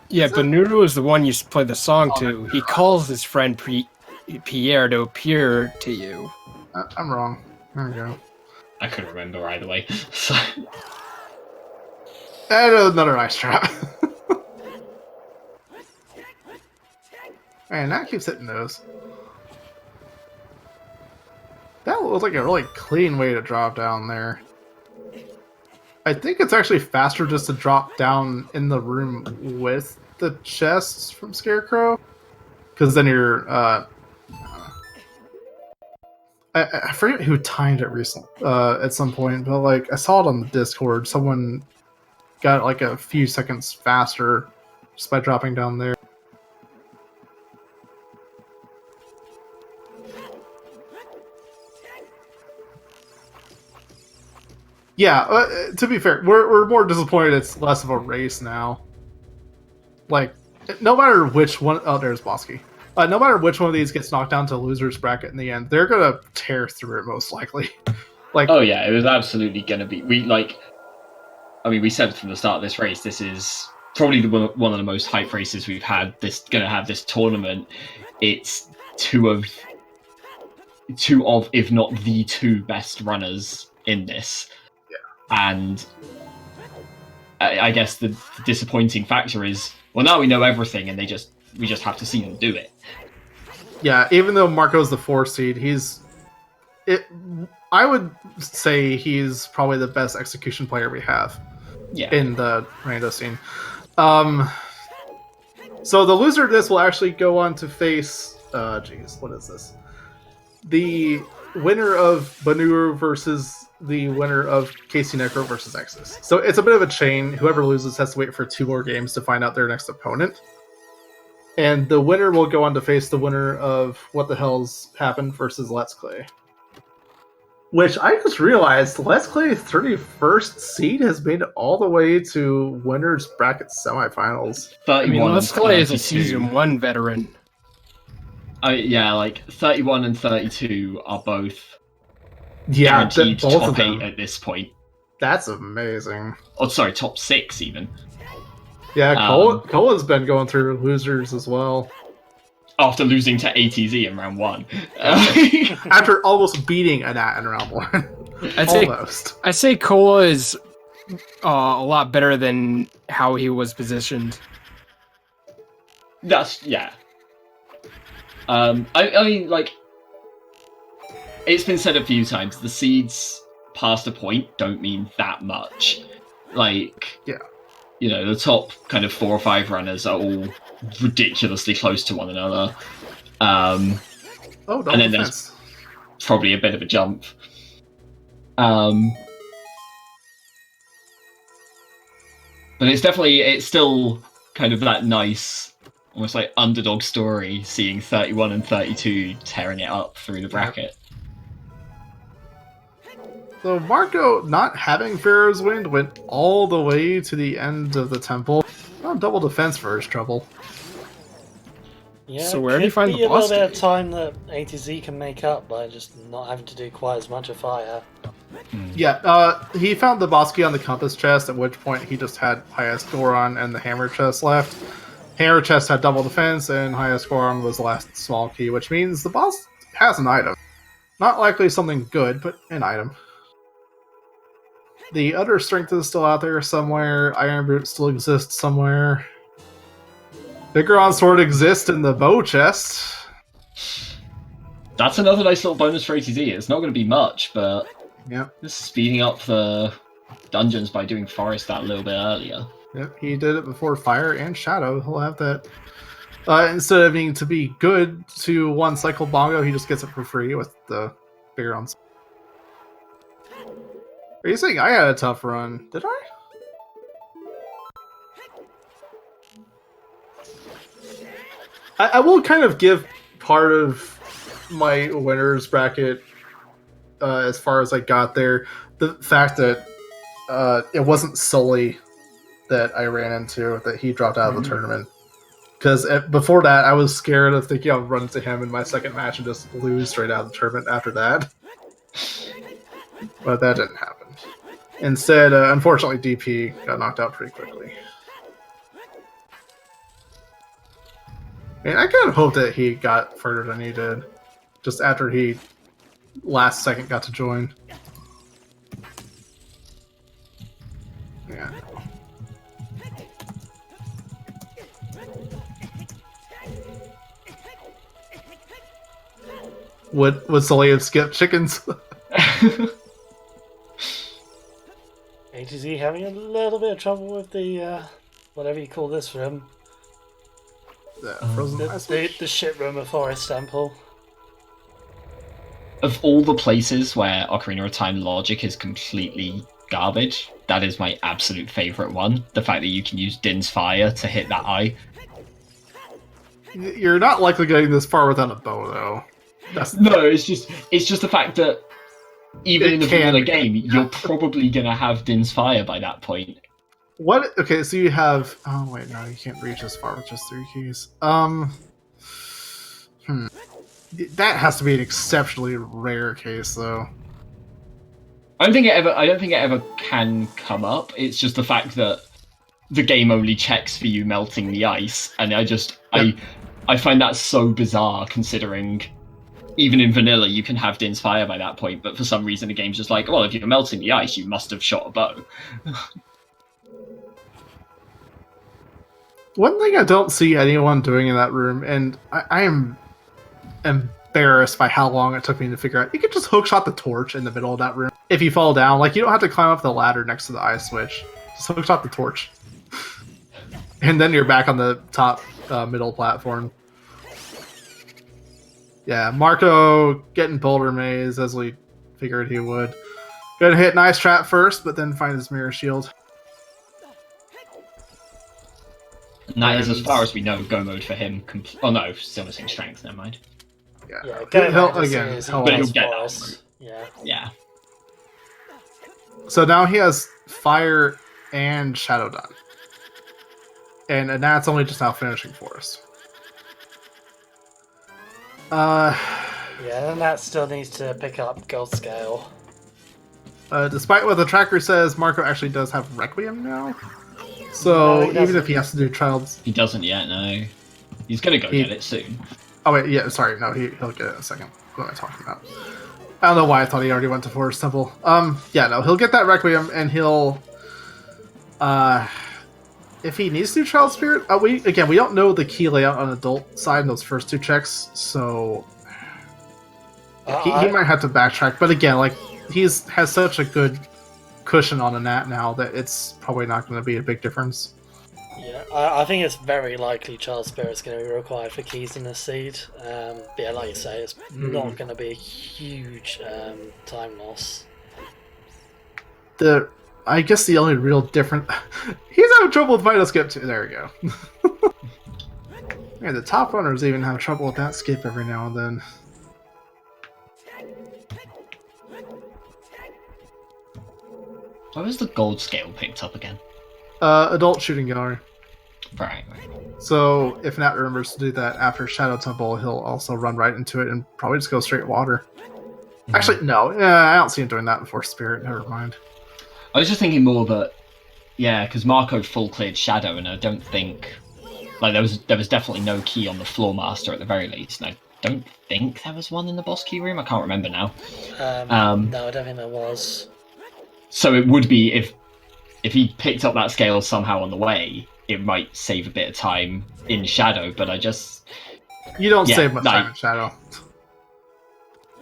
Yeah, Banuru is the one you play the song to. He calls his friend Pierre to appear to you. I'm wrong. There we go. I couldn't remember either way. So, And another ice trap. Man, that keeps hitting those. That looks like a really clean way to drop down there. I think it's actually faster just to drop down in the room with the chests from Scarecrow. Because then you're... I forget who timed it recently at some point, but like I saw it on the Discord. Someone got like a few seconds faster just by dropping down there. Yeah, to be fair, we're more disappointed it's less of a race now. Like, no matter which one... Oh, there's Bosky. No matter which one of these gets knocked down to loser's bracket in the end, they're gonna tear through it most likely. Like, oh yeah, it was absolutely going to be. We said from the start of this race, this is probably one of the most hype races we've had. Going to have this tournament. It's two of, if not the two best runners in this. Yeah. And I guess the disappointing factor is, well, now we know everything, and we just have to see them do it. yeah, even though Marco's the 4 seed, I would say he's probably the best execution player we have in the rando scene. So the loser of this will actually go on to face. What is this? The winner of Banu versus the winner of Casey Necro versus Exodus. So it's a bit of a chain. Whoever loses has to wait for 2 more games to find out their next opponent. And the winner will go on to face the winner of What the Hell's Happened versus Let's Play. Which I just realized Let's Play's 31st seed has made it all the way to winners bracket semifinals. I mean, Let's Play is a season 1 veteran. Like 31 and 32 are both guaranteed both top 8 at this point. That's amazing. Oh, sorry, top 6 even. Yeah, Cola's been going through losers as well. After losing to ATZ in round 1. After almost beating Anat in round 1. I'd say Cola is a lot better than how he was positioned. Yeah. I mean, like, it's been said a few times, the seeds past a point don't mean that much. Like, you know, the top kind of 4 or 5 runners are all ridiculously close to one another. And then there's probably a bit of a jump. But it's still kind of that nice, almost like underdog story, seeing 31 and 32 tearing it up through the bracket. So Marco, not having Pharaoh's Wind, went all the way to the end of the temple. Not double defense for his trouble. Yeah, so where do you find the boss? A little bit of time that A to Z can make up by just not having to do quite as much of fire. Yeah, he found the boss key on the compass chest, at which point he just had highest Goron and the hammer chest left. Hammer chest had double defense, and highest Goron was the last small key, which means the boss has an item. Not likely something good, but an item. The other strength is still out there somewhere. Iron Brute still exists somewhere. Biggeron Sword exists in the bow chest. That's another nice little bonus for ATZ. It's not going to be much, but just speeding up the dungeons by doing Forest that a little bit earlier. Yep, he did it before Fire and Shadow. He'll have that. Instead of needing to be good to 1 cycle Bongo, he just gets it for free with the Biggeron Sword. Are you saying I had a tough run? Did I? I will kind of give part of my winners bracket as far as I got there. The fact that it wasn't Sully that I ran into, that he dropped out of the tournament. Because before that, I was scared of thinking I'll run into him in my second match and just lose straight out of the tournament after that. But that didn't happen. Instead, unfortunately, DP got knocked out pretty quickly. And I kind of hoped that he got further than he did, just after he last second got to join. Yeah. Would Sully have skipped chickens? A to Z having a little bit of trouble with the whatever you call this room. The shit room of Forest Temple. Of all the places where Ocarina of Time logic is completely garbage, that is my absolute favourite one. The fact that you can use Din's Fire to hit that eye. You're not likely getting this far without a bow, though. No, it's just the fact that even in the vanilla game, you're probably gonna have Din's Fire by that point. What? Okay, so you have. Oh wait, no, you can't reach as far with just 3 keys. That has to be an exceptionally rare case, though. I don't think it ever can come up. It's just the fact that the game only checks for you melting the ice, and I find that so bizarre, considering even in vanilla you can have Din's Fire by that point, but for some reason the game's just like, well, if you're melting the ice, you must have shot a bow. One thing I don't see anyone doing in that room, and I am embarrassed by how long it took me to figure out. You could just hookshot the torch in the middle of that room. If you fall down, like, you don't have to climb up the ladder next to the eye switch. Just hookshot the torch. And then you're back on the top middle platform. Yeah, Marco getting Boulder Maze as we figured he would. Gonna hit Nice Trap first, but then find his Mirror Shield. And that is, as far as we know, go mode for him. Oh no, still missing strength, never mind. Yeah, go he'll mode again. is He'll But he'll equals get that forest. Yeah. Yeah. So now he has Fire and Shadow done. And that's only just now finishing Forest. Yeah, and that still needs to pick up Gold Scale. Despite what the tracker says, Marco actually does have Requiem now. No, So he even doesn't. if he has to do Child's... He doesn't yet, no. He's gonna go get it soon. Oh wait, yeah, sorry, no, he'll get it in a second. What am I talking about? I don't know why I thought he already went to Forest Temple. Yeah, no, he'll get that Requiem, and he'll... if he needs to do Child Spirit... we don't know the key layout on adult side in those first two checks, so... He might have to backtrack, but again, like, has such a good cushion on a nat now that it's probably not going to be a big difference. Yeah, I think it's very likely Child Spirit's going to be required for keys in the seed. But yeah, like you say, it's not going to be a huge time loss. I guess the only real difference... He's having trouble with Vital Skip too. There we go. Yeah, the top runners even have trouble with that skip every now and then. Where was the gold scale picked up again? Adult Shooting Gallery. Right. So if Nat remembers to do that after Shadow Temple, he'll also run right into it and probably just go straight water. Actually, no. I don't see him doing that before Spirit. Never mind. I was just thinking more that, yeah, because Marco full cleared Shadow, and I don't think, like, there was definitely no key on the Floor Master at the very least, and I don't think there was one in the boss key room. I can't remember now. No, I don't think there was. So it would be if he picked up that scale somehow on the way, it might save a bit of time in Shadow. But I just You don't save much time in Shadow.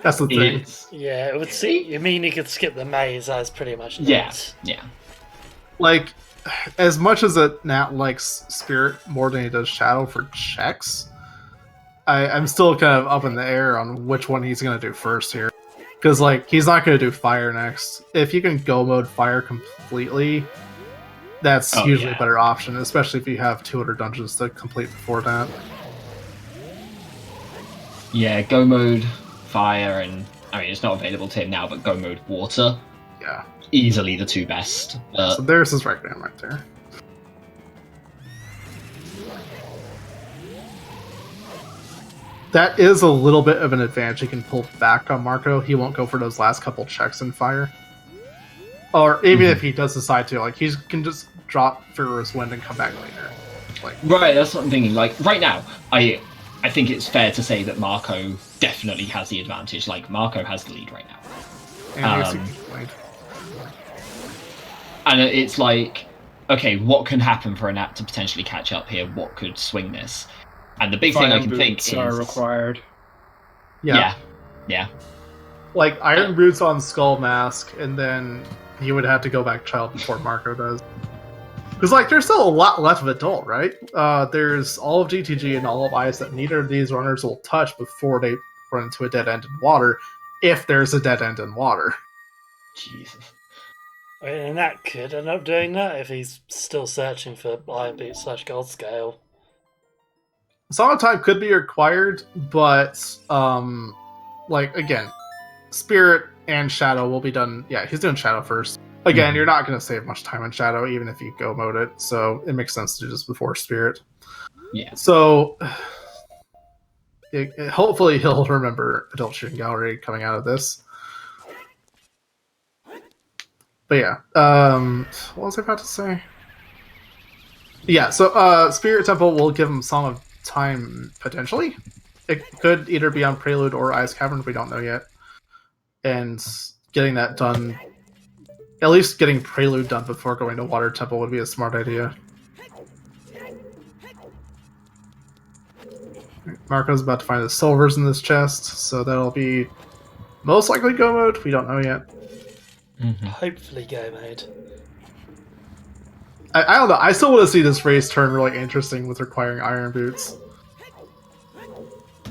That's the thing. Yeah, it would see. You mean you could skip the maze? That's pretty much it. Yeah. Like, as much as Nat likes Spirit more than he does Shadow for checks, I'm still kind of up in the air on which one he's going to do first here. Because, like, he's not going to do Fire next. If you can go mode Fire completely, that's usually a better option, especially if you have 200 dungeons to complete before that. Yeah, go mode Fire, and I mean, it's not available to him now, but go mode Water. Yeah. Easily the two best. So there's his Requiem right there. That is a little bit of an advantage he can pull back on Marco. He won't go for those last couple checks in Fire. Or even if he does decide to, like, he can just drop Furious Wind and come back later. Like, right, that's what I'm thinking. Like, right now, I think it's fair to say that Marco definitely has the advantage. Like, Marco has the lead right now. And it's like, okay, what can happen for a Nat to potentially catch up here? What could swing this? And the big thing I can think is... are required. Yeah. Like, Iron Boots on Skull Mask, and then he would have to go back Child before Marco does. Because, like, there's still a lot left of Adult, right? There's all of GTG and all of Ice that neither of these runners will touch before they run into a dead end in water, if there's a dead end in water. Jesus. And that could end up doing that if he's still searching for Iron Boots / Gold Scale. Song of Time could be required, but, like, again, Spirit and Shadow will be done. Yeah, he's doing Shadow first. Again, you're not going to save much time in Shadow, even if you go mode it, so it makes sense to do this before Spirit. Yeah. So, hopefully he'll remember Adult Shooting Gallery coming out of this. But yeah, what was I about to say? Yeah, so Spirit Temple will give him Song of Time, potentially. It could either be on Prelude or Ice Cavern, we don't know yet. And getting that done, at least getting Prelude done before going to Water Temple would be a smart idea. Marco's about to find the silvers in this chest, so that'll be most likely go mode. We don't know yet. Hopefully go mode. I don't know. I still want to see this race turn really interesting with requiring iron boots.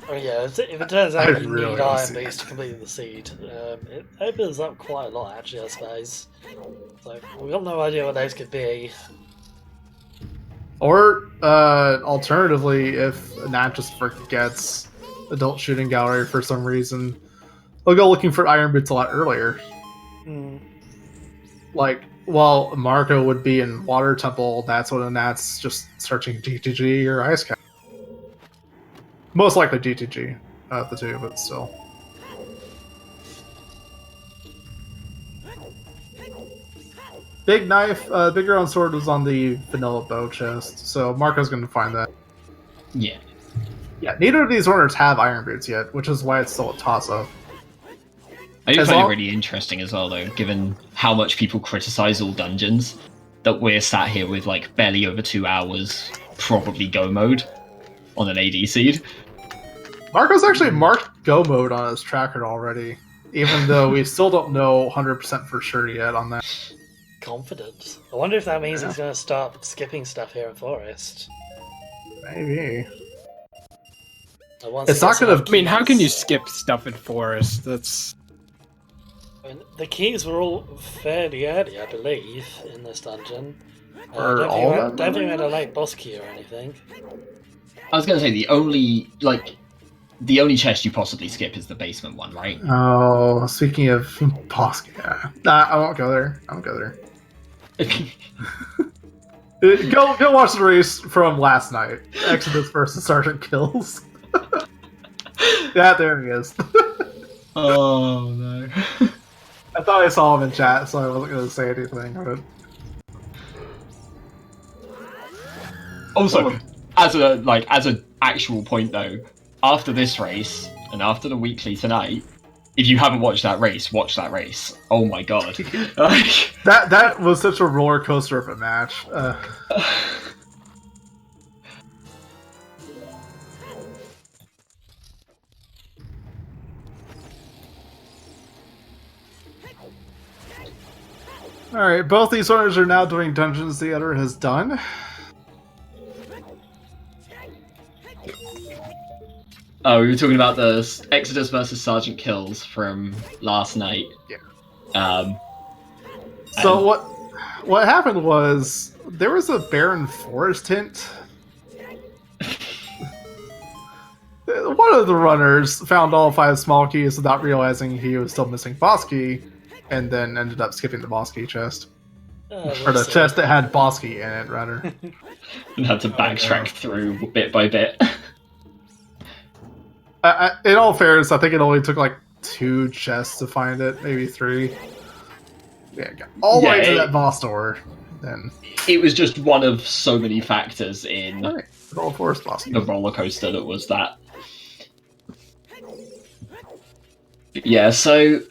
Oh yeah, if it turns out I you really need wanna iron see boots to complete the seed, it opens up quite a lot actually, I suppose. So we've got no idea what those could be. Or alternatively, if Nat just forgets adult shooting gallery for some reason, they'll go looking for iron boots a lot earlier. Like, well, Marco would be in Water Temple, that's when Nat's just searching GTG or Ice Cap. Most likely GTG out of the two, but still. Big knife, Big Round Sword was on the vanilla bow chest, so Marco's going to find that. Yeah. Yeah, neither of these runners have iron boots yet, which is why it's still a toss-up. I do As find it long- really interesting as well, though, given how much people criticize all dungeons, that we're sat here with like barely over 2 hours, probably go mode on an AD seed. Marco's actually marked go mode on his tracker already, even though we still don't know 100% for sure yet on that. Confident. I wonder if that means he's going to start skipping stuff here in Forest. Maybe. Like, once It's he not gets gonna- enough I mean, how can you keys. skip stuff in Forest? That's I mean, the keys were all fairly early, I believe, in this dungeon. Or don't all think of them? don't think we had a late boss key or anything. I was going to say the only chest you possibly skip is the basement one, right? Oh, speaking of boss, yeah. Nah, I won't go there. I won't go there. Go watch the race from last night. Exodus versus Sergeant Kills. Yeah, there he is. Oh no. I thought I saw him in chat, so I wasn't going to say anything. But... Also, as an actual point though, after this race and after the weekly tonight, if you haven't watched that race, watch that race. Oh my god. Like, That was such a roller coaster of a match. Alright, both these runners are now doing dungeons the other has done. oh, we were talking about the Exodus versus Sergeant Kills from last night. Yeah. So and- what happened was there was a barren forest hint. One of the runners found all 5 small keys without realizing he was still missing boss key, and then ended up skipping the boss key chest. Or the We'll see. chest that had boss key in it, rather. and had to backtrack through bit by bit. In all fairness, I think it only took like 2 chests to find it, maybe 3. Yeah, got all the way to that boss door. Then It was just one of so many factors in alright, roll forest boss key. the roller coaster that was that. Yeah, so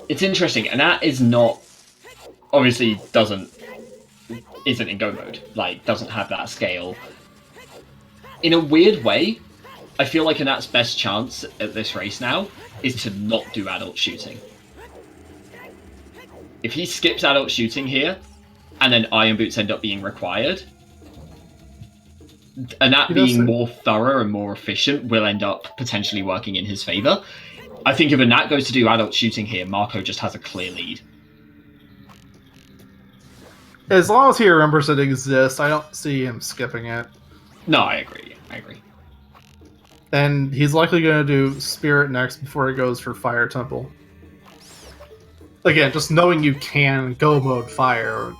it's interesting, and that is not obviously isn't in go mode, like doesn't have that scale. In a weird way, I feel like Anat's best chance at this race now is to not do adult shooting. If he skips adult shooting here, and then iron boots end up being required, Anat being more thorough and more efficient will end up potentially working in his favor. I think if Anat goes to do adult shooting here, Marco just has a clear lead. As long as he remembers it exists, I don't see him skipping it. No, I agree. And he's likely going to do Spirit next before he goes for Fire Temple. Again, just knowing you can go mode Fire,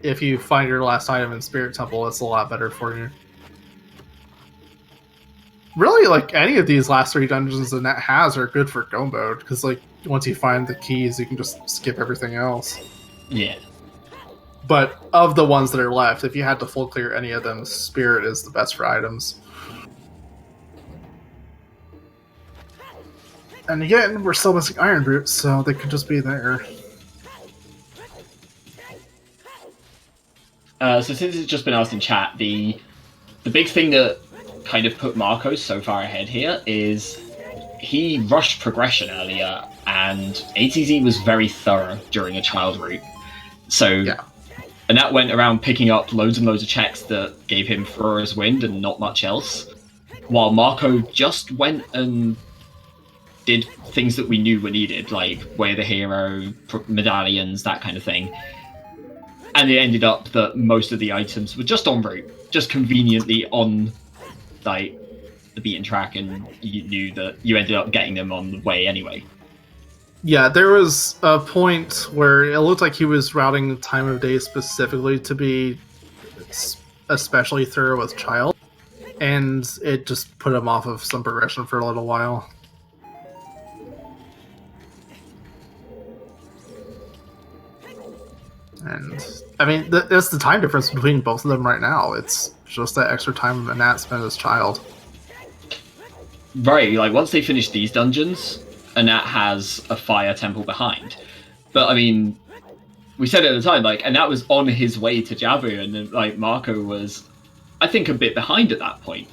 if you find your last item in Spirit Temple, it's a lot better for you. Really, like, any of these last 3 dungeons that Net has are good for go mode, because, like, once you find the keys, you can just skip everything else. Yeah. But of the ones that are left, if you had to full clear any of them, Spirit is the best for items. And again, we're still missing Iron Boots, so they could just be there. So since it's just been asked in chat, the big thing that kind of put Marco so far ahead here is he rushed progression earlier, and ATZ was very thorough during a child route. So, Yeah. And that went around picking up loads and loads of checks that gave him Furor's Wind and not much else, while Marco just went and did things that we knew were needed, like Way of the Hero, medallions, that kind of thing. And it ended up that most of the items were just en route, just conveniently on like the beaten track, and you knew that you ended up getting them on the way anyway. Yeah, there was a point where it looked like he was routing the time of day specifically to be especially thorough with child, and it just put him off of some progression for a little while. And I mean, that's the time difference between both of them right now. It's just that extra time Anat spent as child. Right, like once they finish these dungeons, Anat has a fire temple behind. But I mean, we said it at the time, like Anat was on his way to Jabu, and then like Marco was, I think, a bit behind at that point.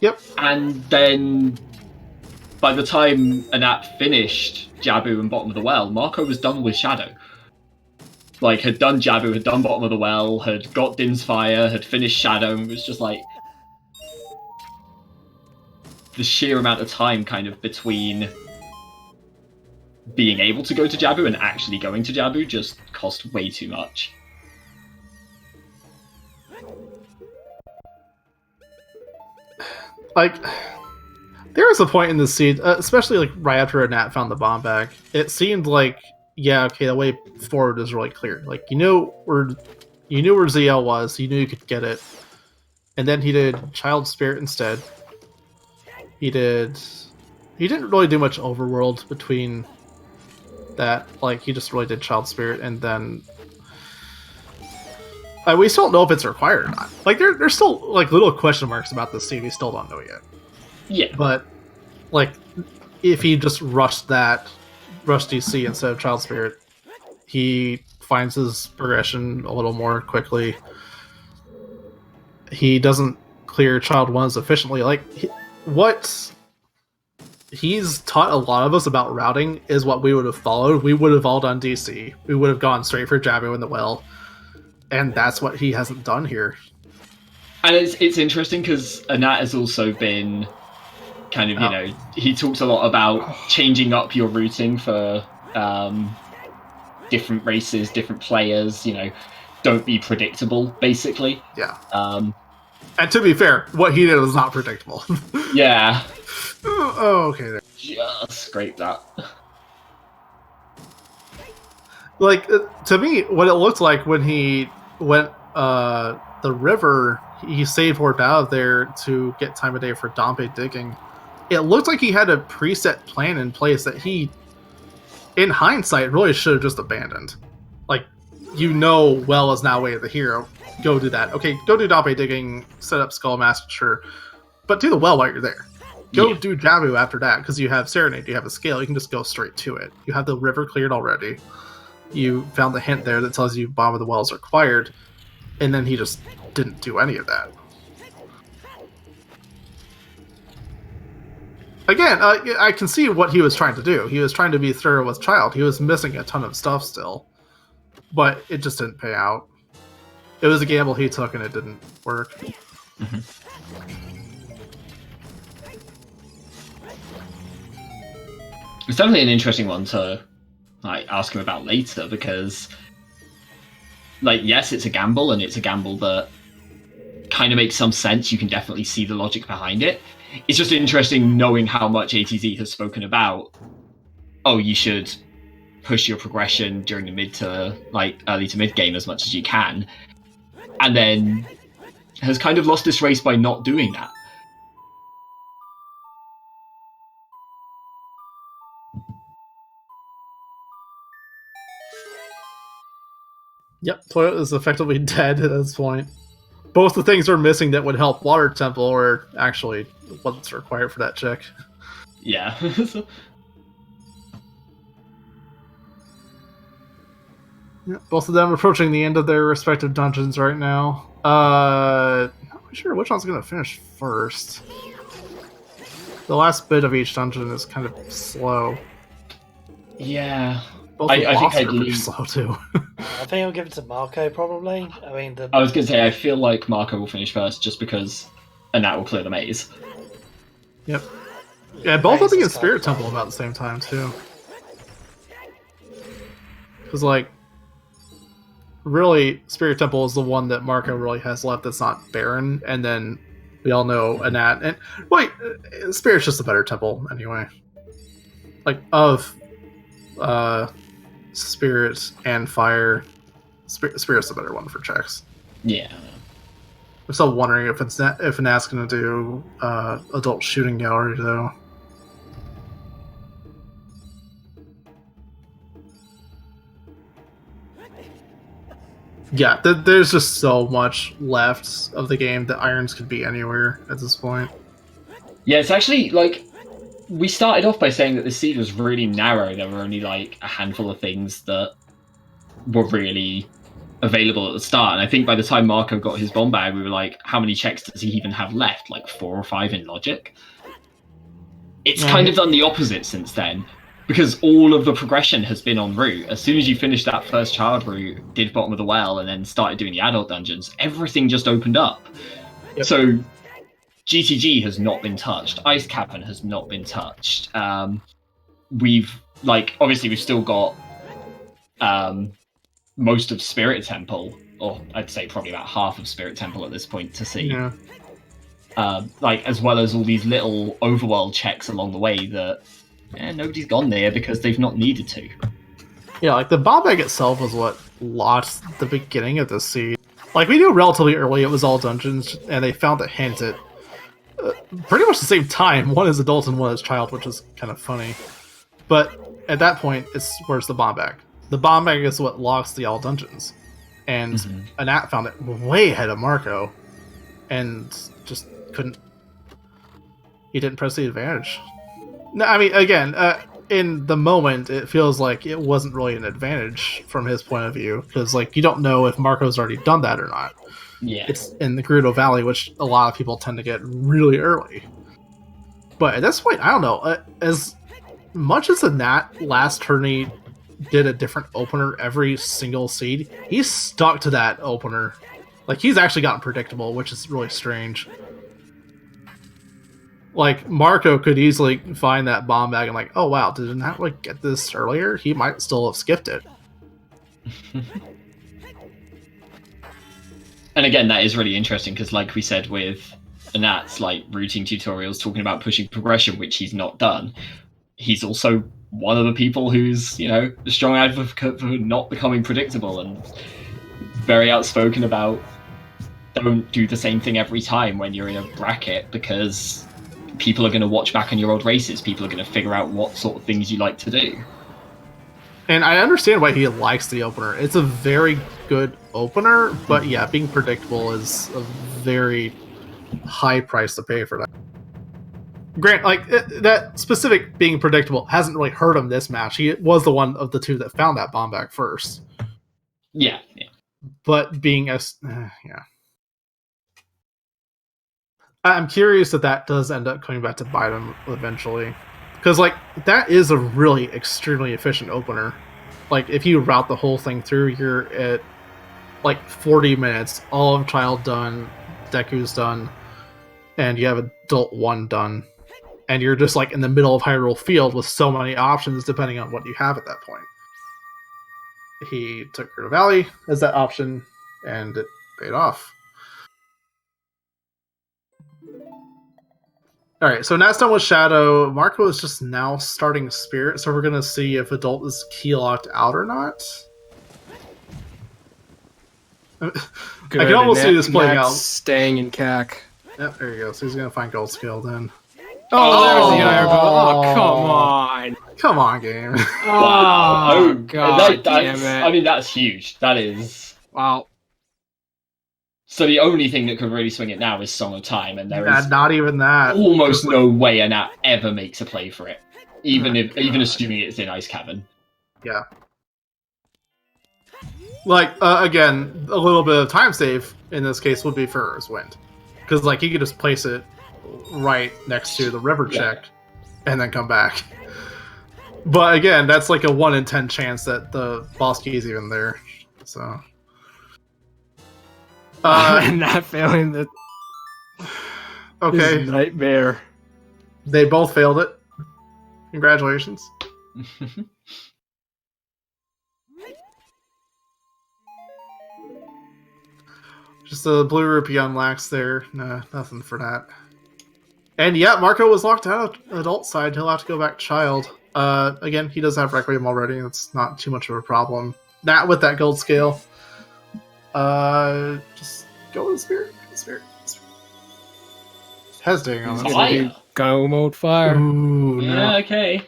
Yep. And then by the time Anat finished Jabu and Bottom of the Well, Marco was done with Shadow. Like, had done Jabu, had done Bottom of the Well, had got Din's Fire, had finished Shadow, and was just like the sheer amount of time kind of between being able to go to Jabu and actually going to Jabu just cost way too much. Like, there was a point in the scene, especially like right after Anat found the bomb bag, it seemed like, yeah, okay, the way forward is really clear. Like, you knew where ZL was, you knew you could get it, and then he did Child Spirit instead. He didn't really do much overworld between that. Like, he just really did Child Spirit, and then we still don't know if it's required or not. Like, there's still like little question marks about this scene. We still don't know yet. Yeah, But like, if he just rushed DC instead of Child Spirit, he finds his progression a little more quickly. He doesn't clear Child 1 as efficiently. Like, what he's taught a lot of us about routing is what we would have followed. We would have all done DC. We would have gone straight for Jabu in the well. And that's what he hasn't done here. and it's interesting because Anat has also been kind of, you know, he talks a lot about changing up your routing for different races, different players, you know, don't be predictable, basically. Yeah. And to be fair, what he did was not predictable. Yeah. Oh, okay. There. Just scrape that. Like, to me, what it looked like when he went the river, he saved warped out of there to get time of day for Dompe digging. It looked like he had a preset plan in place that he, in hindsight, really should have just abandoned. Like, you know, well is now Way of the Hero. Go do that. Okay, go do Dompe digging, set up Skull Master, sure. But do the well while you're there. Go do Jabu after that, because you have Serenade, you have a scale, you can just go straight to it. You have the river cleared already. You found the hint there that tells you Bomb of the Well is required, and then he just didn't do any of that. Again, I can see what he was trying to do. He was trying to be thorough with Child. He was missing a ton of stuff still, but it just didn't pay out. It was a gamble he took, and it didn't work. Mm-hmm. It's definitely an interesting one to like ask him about later, because like, yes, it's a gamble, and it's a gamble that kind of makes some sense. You can definitely see the logic behind it. It's just interesting knowing how much ATZ has spoken about, oh, you should push your progression during the mid to like early to mid game as much as you can, and then has kind of lost this race by not doing that. Yep, Toilet is effectively dead at this point. Both the things are missing that would help Water Temple, or actually what's required for that check. Yeah. Yep, both of them approaching the end of their respective dungeons right now. not sure which one's gonna finish first. The last bit of each dungeon is kind of slow. Yeah. Both I the think bosses I'd are pretty lean- slow too. I think I'll give it to Marco probably. I mean, I was going to say, I feel like Marco will finish first just because Anat will clear the maze. Yep. Yeah, both of them Maze in is Spirit kind of Temple about the same time too. Because like, really, Spirit Temple is the one that Marco really has left that's not barren, and then we all know Anat. And wait, Spirit's just a better temple anyway. Like of Spirit and Fire, Spirit's the better one for checks. Yeah. I'm still wondering if Anat's gonna do adult shooting gallery though. Yeah, there's just so much left of the game that irons could be anywhere at this point. Yeah, it's actually, like, we started off by saying that the seed was really narrow. There were only, like, a handful of things that were really available at the start. And I think by the time Marco got his bomb bag, we were like, how many checks does he even have left? Like 4 or 5 in Logic? It's kind of done the opposite since then. Because all of the progression has been on route. As soon as you finished that first child route, did bottom of the well, and then started doing the adult dungeons, everything just opened up. Yep. So GTG has not been touched. Ice Cavern has not been touched. We've, like, obviously we've still got most of Spirit Temple, or I'd say probably about half of Spirit Temple at this point to see. Yeah. Like, as well as all these little overworld checks along the way that nobody's gone there because they've not needed to. Yeah, like the bomb bag itself was what lost the beginning of the seed. Like we knew relatively early it was all dungeons, and they found a hint at pretty much the same time. One is adult and one is child, which is kind of funny. But at that point, it's where's the bomb bag? The bomb bag is what locks the all dungeons, and Anat found it way ahead of Marco, and just couldn't. He didn't press the advantage. No, I mean, again, in the moment, it feels like it wasn't really an advantage from his point of view, because, like, you don't know if Marco's already done that or not. Yeah. It's in the Gerudo Valley, which a lot of people tend to get really early. But at this point, I don't know. As much as the Nat last tourney did a different opener every single seed, he's stuck to that opener. Like, he's actually gotten predictable, which is really strange. Like, Marco could easily find that bomb bag and like, oh wow, did not like get this earlier? He might still have skipped it. And again, that is really interesting because, like we said with Anat's like routing tutorials talking about pushing progression, which he's not done, he's also one of the people who's, you know, a strong advocate for not becoming predictable and very outspoken about don't do the same thing every time when you're in a bracket, because people are going to watch back on your old races. People are going to figure out what sort of things you like to do. And I understand why he likes the opener. It's a very good opener, but yeah, being predictable is a very high price to pay for that. Grant, like, that specific being predictable hasn't really hurt him this match. He was the one of the two that found that bomb back first. Yeah. But being yeah. I'm curious if that does end up coming back to bite him eventually. Because, like, that is a really extremely efficient opener. Like, if you route the whole thing through, you're at, like, 40 minutes. All of Child done, Deku's done, and you have Adult 1 done. And you're just, like, in the middle of Hyrule Field with so many options depending on what you have at that point. He took Gerudo Valley as that option, and it paid off. Alright, so Nat's done with Shadow. Marco is just now starting Spirit, so we're going to see if Adult is key-locked out or not. I can almost see this playing out. Staying in CAC. Yep, there you go. So he's going to find Gold Skill then. Oh, there's the Iron. Oh, come on. Come on, game. Wow. Oh, God damn it. I mean, that's huge. That is... Wow. So the only thing that could really swing it now is Song of Time, and there is Not even that. almost no way Anat ever makes a play for it, even assuming it's in Ice Cavern. Yeah. Like, again, a little bit of time save in this case would be Furor's Wind. because like he could just place it right next to the river check and then come back. But again, that's like a 1 in 10 chance that the boss key is even there. So And not failing the okay, nightmare. they both failed it. Congratulations. Just a blue rupee unlocks there. Nah, nothing for that. And yeah, Marco was locked out adult side. He'll have to go back child. Again, he does have Requiem already. It's not too much of a problem. Not with that gold scale. Just go with Spirit. Spirit. Hesitating on this. Fire. Go mode fire. Ooh, Yeah, no. okay.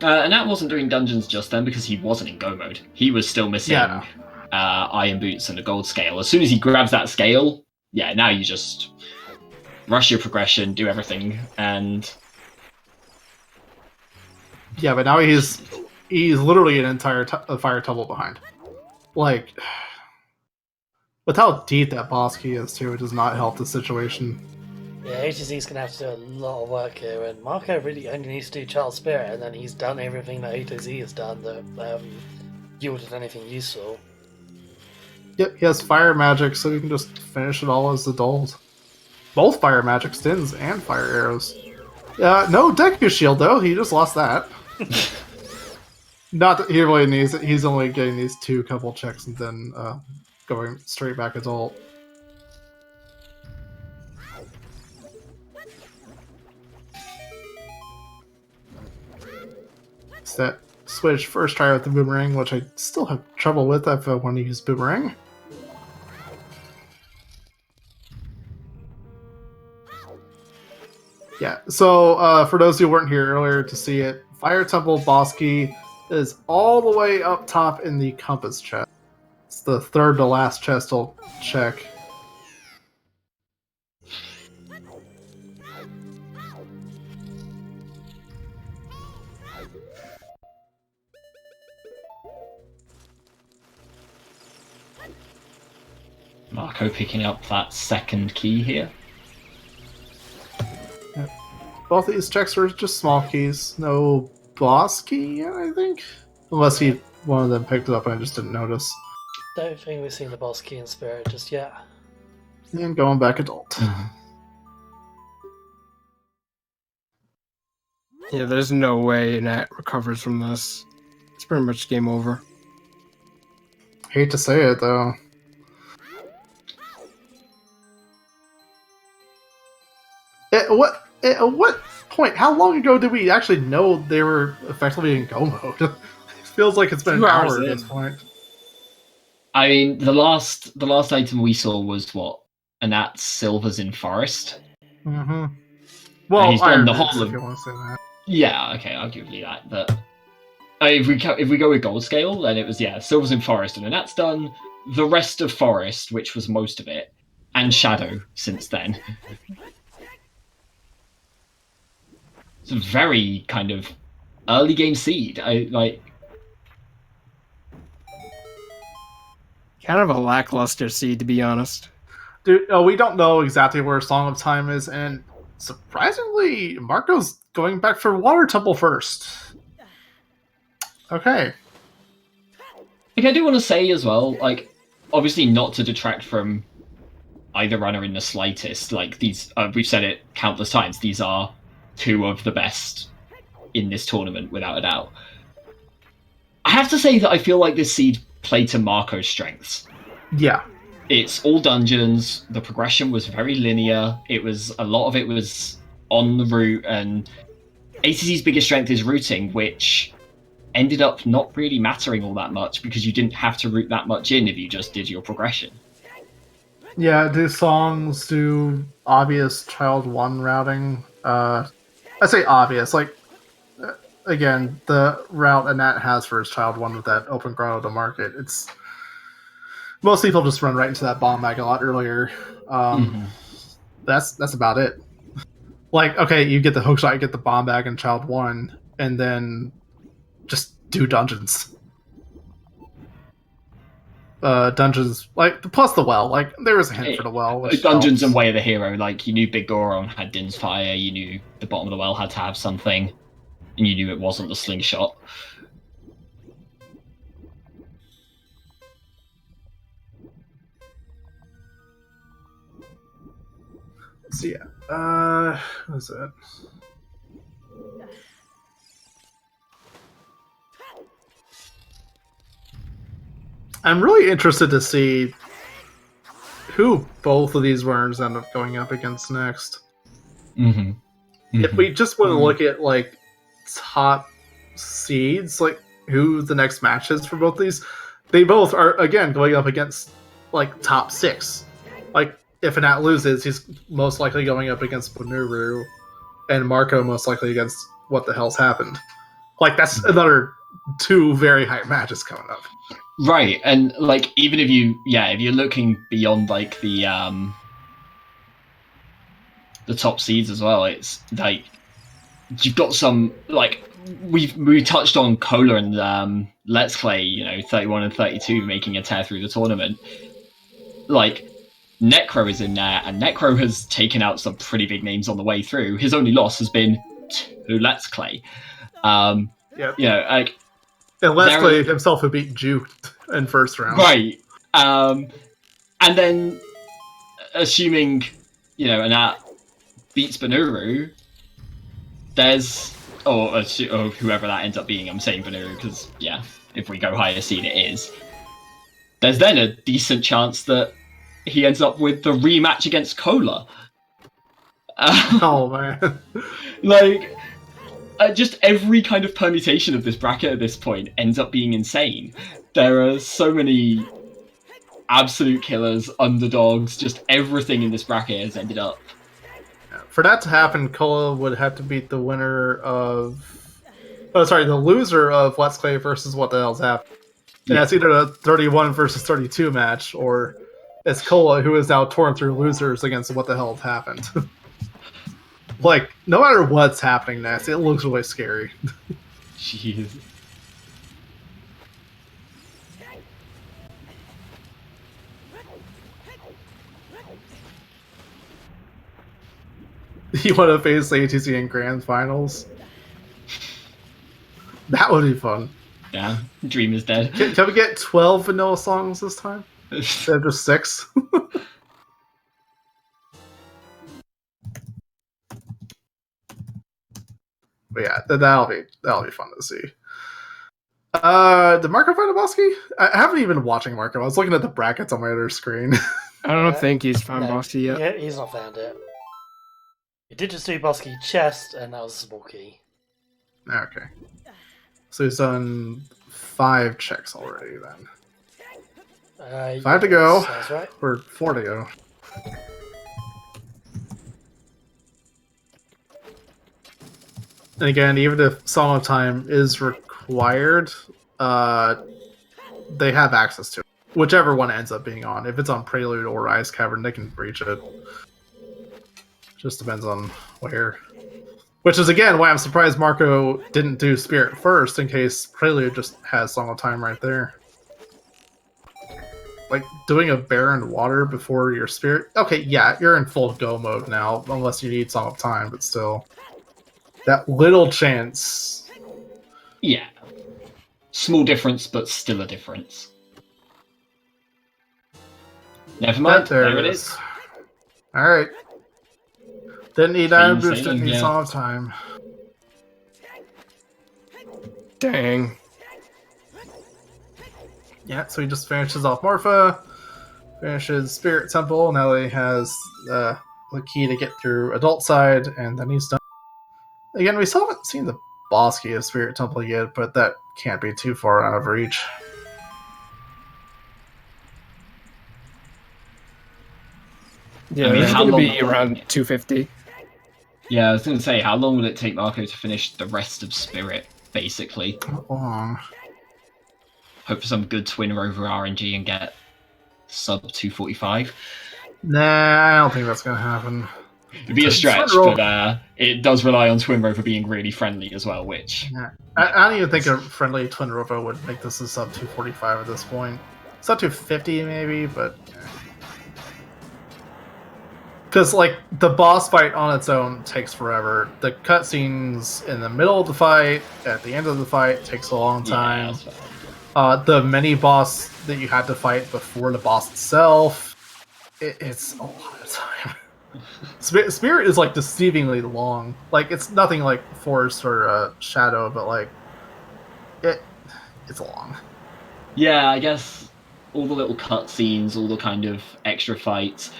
And that wasn't doing dungeons just then because he wasn't in go mode. He was still missing iron boots and a gold scale. As soon as he grabs that scale, yeah, now you just rush your progression, do everything, and Yeah, but now he's literally an entire fire tumble behind. Like, with how deep that boss key is too, it does not help the situation. Yeah, HTZ's going to have to do a lot of work here, and Marco really only needs to do Child Spirit, and then he's done everything that HTZ has done that yielded anything useful. Yep, he has fire magic, so he can just finish it all as adult. Both fire magic stins and fire arrows. No Deku shield though, he just lost that. Not that he really needs it, he's only getting these 2 couple checks and then going straight back adult. It's that switch first try with the boomerang, which I still have trouble with if I want to use boomerang. Yeah, so for those who weren't here earlier to see it, Fire Temple boss key is all the way up top in the compass chest. It's the third to last chest I'll check. Marco picking up that second key here. Both of these checks were just small keys. No boss key yet, I think? Unless one of them picked it up and I just didn't notice. Don't think we've seen the boss key in Spirit just yet. And going back adult. Yeah, there's no way Nat recovers from this. It's pretty much game over. Hate to say it, though. At what point? How long ago did we actually know they were effectively in go mode? It feels like it's been an 2 hours hour at in. this point. I mean, the last item we saw was what? And that's Silver's in Forest. Mm-hmm. Well, he's done Iron the Boots, whole if of- you want to say that. Yeah, okay, arguably that. But if we go with gold scale, then it was Silver's in Forest, and then that's done the rest of Forest, which was most of it, and Shadow since then. It's a very kind of early game seed. Kind of a lackluster seed, to be honest. Dude, we don't know exactly where Song of Time is, and surprisingly, Marco's going back for Water Temple first. Okay. I do want to say as well, obviously not to detract from either runner in the slightest. These, we've said it countless times. These are 2 of the best in this tournament, without a doubt. I have to say that I feel like this seed played to Marco's strengths. Yeah. It's all dungeons. The progression was very linear. A lot of it was on the route, and ATC's biggest strength is routing, which ended up not really mattering all that much because you didn't have to route that much in if you just did your progression. Yeah, do songs do obvious child 1 routing? I say obvious, again, the route Annette has for his child 1 with that open grotto to market, it's most people just run right into that bomb bag a lot earlier. That's about it. Okay, you get the hook shot, you get the bomb bag in child 1, and then just do dungeons. dungeons, like plus the well. Like there was a hint for the well. Which Dungeons helps. and Way of the Hero, like you knew Big Goron had Din's Fire, you knew the bottom of the well had to have something, and you knew it wasn't the slingshot. So yeah, what is it? I'm really interested to see who both of these runners end up going up against next. Mm-hmm. If we just want to look at like top seeds, like who the next match is for both of these, they both are again going up against like top 6. Like if Anat loses, he's most likely going up against Bonuru, and Marco most likely against What the Hell's Happened. Like that's another 2 very high matches coming up. Right, and like even if you're looking beyond like the top seeds as well, it's like you've got some like we touched on Cola and Let's Play, 31 and 32 making a tear through the tournament. Like Necro is in there, and Necro has taken out some pretty big names on the way through. His only loss has been to Let's Play. Like. And Let's Play himself who beat Juke in first round. Right. And then, assuming, Anat beats Bonuru, there's... Or whoever that ends up being, I'm saying Bonuru because, if we go higher seed it is. There's then a decent chance that he ends up with the rematch against Cola. Oh, man. Like... just every kind of permutation of this bracket at this point ends up being insane. There are so many absolute killers, underdogs, just everything in this bracket has ended up. For that to happen, Kola would have to beat the winner of... the loser of Let's Play versus What the Hell's Happened. And that's either a 31 versus 32 match, or it's Kola who is now torn through losers against What the Hell Happened. Like, no matter what's happening next, it looks really scary. Jeez. You want to face the ATC in Grand Finals? That would be fun. Yeah, Dream is dead. Can we get 12 vanilla songs this time? Instead of just 6? But yeah, that'll be fun to see. Did Marco find a Bosky? I haven't even been watching Marco. I was looking at the brackets on my other screen. I don't think he's found Bosky yet. Yeah, he's not found it. He did just do Bosky chest, and that was a small key. Okay. So he's done 5 checks already then. 5 to go. That's right. Or 4 to go. And again, even if Song of Time is required, they have access to it. Whichever one ends up being on. If it's on Prelude or Ice Cavern, they can breach it. Just depends on where. Which is, again, why I'm surprised Marco didn't do Spirit first, in case Prelude just has Song of Time right there. Like, doing a Barren Water before your Spirit... Okay, yeah, you're in full go mode now, unless you need Song of Time, but still... That little chance. Yeah. Small difference, but still a difference. Never mind. There it is. Alright. Didn't need Iron Boost, didn't need yeah. Song of Time. Dang. Yeah, so he just finishes off Morpha, finishes Spirit Temple, now he has the key to get through Adult Side, and then he's done. Again, we still haven't seen the boss key of Spirit Temple yet, but that can't be too far out of reach. Yeah, I mean, it's how going to long- be around 250. Yeah, I was going to say, how long will it take Marco to finish the rest of Spirit, basically? Not long. Hope for some good Twin Rover RNG and get sub 245. Nah, I don't think that's going to happen. It'd be a stretch, but it does rely on Twin Rover being really friendly as well, which... Yeah. I don't even think a friendly Twin Rover would make this a sub 245 at this point. It's up to 50 maybe, but because like the boss fight on its own takes forever. The cutscenes in the middle of the fight, at the end of the fight, takes a long time. The mini boss that you had to fight before the boss itself, it's a lot of time. Spirit is like deceivingly long. Like it's nothing like Forest or Shadow, but like it's long. Yeah, I guess all the little cutscenes, all the kind of extra fights,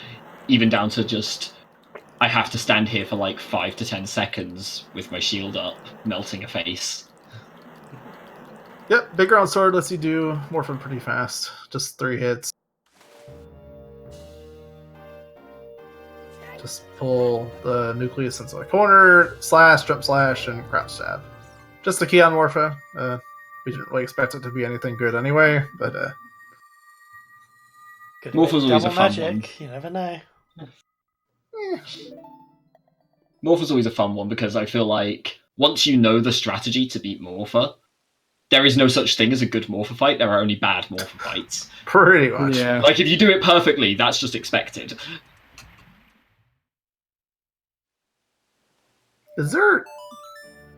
even down to just I have to stand here for like 5 to 10 seconds with my shield up, melting a face. Yep, big round sword lets you do Morphin pretty fast. Just 3 hits. Just pull the nucleus into the corner, slash, jump slash, and crouch stab. Just a key on Morpha. We didn't really expect it to be anything good anyway, but Could Morpha's always a double fun magic. one. You never know. Morpha's always a fun one because I feel like once you know the strategy to beat Morpha, there is no such thing as a good Morpha fight. There are only bad Morpha fights. pretty much. Yeah. Like if you do it perfectly, that's just expected.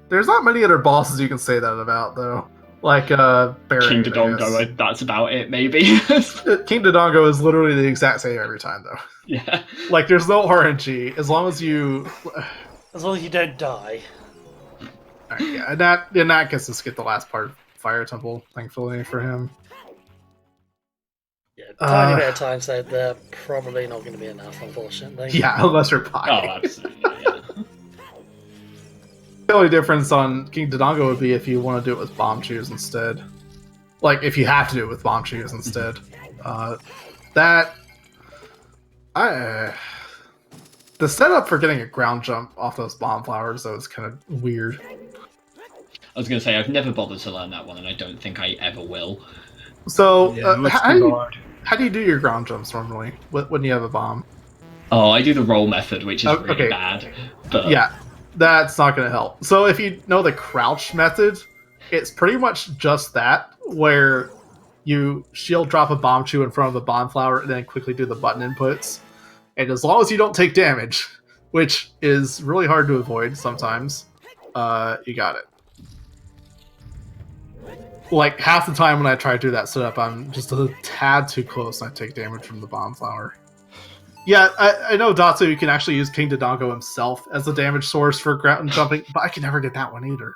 There's not many other bosses you can say that about, though. Like, Barry. King Dodongo, that's about it, maybe. King Dodongo is literally the exact same every time, though. Yeah. Like, there's no RNG. As long as you... As long as you don't die. Alright, yeah, and that gets to skip the last part of Fire Temple, thankfully, for him. Yeah, tiny bit of time saved there. Probably not going to be enough, unfortunately. Yeah, unless you're Oh, pie. absolutely. Yeah. The only difference on King Dodongo would be if you want to do it with bomb shoes instead. Like, if you have to do it with bomb shoes instead. The setup for getting a ground jump off those bomb flowers, though, is kind of weird. I was going to say, I've never bothered to learn that one, and I don't think I ever will. So, Yeah, it looks how too hard. do you do your ground jumps normally when you have a bomb? Oh, I do the roll method, which is Oh, really okay. bad. But Yeah, that's not going to help. So if you know the crouch method, it's pretty much just that, where you shield drop a bomb chew in front of the bomb flower and then quickly do the button inputs. And as long as you don't take damage, which is really hard to avoid sometimes, you got it. Like, half the time when I try to do that setup, I'm just a tad too close and I take damage from the bomb flower. Yeah, I know, Datsu, you can actually use King Dodongo himself as a damage source for ground jumping, but I can never get that one either.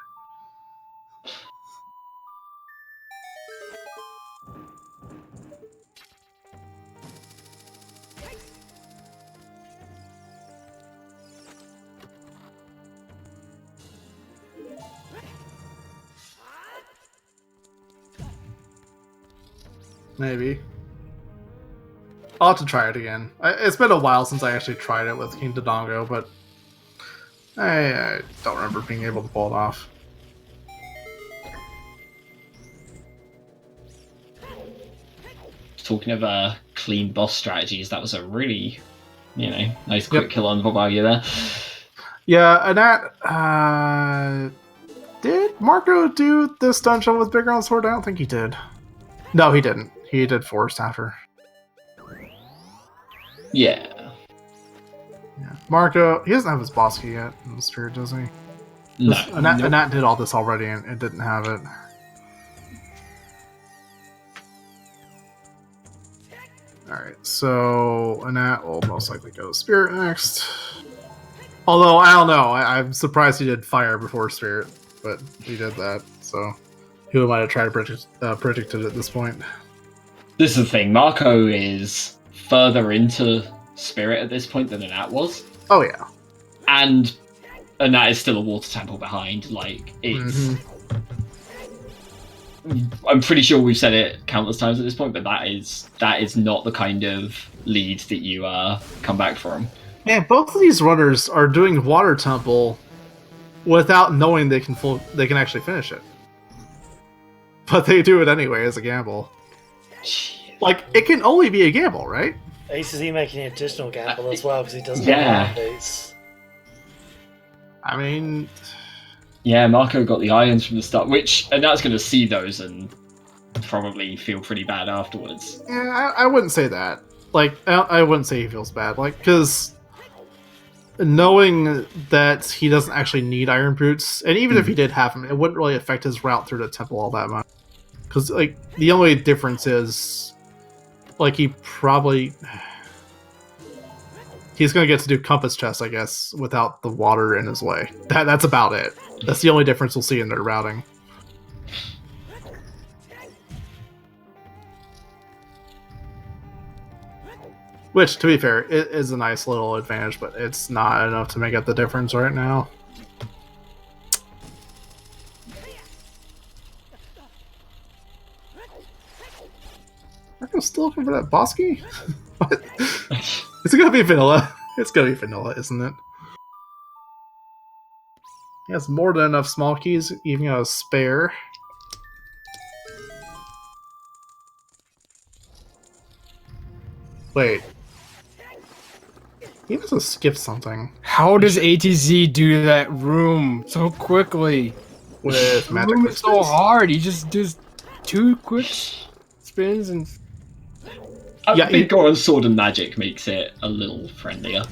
Maybe. I'll have to try it again. It's been a while since I actually tried it with King Dodongo, but I don't remember being able to pull it off. talking of clean boss strategies, that was a really, nice quick kill on Volvagia there. Yeah, and that, did Marco do this dungeon with Big Round Sword? I don't think he did. No, he didn't. He did Forest after. Yeah. Yeah. Marco, he doesn't have his boss key yet in the Spirit, does he? No. Annette did all this already and didn't have it. Alright, so Annette will most likely go Spirit next. Although, I don't know, I'm surprised he did Fire before Spirit, but he did that, so who might have tried to predict it at this point? This is the thing, Marco is further into Spirit at this point than Annette was. Oh yeah. And Annette is still a water temple behind, like, it's... I'm pretty sure we've said it countless times at this point, but that is not the kind of lead that you come back from. Man, both of these runners are doing Water Temple without knowing they can actually finish it. But they do it anyway as a gamble. Like, it can only be a gamble, right? Ace is he making an additional gamble as well because he doesn't Yeah. have boots. I mean, Yeah, Marco got the irons from the start, and that's going to see those and probably feel pretty bad afterwards. Yeah, I wouldn't say that. Like, I wouldn't say he feels bad. Like, because knowing that he doesn't actually need iron boots, and even if he did have them, it wouldn't really affect his route through the temple all that much. Because, like, the only difference is, like, he's going to get to do compass chests, I guess, without the water in his way. That's about it. That's the only difference we'll see in their routing. Which, to be fair, it is a nice little advantage, but it's not enough to make up the difference right now. I'm still looking for that Bosky? What? Is it gonna be vanilla? It's gonna be vanilla, isn't it? He has more than enough small keys, even a spare. Wait. He must have skipped something. How does ATZ do that room so quickly? With The magic room is so crystals? hard. He just does 2 quick spins and I think Goron's sword and magic makes it a little friendlier.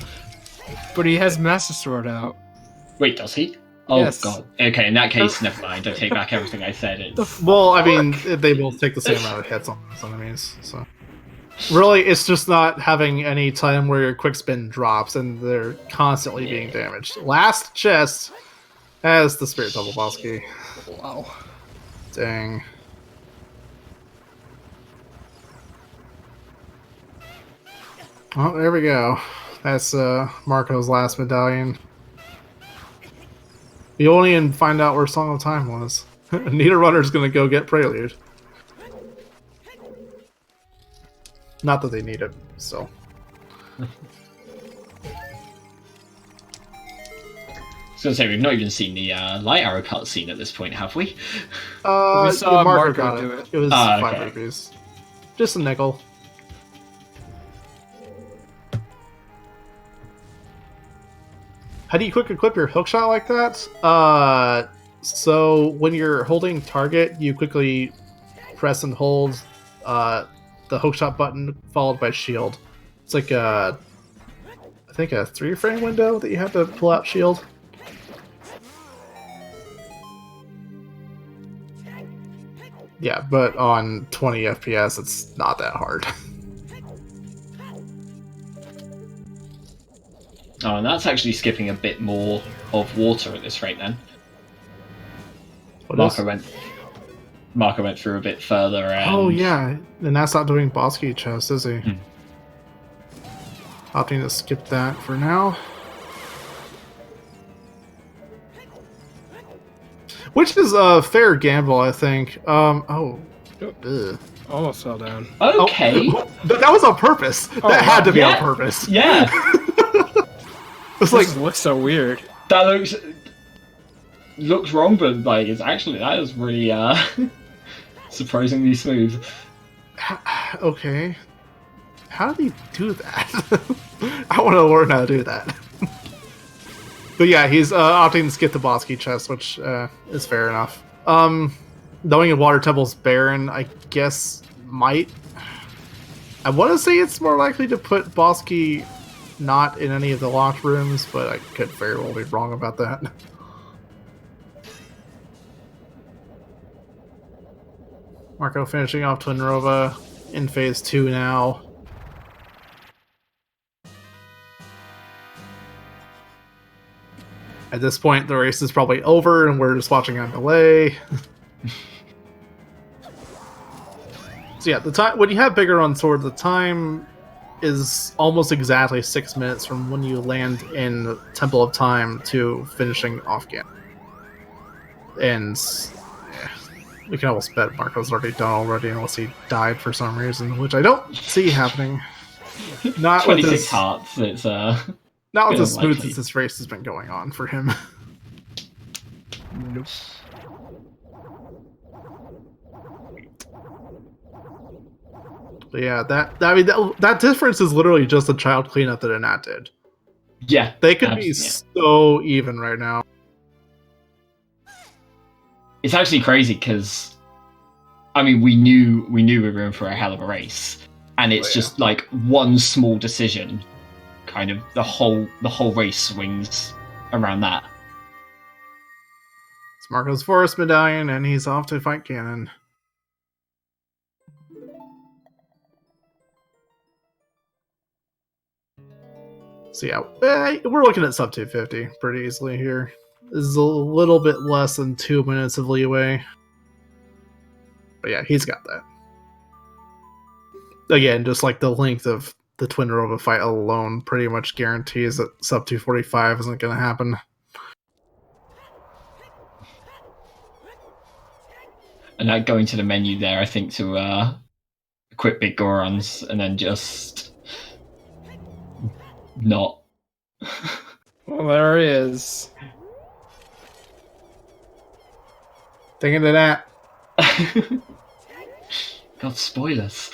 but he has Master Sword out. Wait, does he? Oh Yes. god. Okay, in that case, never mind. I take back everything I said. It's... Well, I mean, they both take the same amount of hits on those enemies, so... Really, it's just not having any time where your quick spin drops and they're constantly being damaged. Last chest has the Spirit Double Boss Key. Wow. Dang. Oh, there we go. That's Marco's last medallion. We won't even find out where Song of Time was. Anita Runner's gonna go get Prelude. Not that they need it, so. I was gonna say, we've not even seen the Light Arrow cutscene at this point, have we? We saw yeah, Marco got do it. it. It was Ah, 5 okay. rupees. Just a nickel. How do you quick equip your hookshot like that? So when you're holding target, you quickly press and hold the hookshot button followed by shield. It's like I think a 3-frame window that you have to pull out shield. Yeah, but on 20 FPS, it's not that hard. Oh, and that's actually skipping a bit more of water at this rate then. What Marco is- went through a bit further and... Oh yeah, and that's not doing boss key chest, is he? Opting to skip that for now. Which is a fair gamble, I think. Ugh. Almost fell down. Okay. Oh, that was on purpose. That had to be on purpose. Yeah. It's like, This looks so weird. That looks wrong, but like it's actually, that is really surprisingly smooth. okay. How do you do that? I want to learn how to do that. But yeah, he's opting to skip the boss key chest, which is fair enough. Knowing a Water Temple's barren, I guess might... I want to say it's more likely to put boss key not in any of the locked rooms, but I could very well be wrong about that. Marco finishing off Twin Rova in phase 2 now. At this point, the race is probably over, and we're just watching on delay. So yeah, the time when you have Bigger on Sword, the time is almost exactly 6 minutes from when you land in Temple of Time to finishing off game. And yeah, we can almost bet Marco's already done already, unless he died for some reason, which I don't see happening. Not with 26 this, hearts. It's not with bit as smooth unlikely. as this race has been going on for him. Nope. But yeah, that difference is literally just a child cleanup that Anat did. yeah. They could be absolutely. so even right now. It's actually crazy because I mean, we knew we were in for a hell of a race, and it's just like one small decision, kind of the whole race swings around that. It's Marco's Forest Medallion, and he's off to fight Ganon. So yeah, we're looking at sub 250 pretty easily here. This is a little bit less than 2 minutes of leeway. But yeah, he's got that. Again, just like the length of the Twin Nova fight alone pretty much guarantees that sub 245 isn't going to happen. And like going to the menu there, I think to equip big Gorons and then just not. Well, there it is. Thinking of that. God, spoilers.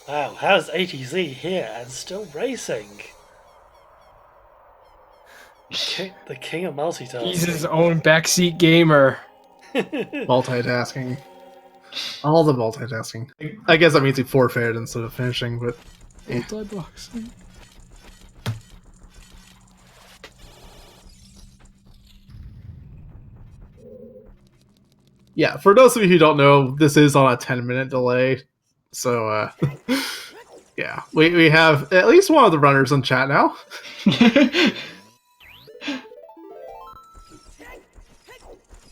Wow, how's ATZ here and still racing? The king of multitasking. He's his own backseat gamer. Multitasking. All the multitasking. I guess that means he forfeited instead of finishing, but... Multi-boxing. Yeah, for those of you who don't know, this is on a 10-minute delay. So, yeah. We have at least one of the runners in chat now.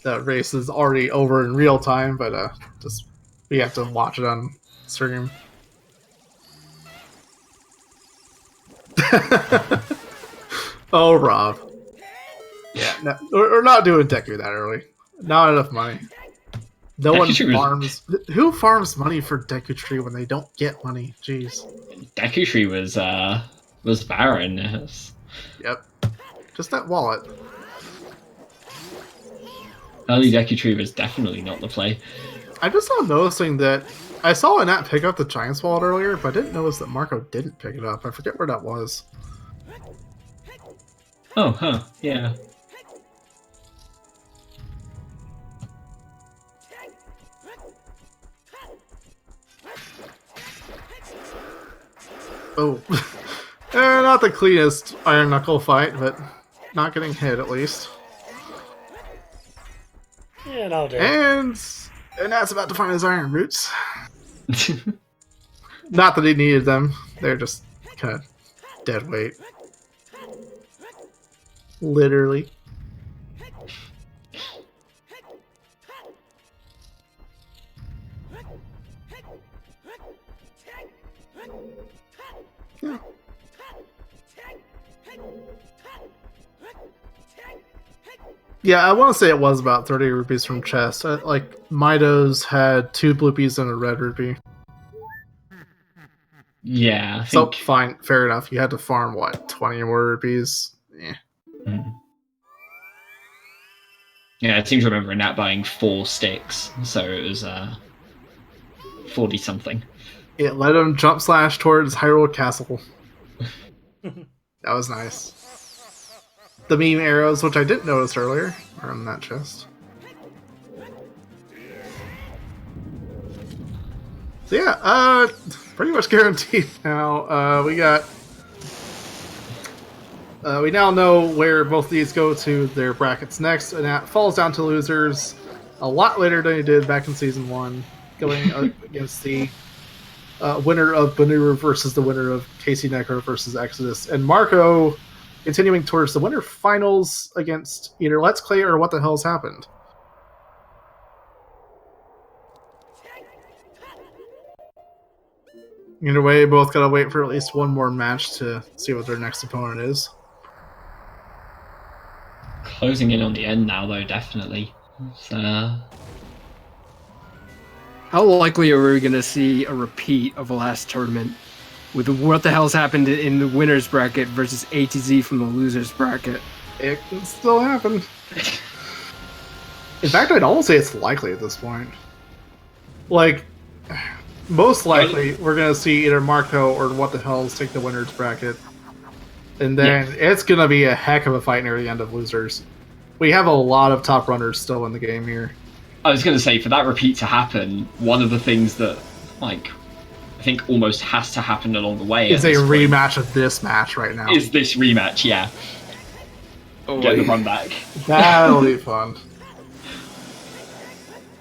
The race is already over in real time, but just we have to watch it on stream. Oh, Rob. Yeah, no, we're not doing Deku that early. Not enough money. No one farms. Who farms money for Deku Tree when they don't get money? Jeez. Deku Tree was barren. Yep. Just that wallet. Early Deku Tree was definitely not the play. I just saw noticing that I saw Annette pick up the Giant's Wallet earlier, but I didn't notice that Marco didn't pick it up. I forget where that was. Oh, huh. Yeah. Oh. Not the cleanest Iron Knuckle fight, but not getting hit at least. Yeah, no, dude. And that's about to find his Iron Roots. Not that he needed them. They're just kind of dead weight. Literally. Yeah. Yeah, I want to say it was about 30 rupees from chest. Like, Mido's had 2 bloopies and a red rupee. Yeah, I So, think... fine, fair enough. You had to farm, what, 20 more rupees? Yeah. Yeah, I seem to remember Nat buying 4 sticks, so it was 40-something. It let him jump slash towards Hyrule Castle. That was nice. The meme arrows, which I didn't notice earlier, are in that chest. So yeah, pretty much guaranteed now. We now know where both of these go to their brackets next, and that falls down to losers a lot later than he did back in Season 1, going against the winner of Banuru versus the winner of Casey Necro versus Exodus, and Marco continuing towards the winter finals against either Let's Play or What the Hell's Happened. Either way, both gotta wait for at least one more match to see what their next opponent is. Closing in on the end now, though, definitely. So... How likely are we going to see a repeat of the last tournament with What the Hell's Happened in the winner's bracket versus ATZ from the loser's bracket? It can still happen. In fact, I'd almost say it's likely at this point. Like, most likely, we're going to see either Marco or What the Hell's take the winner's bracket. And then it's going to be a heck of a fight near the end of losers. We have a lot of top runners still in the game here. I was going to say, for that repeat to happen, one of the things that, like, I think almost has to happen along the way Is a rematch of this match right now. Is this rematch, yeah. Oh, Get the run back. That'll be fun.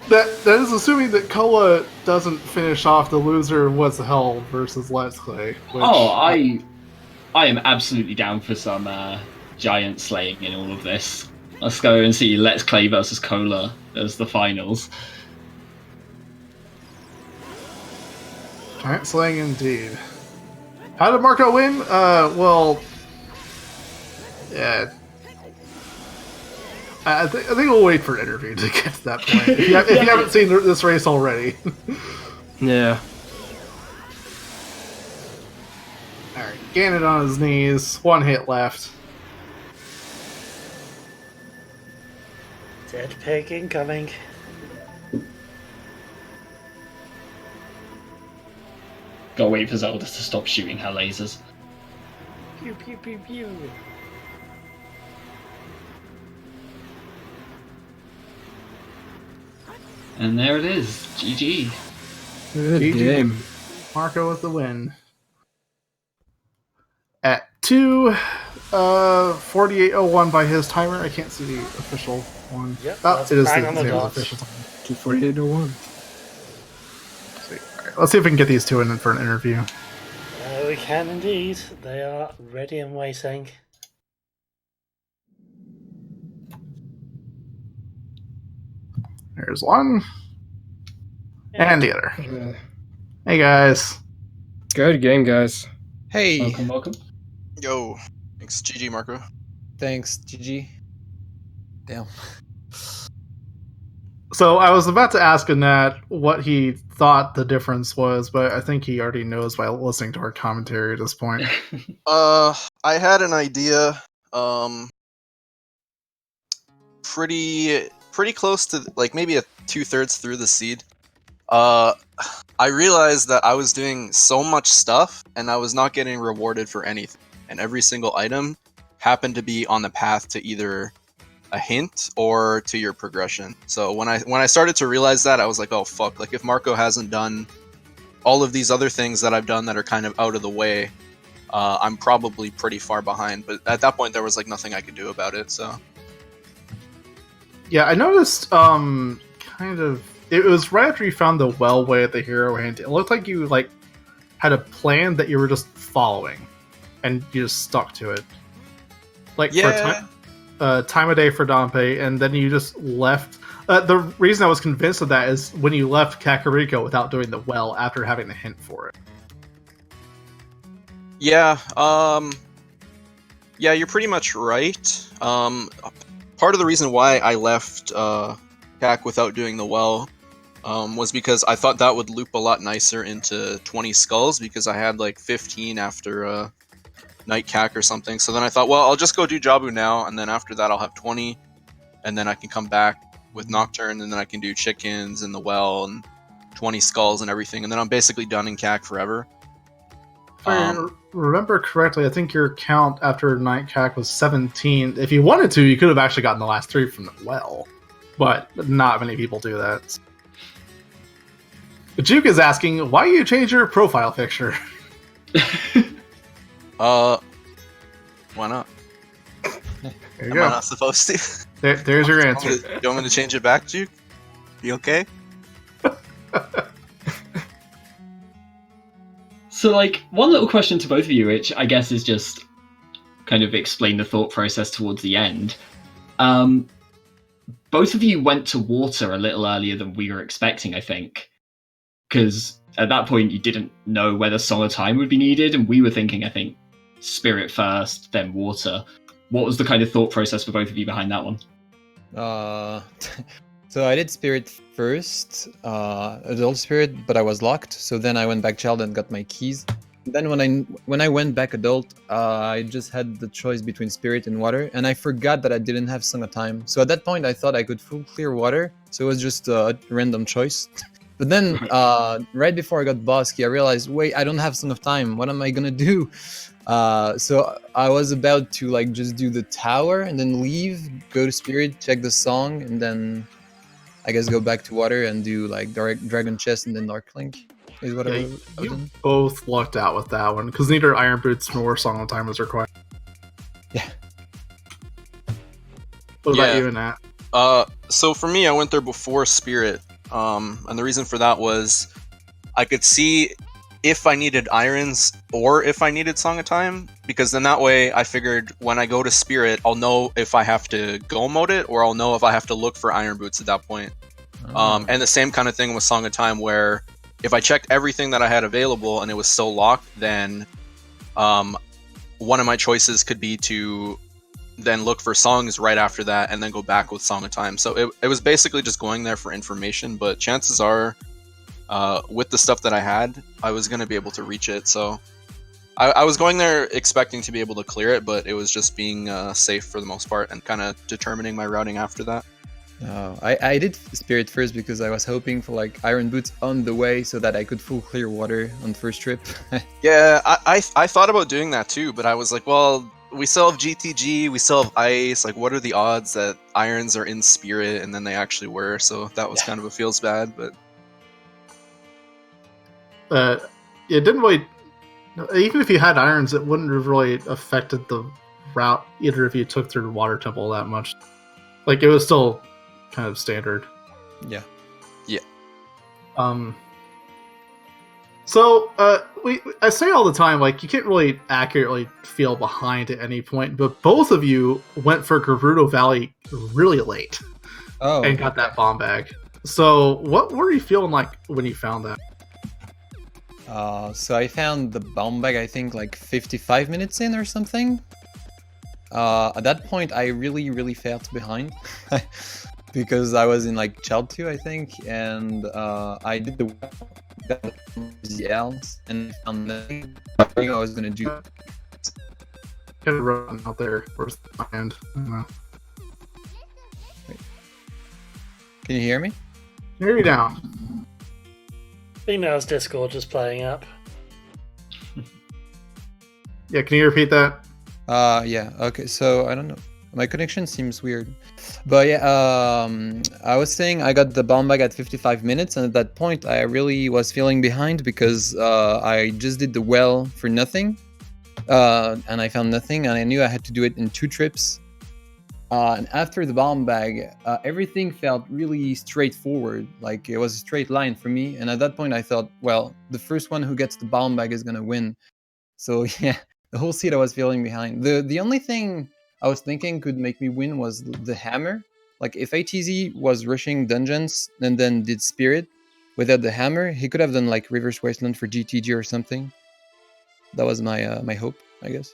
That is assuming that Koa doesn't finish off the loser What's the Hell versus Let's Play. Which, I am absolutely down for some giant slaying in all of this. Let's go and see Let's Play versus Cola as the finals. Giant slaying indeed. How did Marco win? Well, yeah. I think we'll wait for an interview to get to that point. If you haven't seen this race already. Yeah. Alright, Ganon on his knees. 1 hit left. Dead pig incoming. Gotta wait for Zelda to stop shooting her lasers. Pew pew pew pew. And there it is. GG. Good GG. game. Marco with the win. At 2:48:01 by his timer. I can't see the official one. Yep, Oh, that's it is bang the on the same dot. official time. 248:01. Alright, let's see if we can get these two in for an interview. We can indeed. They are ready and waiting. There's one. And the other. Yeah. Hey guys. Good game, guys. Hey, Welcome. yo, thanks, GG, Marco. Thanks, GG. Damn. So I was about to ask Annette what he thought the difference was, but I think he already knows by listening to our commentary at this point. I had an idea. Pretty close to like maybe a 2/3 through the seed. I realized that I was doing so much stuff and I was not getting rewarded for anything, and every single item happened to be on the path to either a hint or to your progression. So when I started to realize that, I was like, oh fuck, like if Marco hasn't done all of these other things that I've done that are kind of out of the way, I'm probably pretty far behind. But at that point there was like nothing I could do about it, so Yeah, I noticed kind of it was right after you found the well way at the hero hint. It looked like you like had a plan that you were just following and you just stuck to it. Like yeah. for time of day for Dompe, and then you just left. The reason I was convinced of that is when you left Kakariko without doing the well after having the hint for it. Yeah, yeah, you're pretty much right. Part of the reason why I left Kak without doing the well was because I thought that would loop a lot nicer into 20 skulls, because I had like 15 after Night Kak or something. So then I thought, well, I'll just go do Jabu now, and then after that I'll have 20, and then I can come back with Nocturne, and then I can do chickens and the well and 20 skulls and everything, and then I'm basically done in Kak forever. If I remember correctly, I think your count after Night Kak was 17. If you wanted to, you could have actually gotten the last 3 from the well, but not many people do that. Juke is asking, why you change your profile picture? Why not? There you Am go. I not supposed to? There's your answer. You want me to change it back, Juke? You okay? So, like, one little question to both of you, which I guess is just kind of explain the thought process towards the end. Both of you went to water a little earlier than we were expecting, I think. Because at that point, you didn't know whether Song of Time would be needed, and we were thinking, I think, Spirit first, then water. What was the kind of thought process for both of you behind that one? So I did Spirit first, Adult Spirit, but I was locked. So then I went back Child and got my keys. Then when I went back Adult, I just had the choice between Spirit and Water, and I forgot that I didn't have Song of Time. So at that point, I thought I could full clear Water, so it was just a random choice. But then, right before I got Boss Key, I realized, wait, I don't have Song of Time. What am I gonna do? So I was about to like just do the tower and then leave, go to Spirit, check the song, and then I guess go back to water and do like Dragon Chest and then Dark Link is what I Yeah, would have you done. both lucked out with that one because neither Iron Boots nor Song of Time was required. Yeah. What about Yeah. you and Nat? So for me, I went there before Spirit, and the reason for that was I could see if I needed irons or if I needed Song of Time, because then that way I figured when I go to Spirit, I'll know if I have to go mode it or I'll know if I have to look for Iron Boots at that point. And the same kind of thing with Song of Time, where if I checked everything that I had available and it was still locked, then one of my choices could be to then look for songs right after that and then go back with Song of Time. So it was basically just going there for information, but chances are with the stuff that I had, I was going to be able to reach it. So I was going there expecting to be able to clear it, but it was just being safe for the most part and kind of determining my routing after that. I did Spirit first because I was hoping for like Iron Boots on the way so that I could full clear water on the first trip. Yeah, I thought about doing that too, but I was like, well, we still have GTG, we still have Ice. Like, what are the odds that Irons are in Spirit? And then they actually were, so that was kind of a feels bad, but... It didn't really... Even if you had irons, it wouldn't have really affected the route either if you took through the Water Temple that much. Like, it was still kind of standard. Yeah. So, I say all the time, like, you can't really accurately feel behind at any point, but both of you went for Gerudo Valley really late and got that bomb bag. So, what were you feeling like when you found that? So I found the bomb bag, I think, like 55 minutes in or something. At that point, I really felt behind because I was in like Child 2, I think, and I did the elves and found nothing. I knew I was gonna do. Kind of run out there. Where's the end? I don't know. Can you hear me? Hear me down. I think now it's Discord just playing up. Yeah, can you repeat that? Yeah. Okay. So I don't know. My connection seems weird, but yeah. I was saying I got the bomb bag at 55 minutes, and at that point, I really was feeling behind because I just did the well for nothing, and I found nothing, and I knew I had to do it in 2 trips. And after the bomb bag, everything felt really straightforward. Like it was a straight line for me. And at that point, I thought, well, the first one who gets the bomb bag is gonna win. So yeah, the whole seed I was feeling behind. The only thing I was thinking could make me win was the hammer. Like if ATZ was rushing dungeons and then did Spirit without the hammer, he could have done like Reverse Wasteland for GTG or something. That was my my hope, I guess.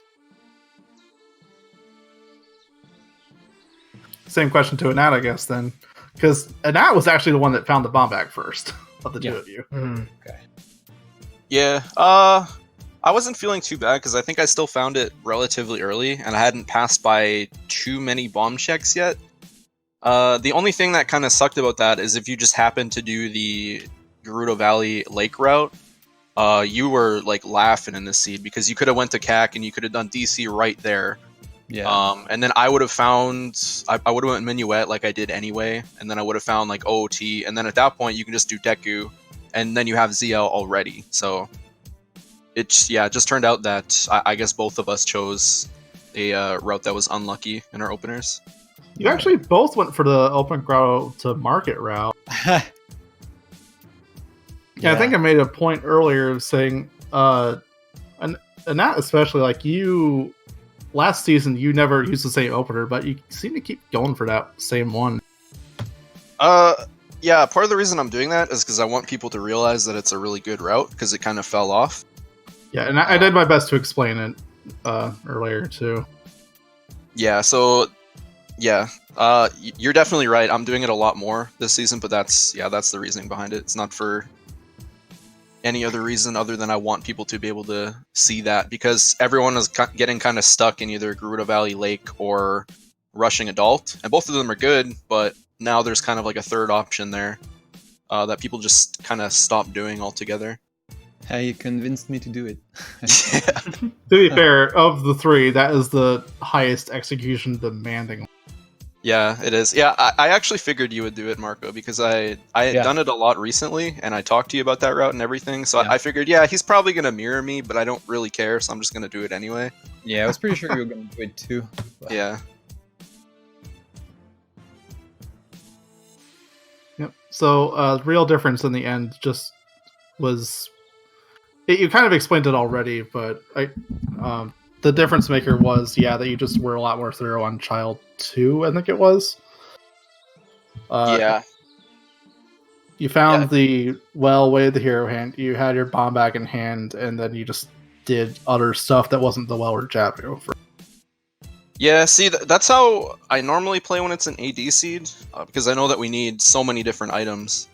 Same question to Anat, I guess, then. Because Anat was actually the one that found the bomb bag first of the two of you. Okay. Yeah, I wasn't feeling too bad because I think I still found it relatively early and I hadn't passed by too many bomb checks yet. The only thing that kind of sucked about that is if you just happened to do the Gerudo Valley Lake route, you were like laughing in this seed because you could have went to CAC and you could have done DC right there. Yeah. And then I would have found, I would have went Minuet like I did anyway, and then I would have found like OOT, and then at that point you can just do Deku, and then you have ZL already. So it just turned out that I guess both of us chose a route that was unlucky in our openers. You actually both went for the open grow to market route. Yeah. I think I made a point earlier of saying, and Anat especially, like you, last season you never used the same opener, but you seem to keep going for that same one. Yeah, part of the reason I'm doing that is because I want people to realize that it's a really good route because it kind of fell off. Yeah, and I did my best to explain it earlier too. Yeah, so yeah, you're definitely right. I'm doing it a lot more this season, but that's the reasoning behind it. It's not for any other reason other than I want people to be able to see that, because everyone is getting kind of stuck in either Gerudo Valley Lake or Rushing Adult, and both of them are good, but now there's kind of like a third option there that people just kind of stop doing altogether. Hey, you convinced me to do it. Yeah. To be fair, of the three, that is the highest execution demanding. Yeah, it is. Yeah, I actually figured you would do it, Marco, because I had Yeah. done it a lot recently, and I talked to you about that route and everything. So Yeah. I figured, yeah, he's probably gonna mirror me, but I don't really care, so I'm just gonna do it anyway. Yeah, I was pretty sure you were gonna do it too. But- Yeah. Yep. So the real difference in the end just was you kind of explained it already, but the difference maker was that you just were a lot more thorough on Child 2, I think it was. Yeah. You found the way of the hero hand. You had your bomb bag in hand, and then you just did other stuff that wasn't the well or jabbing over. Yeah, see, that's how I normally play when it's an AD seed, because I know that we need so many different items.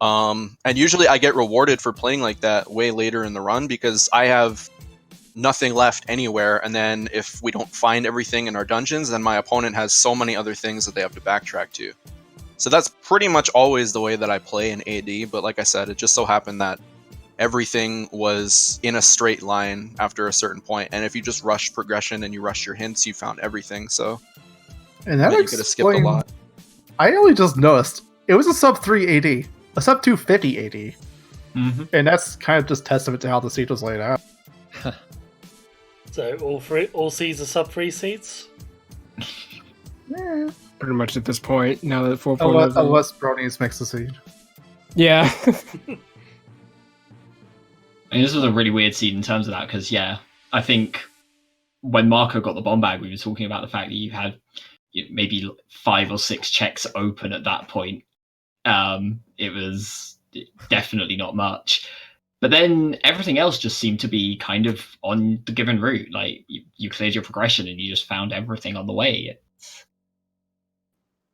And usually I get rewarded for playing like that way later in the run, because I have nothing left anywhere, and then if we don't find everything in our dungeons, then my opponent has so many other things that they have to backtrack to. So that's pretty much always the way that I play in AD, but like I said, it just so happened that everything was in a straight line after a certain point, and if you just rushed progression and you rushed your hints, you found everything, so And that you could have skipped a lot. I only just noticed it was a sub 3 AD, a sub 250 AD, and that's kind of just testament to how the seed was laid out. So all seeds are sub 3 seeds? Pretty much at this point, now that 4.0 Unless Bronies makes the seed. Yeah. And this was a really weird seed in terms of that, because I think when Marco got the bomb bag, we were talking about the fact that you had maybe 5 or 6 checks open at that point. It was definitely not much. But then everything else just seemed to be kind of on the given route. Like you cleared your progression and you just found everything on the way.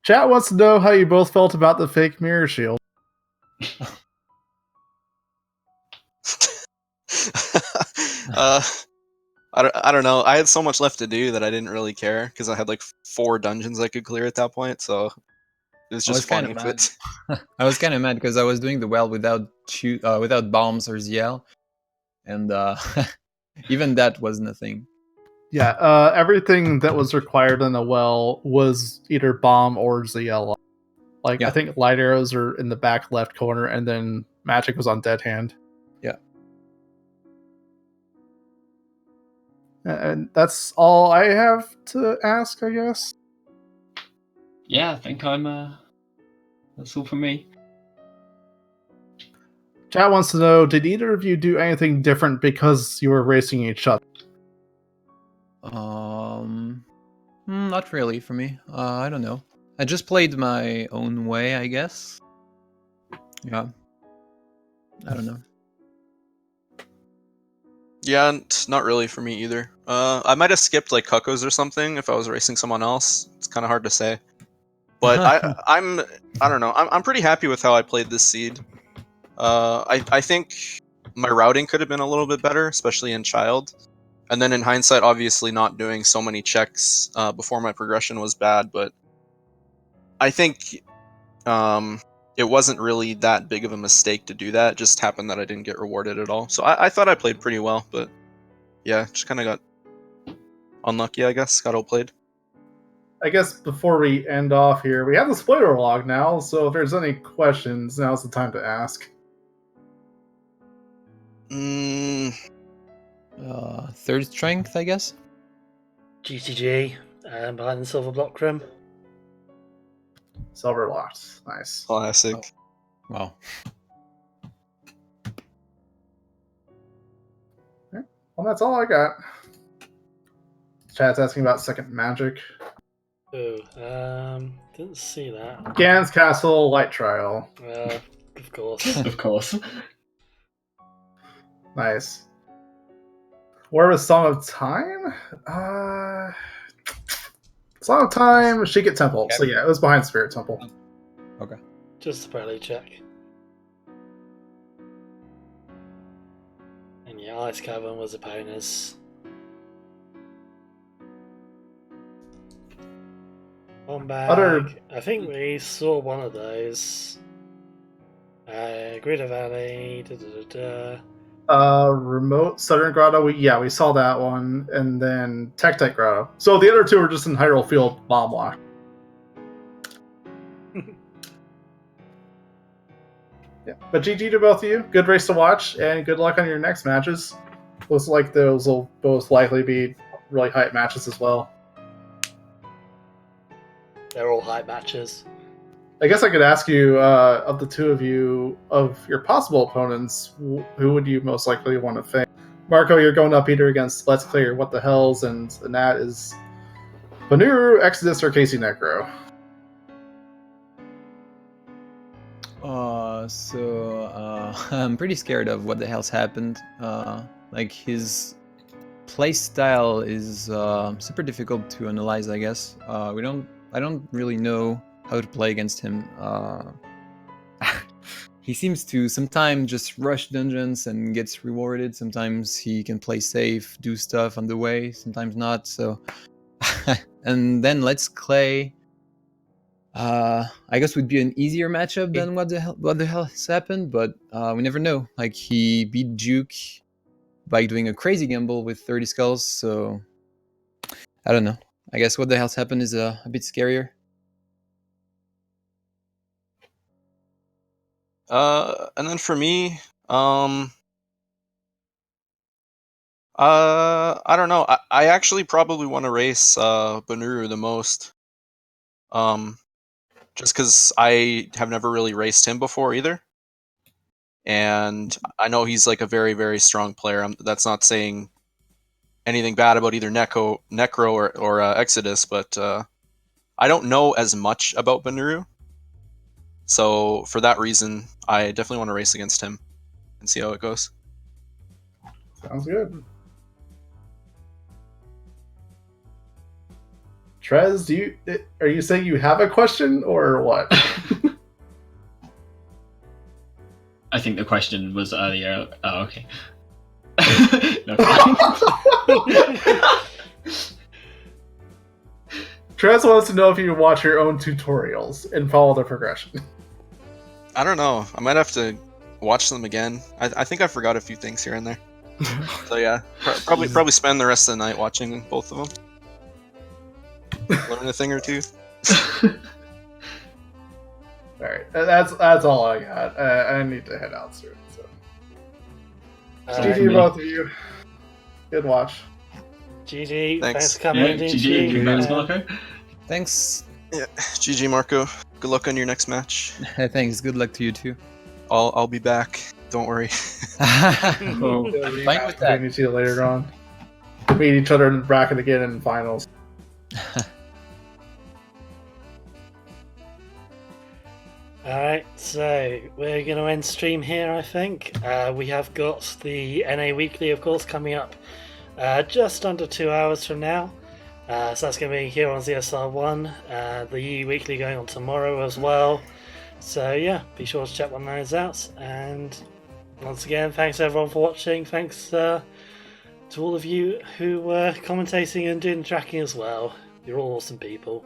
Chat wants to know how you both felt about the fake mirror shield. I don't know. I had so much left to do that I didn't really care, because I had like 4 dungeons I could clear at that point, so it was just fun with it. I was kind of mad because I was doing the well without bombs or ZL, and even that was nothing. Yeah, everything that was required in the well was either bomb or ZL. Like, I think light arrows are in the back left corner, and then magic was on dead hand. Yeah. And that's all I have to ask, I guess. Yeah, I think that's all for me. Chat wants to know, did either of you do anything different because you were racing each other? Not really for me. I don't know. I just played my own way, I guess. Yeah. I don't know. Yeah, not really for me either. I might have skipped like Cuckoos or something if I was racing someone else. It's kind of hard to say. But I don't know. I'm pretty happy with how I played this seed. I think my routing could have been a little bit better, especially in Child. And then in hindsight, obviously not doing so many checks before my progression was bad, but I think it wasn't really that big of a mistake to do that. It just happened that I didn't get rewarded at all. So I thought I played pretty well, but yeah, just kind of got unlucky, I guess. Got outplayed. I guess before we end off here, we have the spoiler log now, so if there's any questions, now's the time to ask. Third strength, I guess. GTG, behind the silver block room. Silver locked. Nice. Classic. Oh. Wow. Well, that's all I got. Chat's asking about second magic. Oh, didn't see that. Gan's Castle Light Trial. Of course. Of course. Nice. Where was Song of Time? Song of Time, Shigit Temple. So yeah, it was behind Spirit Temple. Okay. Just a probably check. And yeah, Ice Cavern was a bonus. One bag. I think we saw one of those. Grid Valley. Remote Southern Grotto. We saw that one, and then Tectite Grotto. So the other two are just in Hyrule Field bomb lock. Yeah, but GG to both of you. Good race to watch, and good luck on your next matches. Looks like those will both likely be really hype matches as well. They're all hype matches. I guess I could ask you, of the two of you, of your possible opponents, who would you most likely want to face? Marco, you're going up either against Let's Clear What the Hells, and that is Banuru, Exodus, or Casey Necro. I'm pretty scared of what the hell's happened. Like his play style is super difficult to analyze. I guess I don't really know how to play against him. He seems to sometimes just rush dungeons and gets rewarded. Sometimes he can play safe, do stuff on the way. Sometimes not. So, and then Let's Clay. I guess would be an easier matchup than what the hell has happened, but we never know. Like he beat Duke by doing a crazy gamble with 30 skulls, so I don't know. I guess what the hell's happened is a bit scarier. And then for me, I don't know. I actually probably want to race Banuru the most. Just because I have never really raced him before either. And I know he's like a very, very strong player. That's not saying anything bad about either Necro or Exodus, but I don't know as much about Banuru. So for that reason, I definitely want to race against him and see how it goes. Sounds good. Trez, are you saying you have a question or what? I think the question was earlier. Oh, okay. No, Trez wants to know if you watch your own tutorials and follow the progression. I don't know. I might have to watch them again. I think I forgot a few things here and there. So yeah, probably spend the rest of the night watching both of them. Learn a thing or two. Alright, that's all I got. I need to head out soon. So. GG both of you. Good watch. GG, Thanks. thanks for coming in. GG, congrats, Uh, Marco. Thanks. Yeah, GG Marco. Good luck on your next match. Thanks. Good luck to you too. I'll be back. Don't worry. I'm fine with that. Maybe see you later on. Meet each other in the bracket again in finals. Alright, so we're going to end stream here, I think. We have got the NA Weekly, of course, coming up just under 2 hours from now. So that's going to be here on ZSR1. The EU Weekly going on tomorrow as well. So yeah, be sure to check one of those out. And once again, thanks everyone for watching. Thanks to all of you who were commentating and doing the tracking as well. You're all awesome people.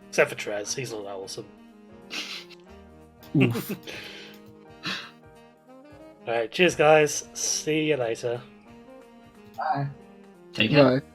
Except for Trez, he's not that awesome. Alright, cheers guys. See you later. Bye. Take care. Bye.